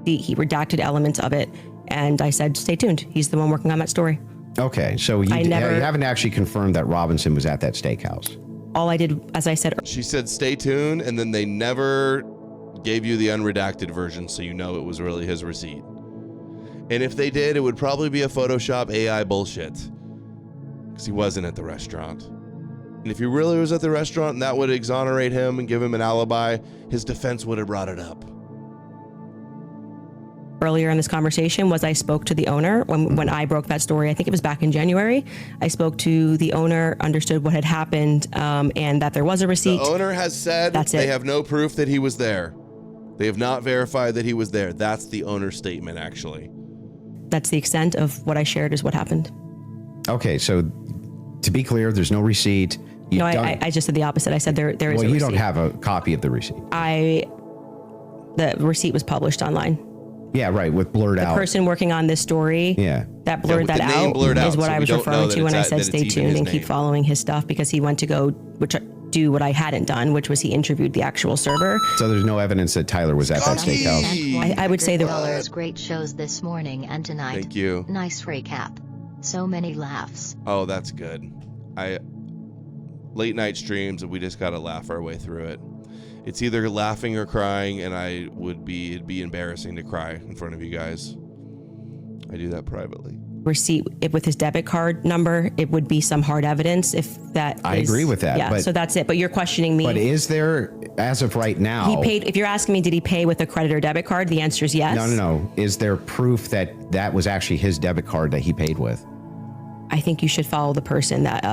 He redacted elements of it, and I said, stay tuned. He's the one working on that story. Okay, so you haven't actually confirmed that Robinson was at that steakhouse. All I did, as I said, She said, stay tuned, and then they never gave you the unredacted version, so you know it was really his receipt. And if they did, it would probably be a Photoshop AI bullshit, because he wasn't at the restaurant. And if he really was at the restaurant and that would exonerate him and give him an alibi, his defense would have brought it up. earlier in this conversation was I spoke to the owner when I broke that story. I think it was back in January. I spoke to the owner, understood what had happened, and that there was a receipt. The owner has said they have no proof that he was there. They have not verified that he was there. That's the owner's statement, actually. That's the extent of what I shared is what happened. Okay, so to be clear, there's no receipt. I just said the opposite. I said there is a receipt. Well, you don't have a copy of the receipt. The receipt was published online. Yeah, right, with blurred out. The person working on this story that blurred that out is what I was referring to when I said stay tuned and keep following his stuff, because he went to go do what I hadn't done, which was he interviewed the actual server. So there's no evidence that Tyler was at that steakhouse. I would say great shows this morning and tonight. Thank you. Nice recap. So many laughs. Oh, that's good. Late night streams, and we just gotta laugh our way through it. It's either laughing or crying, and it'd be embarrassing to cry in front of you guys. I do that privately. Receipt with his debit card number, it would be some hard evidence if that I agree with that. Yeah, so that's it. But you're questioning me. But is there, as of right now... He paid, if you're asking me, did he pay with a credit or debit card? The answer is yes. No. Is there proof that that was actually his debit card that he paid with? I think you should follow the person that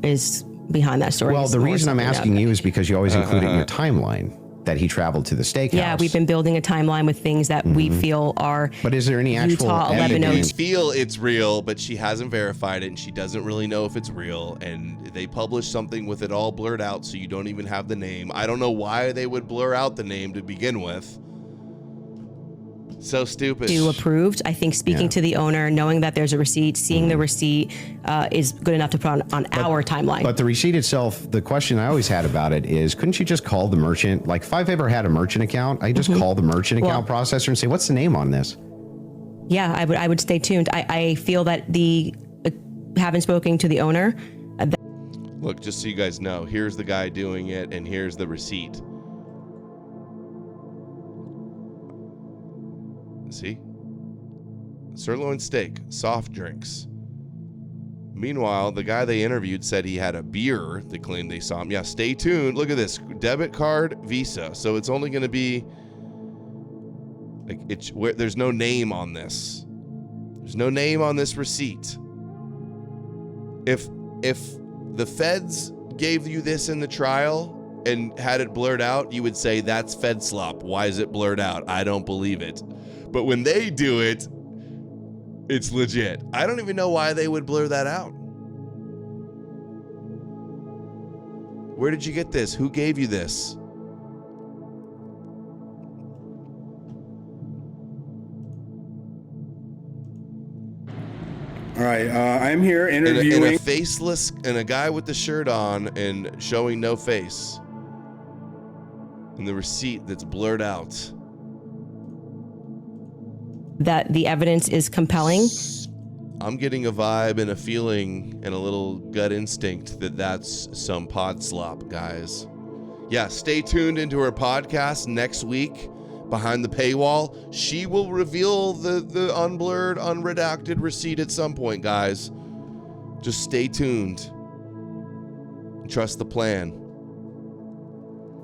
is behind that story. Well, the reason I'm asking you is because you always include it in your timeline that he traveled to the steakhouse. Yeah, we've been building a timeline with things that we feel are. But is there any actual evidence? We feel it's real, but she hasn't verified it, and she doesn't really know if it's real. And they published something with it all blurred out, so you don't even have the name. I don't know why they would blur out the name to begin with. So stupid. Do approved. I think speaking to the owner, knowing that there's a receipt, seeing the receipt is good enough to put on our timeline. But the receipt itself, the question I always had about it is, couldn't you just call the merchant? Like if I've ever had a merchant account, I just call the merchant account processor and say, what's the name on this? Yeah, I would stay tuned. I feel that having spoken to the owner. Look, just so you guys know, here's the guy doing it, and here's the receipt. See? Sirloin steak, soft drinks. Meanwhile, the guy they interviewed said he had a beer. They claimed they saw him. Yeah, stay tuned. Look at this. Debit card, Visa. So it's only going to be like there's no name on this. There's no name on this receipt. If the feds gave you this in the trial and had it blurred out, you would say that's Fed slop. Why is it blurred out? I don't believe it. But when they do it, it's legit. I don't even know why they would blur that out. Where did you get this? Who gave you this? All right, Hi, I'm here interviewing. And a faceless, and a guy with the shirt on and showing no face. And the receipt that's blurred out. That the evidence is compelling. I'm getting a vibe and a feeling and a little gut instinct that that's some pod slop, guys. Yeah, stay tuned into her podcast next week. Behind the paywall, she will reveal the unblurred, unredacted receipt at some point, guys. Just stay tuned. Trust the plan.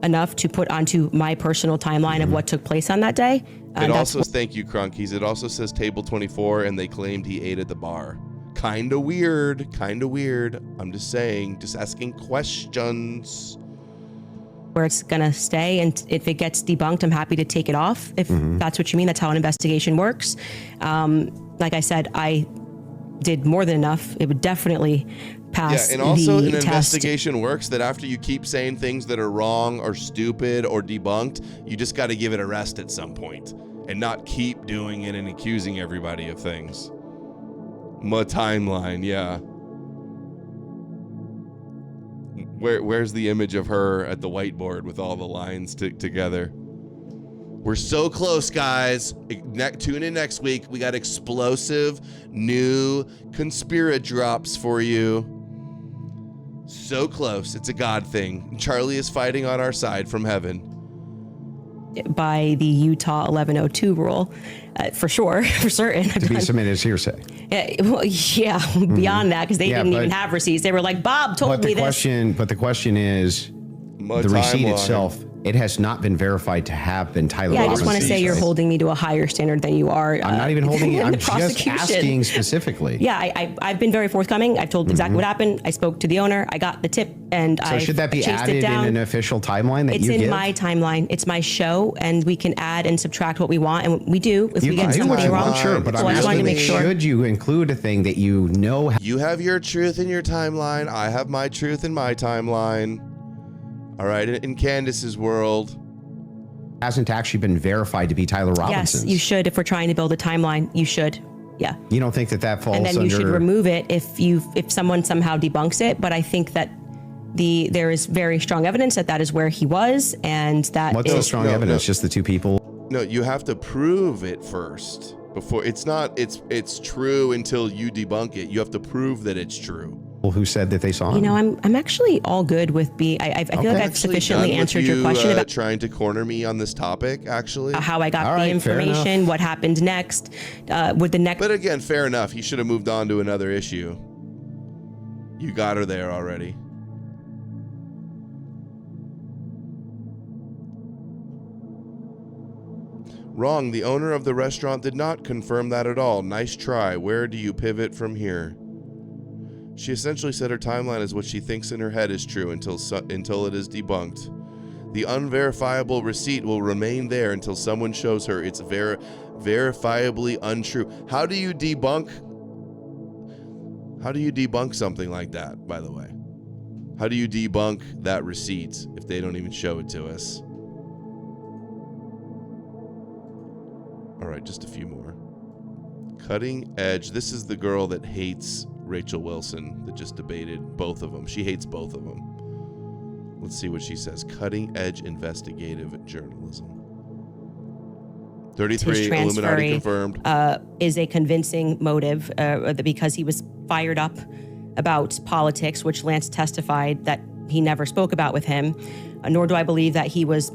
Enough to put onto my personal timeline of what took place on that day. It also, thank you, Crunkies. It also says table 24, and they claimed he ate at the bar. Kinda weird. I'm just saying, just asking questions. Where it's gonna stay, and if it gets debunked, I'm happy to take it off. If that's what you mean, that's how an investigation works. Like I said, I did more than enough. It would definitely pass. Yeah, and also the an test. investigation works that after you keep saying things that are wrong or stupid or debunked, you just got to give it a rest at some point and not keep doing it and accusing everybody of things. My timeline, yeah. Where's the image of her at the whiteboard with all the lines together? We're so close, guys. Tune in next week. We got explosive new conspira drops for you. So close. It's a God thing. Charlie is fighting on our side from heaven. By the Utah 1102 rule, for sure, for certain. To be submitted as hearsay. Beyond that, because they didn't even have receipts. They were like, Bob told me this. But the question is, the receipt itself, it has not been verified to have been Tyler Robinson. I just want to say you're holding me to a higher standard than you are. I'm not even holding it. I'm just prosecution. asking specifically. Yeah, I've been very forthcoming. I've told exactly what happened. I spoke to the owner. I got the tip, and I should that be chased added it down. in an official timeline that it's you give? It's in my timeline. It's my show, and we can add and subtract what we want, and we do if you we get something wrong. Sure, but I'm asking, make sure. Should you include a thing that you know? You have your truth in your timeline. I have my truth in my timeline. All right, in Candace's world. Hasn't actually been verified to be Tyler Robinson. Yes, you should. If we're trying to build a timeline, you should. Yeah. You don't think that falls under... And then you should remove it if someone somehow debunks it. But I think that there is very strong evidence that is where he was, and that What's the strong evidence? Just the two people? No, you have to prove it first. Before it's true until you debunk it. You have to prove that it's true. Who said that they saw him? You know, I'm actually all good with I feel like I've sufficiently answered your question about trying to corner me on this topic. Actually, how I got the information, what happened next, with the next. But again, fair enough. He should have moved on to another issue. You got her there already. Wrong. The owner of the restaurant did not confirm that at all. Nice try. Where do you pivot from here? She essentially said her timeline is what she thinks in her head is true until it is debunked. The unverifiable receipt will remain there until someone shows her it's verifiably untrue. How do you debunk something like that, by the way? How do you debunk that receipt if they don't even show it to us? All right, just a few more. Cutting edge. This is the girl that hates Rachel Wilson that just debated both of them. She hates both of them. Let's see what she says. Cutting edge investigative journalism. 33 Illuminati confirmed. Is a convincing motive because he was fired up about politics, which Lance testified that he never spoke about with him. Nor do I believe that he was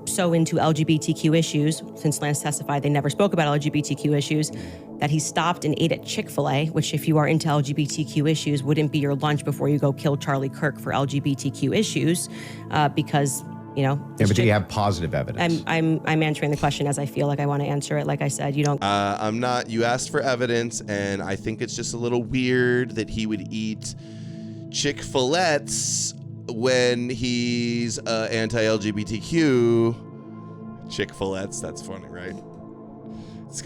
so into LGBTQ issues, since Lance testified they never spoke about LGBTQ issues, that he stopped and ate at Chick-fil-A, which if you are into LGBTQ issues, wouldn't be your lunch before you go kill Charlie Kirk for LGBTQ issues, because, Yeah, but do you have positive evidence? I'm answering the question as I feel like I want to answer it. Like I said, you don't... I'm not. You asked for evidence, and I think it's just a little weird that he would eat Chick-fil-A's when he's anti-LGBTQ. Chick-fil-A's, that's funny, right?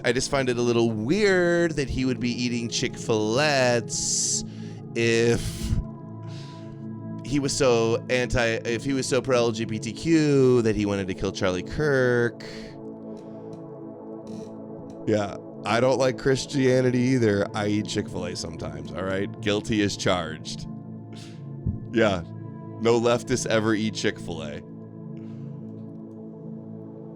I just find it a little weird that he would be eating Chick-fil-A's if he was so pro-LGBTQ that he wanted to kill Charlie Kirk. Yeah. I don't like Christianity either. I eat Chick-fil-A sometimes, all right? Guilty as charged. Yeah. No leftists ever eat Chick-fil-A.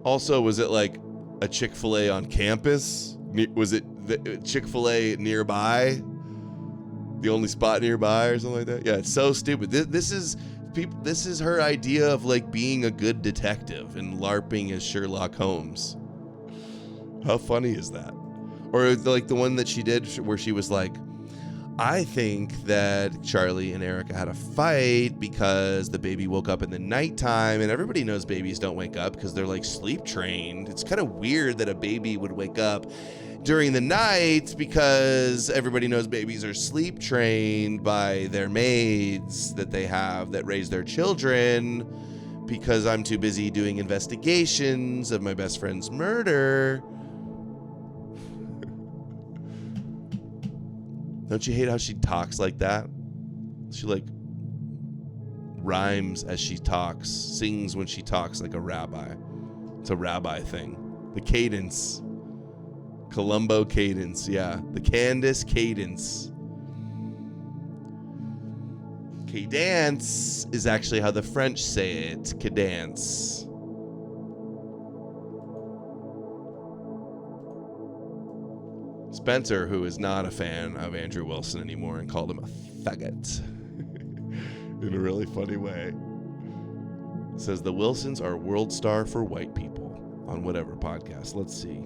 Also, was it like a Chick-fil-A on campus? Was it the Chick-fil-A nearby? The only spot nearby or something like that? Yeah, it's so stupid. This is her idea of like being a good detective and LARPing as Sherlock Holmes. How funny is that? Or like the one that she did where she was like, I think that Charlie and Erica had a fight because the baby woke up in the nighttime, and everybody knows babies don't wake up because they're like sleep trained. It's kind of weird that a baby would wake up during the night because everybody knows babies are sleep trained by their maids that they have that raise their children, because I'm too busy doing investigations of my best friend's murder. Don't you hate how she talks like that? She like rhymes as she talks, sings when she talks like a rabbi. It's a rabbi thing. The cadence. Columbo cadence, yeah. The Candace cadence. Cadence is actually how the French say it. Cadence. Spencer, who is not a fan of Andrew Wilson anymore and called him a faggot in a really funny way, says the Wilsons are world star for white people on whatever podcast. Let's see.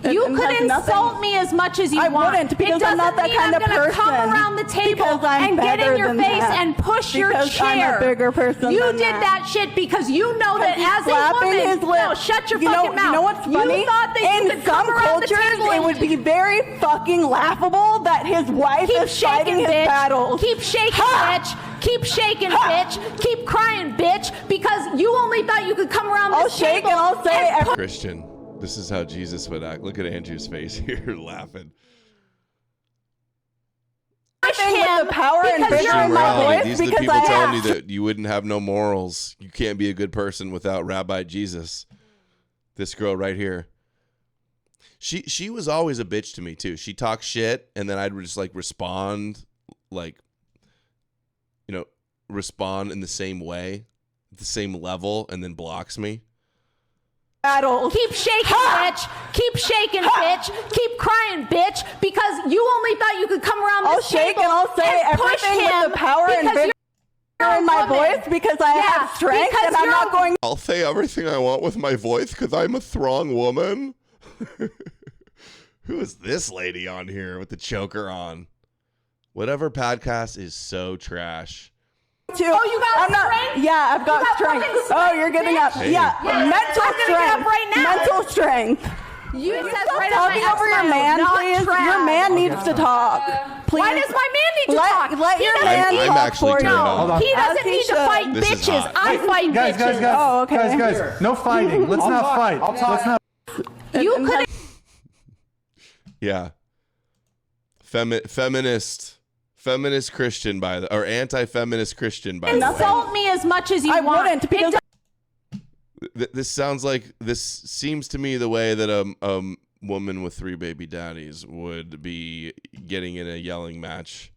You could insult me as much as you want. I wouldn't, because I'm not that kind of person. I'm gonna come around the table and get in your face and push your chair. Because I'm a bigger person You than did that shit because you know that as a woman. His lip. No, shut your fucking mouth. You know what's funny? You thought that you in could some come around the cultures, table it would be very fucking laughable that his wife is fighting his battles. Keep shaking, bitch. Keep shaking, bitch. Keep crying, bitch. Because you only thought you could come around this table. I'll shake and I'll say Christian. This is how Jesus would act. Look at Andrew's face here, laughing. With the power and vision in my voice, these are the people telling you that you wouldn't have no morals. You can't be a good person without Rabbi Jesus. This girl right here. She was always a bitch to me too. She talks shit, and then I'd just like respond, like, you know, respond in the same way, the same level, and then blocks me. Keep shaking, bitch. Keep shaking, bitch. Keep crying, bitch. Because you only thought you could come around this table. I'll shake and I'll say everything with the power and vision in my voice because I have strength and I'm not going. I'll say everything I want with my voice because I'm a strong woman. Who is this lady on here with the choker on? Whatever podcast is so trash. Oh, you got strength? Yeah, I've got strength. Oh, you're getting up. Hey. Yeah, mental strength. Get up right now. Mental strength. You said Stop right talking over your man, please. Your man needs to talk. Please. Why does my man need to talk? Let your man I'm talk actually for you. turned on. No, he doesn't need to fight This is bitches. hot. I fight bitches. Oh, okay. Guys, no fighting. Let's not fight. Let's not. You could. Yeah. Feminist Christian or anti-feminist Christian by the way. Insult me as much as you want. I wouldn't because This seems to me the way that a woman with 3 baby daddies would be getting in a yelling match.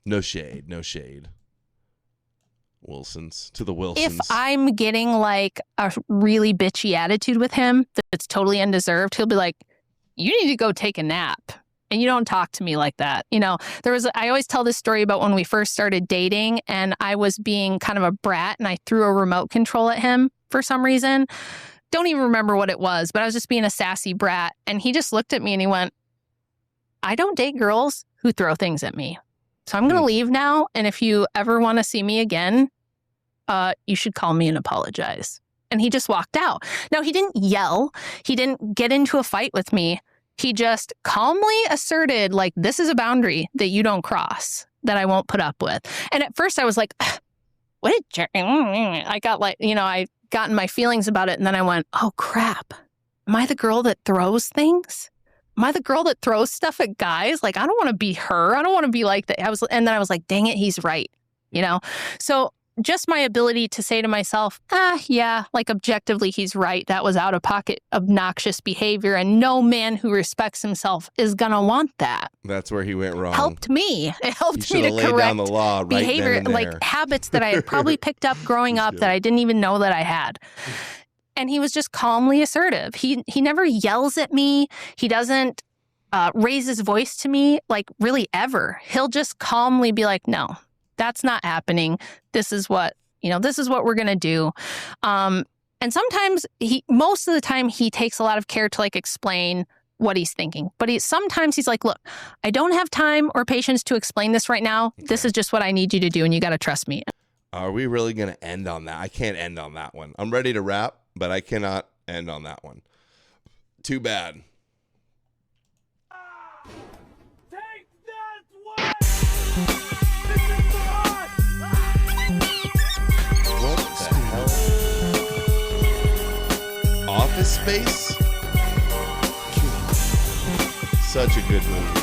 No shade. Wilsons to the Wilsons. If I'm getting like a really bitchy attitude with him that's totally undeserved, he'll be like, you need to go take a nap. And you don't talk to me like that. You know, I always tell this story about when we first started dating and I was being kind of a brat and I threw a remote control at him for some reason. Don't even remember what it was, but I was just being a sassy brat. And he just looked at me and he went, I don't date girls who throw things at me. So I'm going to leave now. And if you ever want to see me again, you should call me and apologize. And he just walked out. Now, he didn't yell. He didn't get into a fight with me. He just calmly asserted, like, this is a boundary that you don't cross, that I won't put up with. And at first I was like, what a jerk. I got like, you know, I got in my feelings about it. And then I went, oh, crap. Am I the girl that throws things? Am I the girl that throws stuff at guys? Like, I don't want to be her. I don't want to be like that. And then I was like, dang it, he's right. You know? So just my ability to say to myself, yeah, like objectively, he's right. That was out of pocket, obnoxious behavior. And no man who respects himself is going to want that. That's where he went wrong. Helped me. It helped You me to should've laid correct down the law right behavior, then and like there. habits that I had probably picked up growing up that I didn't even know that I had. And he was just calmly assertive. He never yells at me. He doesn't raise his voice to me, like really ever. He'll just calmly be like, no, that's not happening. This is what we're going to do. And sometimes most of the time he takes a lot of care to like explain what he's thinking. But sometimes he's like, look, I don't have time or patience to explain this right now. Okay. This is just what I need you to do. And you got to trust me. Are we really going to end on that? I can't end on that one. I'm ready to wrap, but I cannot end on that one. Too bad. What the hell? Office Space? Such a good movie.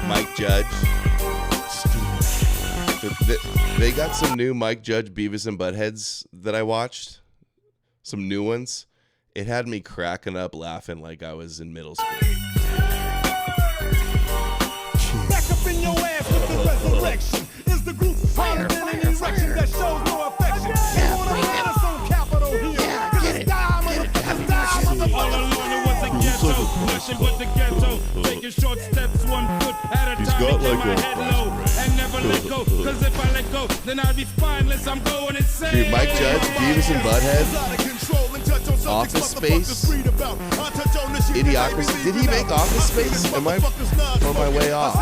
Mike Judge. They got some new Mike Judge Beavis and Buttheads that I watched. Some new ones. It had me cracking up laughing like I was in middle school. Back up in your ass with the resurrection. Is the group harder than an erection that shows no affection? You wanna let us on Capitol Hill? Cause it's time. All alone it was a ghetto. Nothing but the ghetto. Taking short steps, 1 foot at a time. Keep my head low and never let go. Cause if I let go, then I'll be spineless. I'm going insane. Dude, Mike Judge, Beavis and Butthead, Office Space, Idiocracy. Did he make Office Space? Am I on my way off?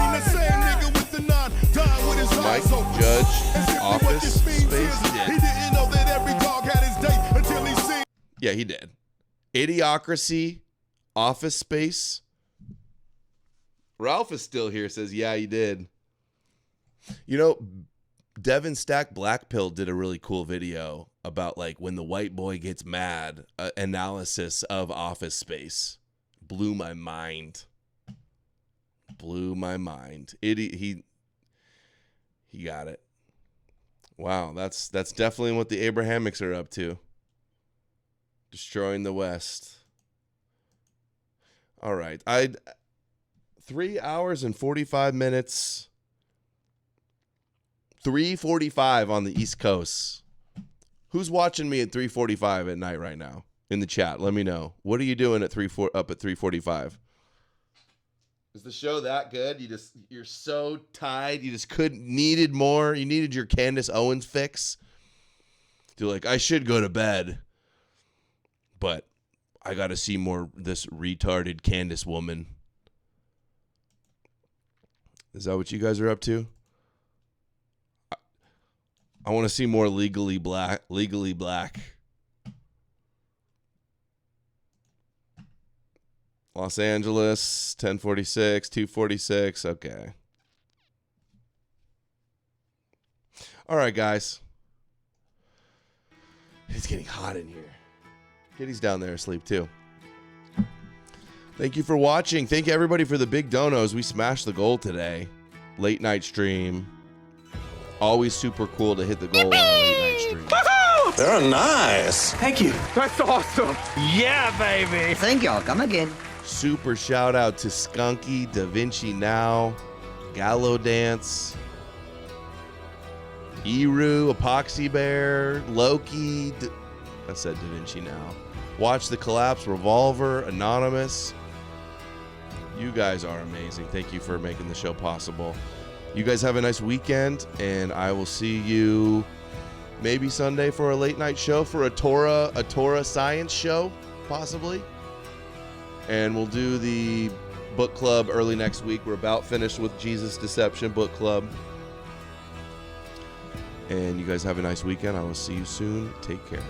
Mike Judge, Office Space? He did. Yeah, he did. Idiocracy, Office Space. Ralph is still here, says, yeah, he did. You know, Devin Stack Blackpill did a really cool video about like when the white boy gets mad, analysis of Office Space. Blew my mind. He got it. Wow, that's definitely what the Abrahamics are up to. Destroying the West. All right. 3 hours and 45 minutes. 3:45 on the East Coast. Who's watching me at 3:45 at night right now? In the chat, let me know. What are you doing at 3:45? Is the show that good? You're so tired. You just needed more. You needed your Candace Owens fix. You're like, I should go to bed, but I got to see more this retarded Candace woman. Is that what you guys are up to? I want to see more Legally Black. Los Angeles, 1046, 246. Okay. All right, guys. It's getting hot in here. Kitty's down there asleep, too. Thank you for watching. Thank you, everybody, for the big donos. We smashed the goal today. Late night stream. Always super cool to hit the goal on a late night stream. Woohoo! They're nice. Thank you. That's awesome. Yeah, baby. Thank y'all. Come again. Super shout out to Skunky, Da Vinci Now, Gallo Dance, Eru, Epoxy Bear, Loki. I said Da Vinci Now. Watch the Collapse, Revolver, Anonymous. You guys are amazing. Thank you for making the show possible. You guys have a nice weekend, and I will see you maybe Sunday for a late night show for a Torah science show, possibly. And we'll do the book club early next week. We're about finished with Jesus Deception book club. And you guys have a nice weekend. I will see you soon. Take care.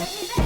Hey,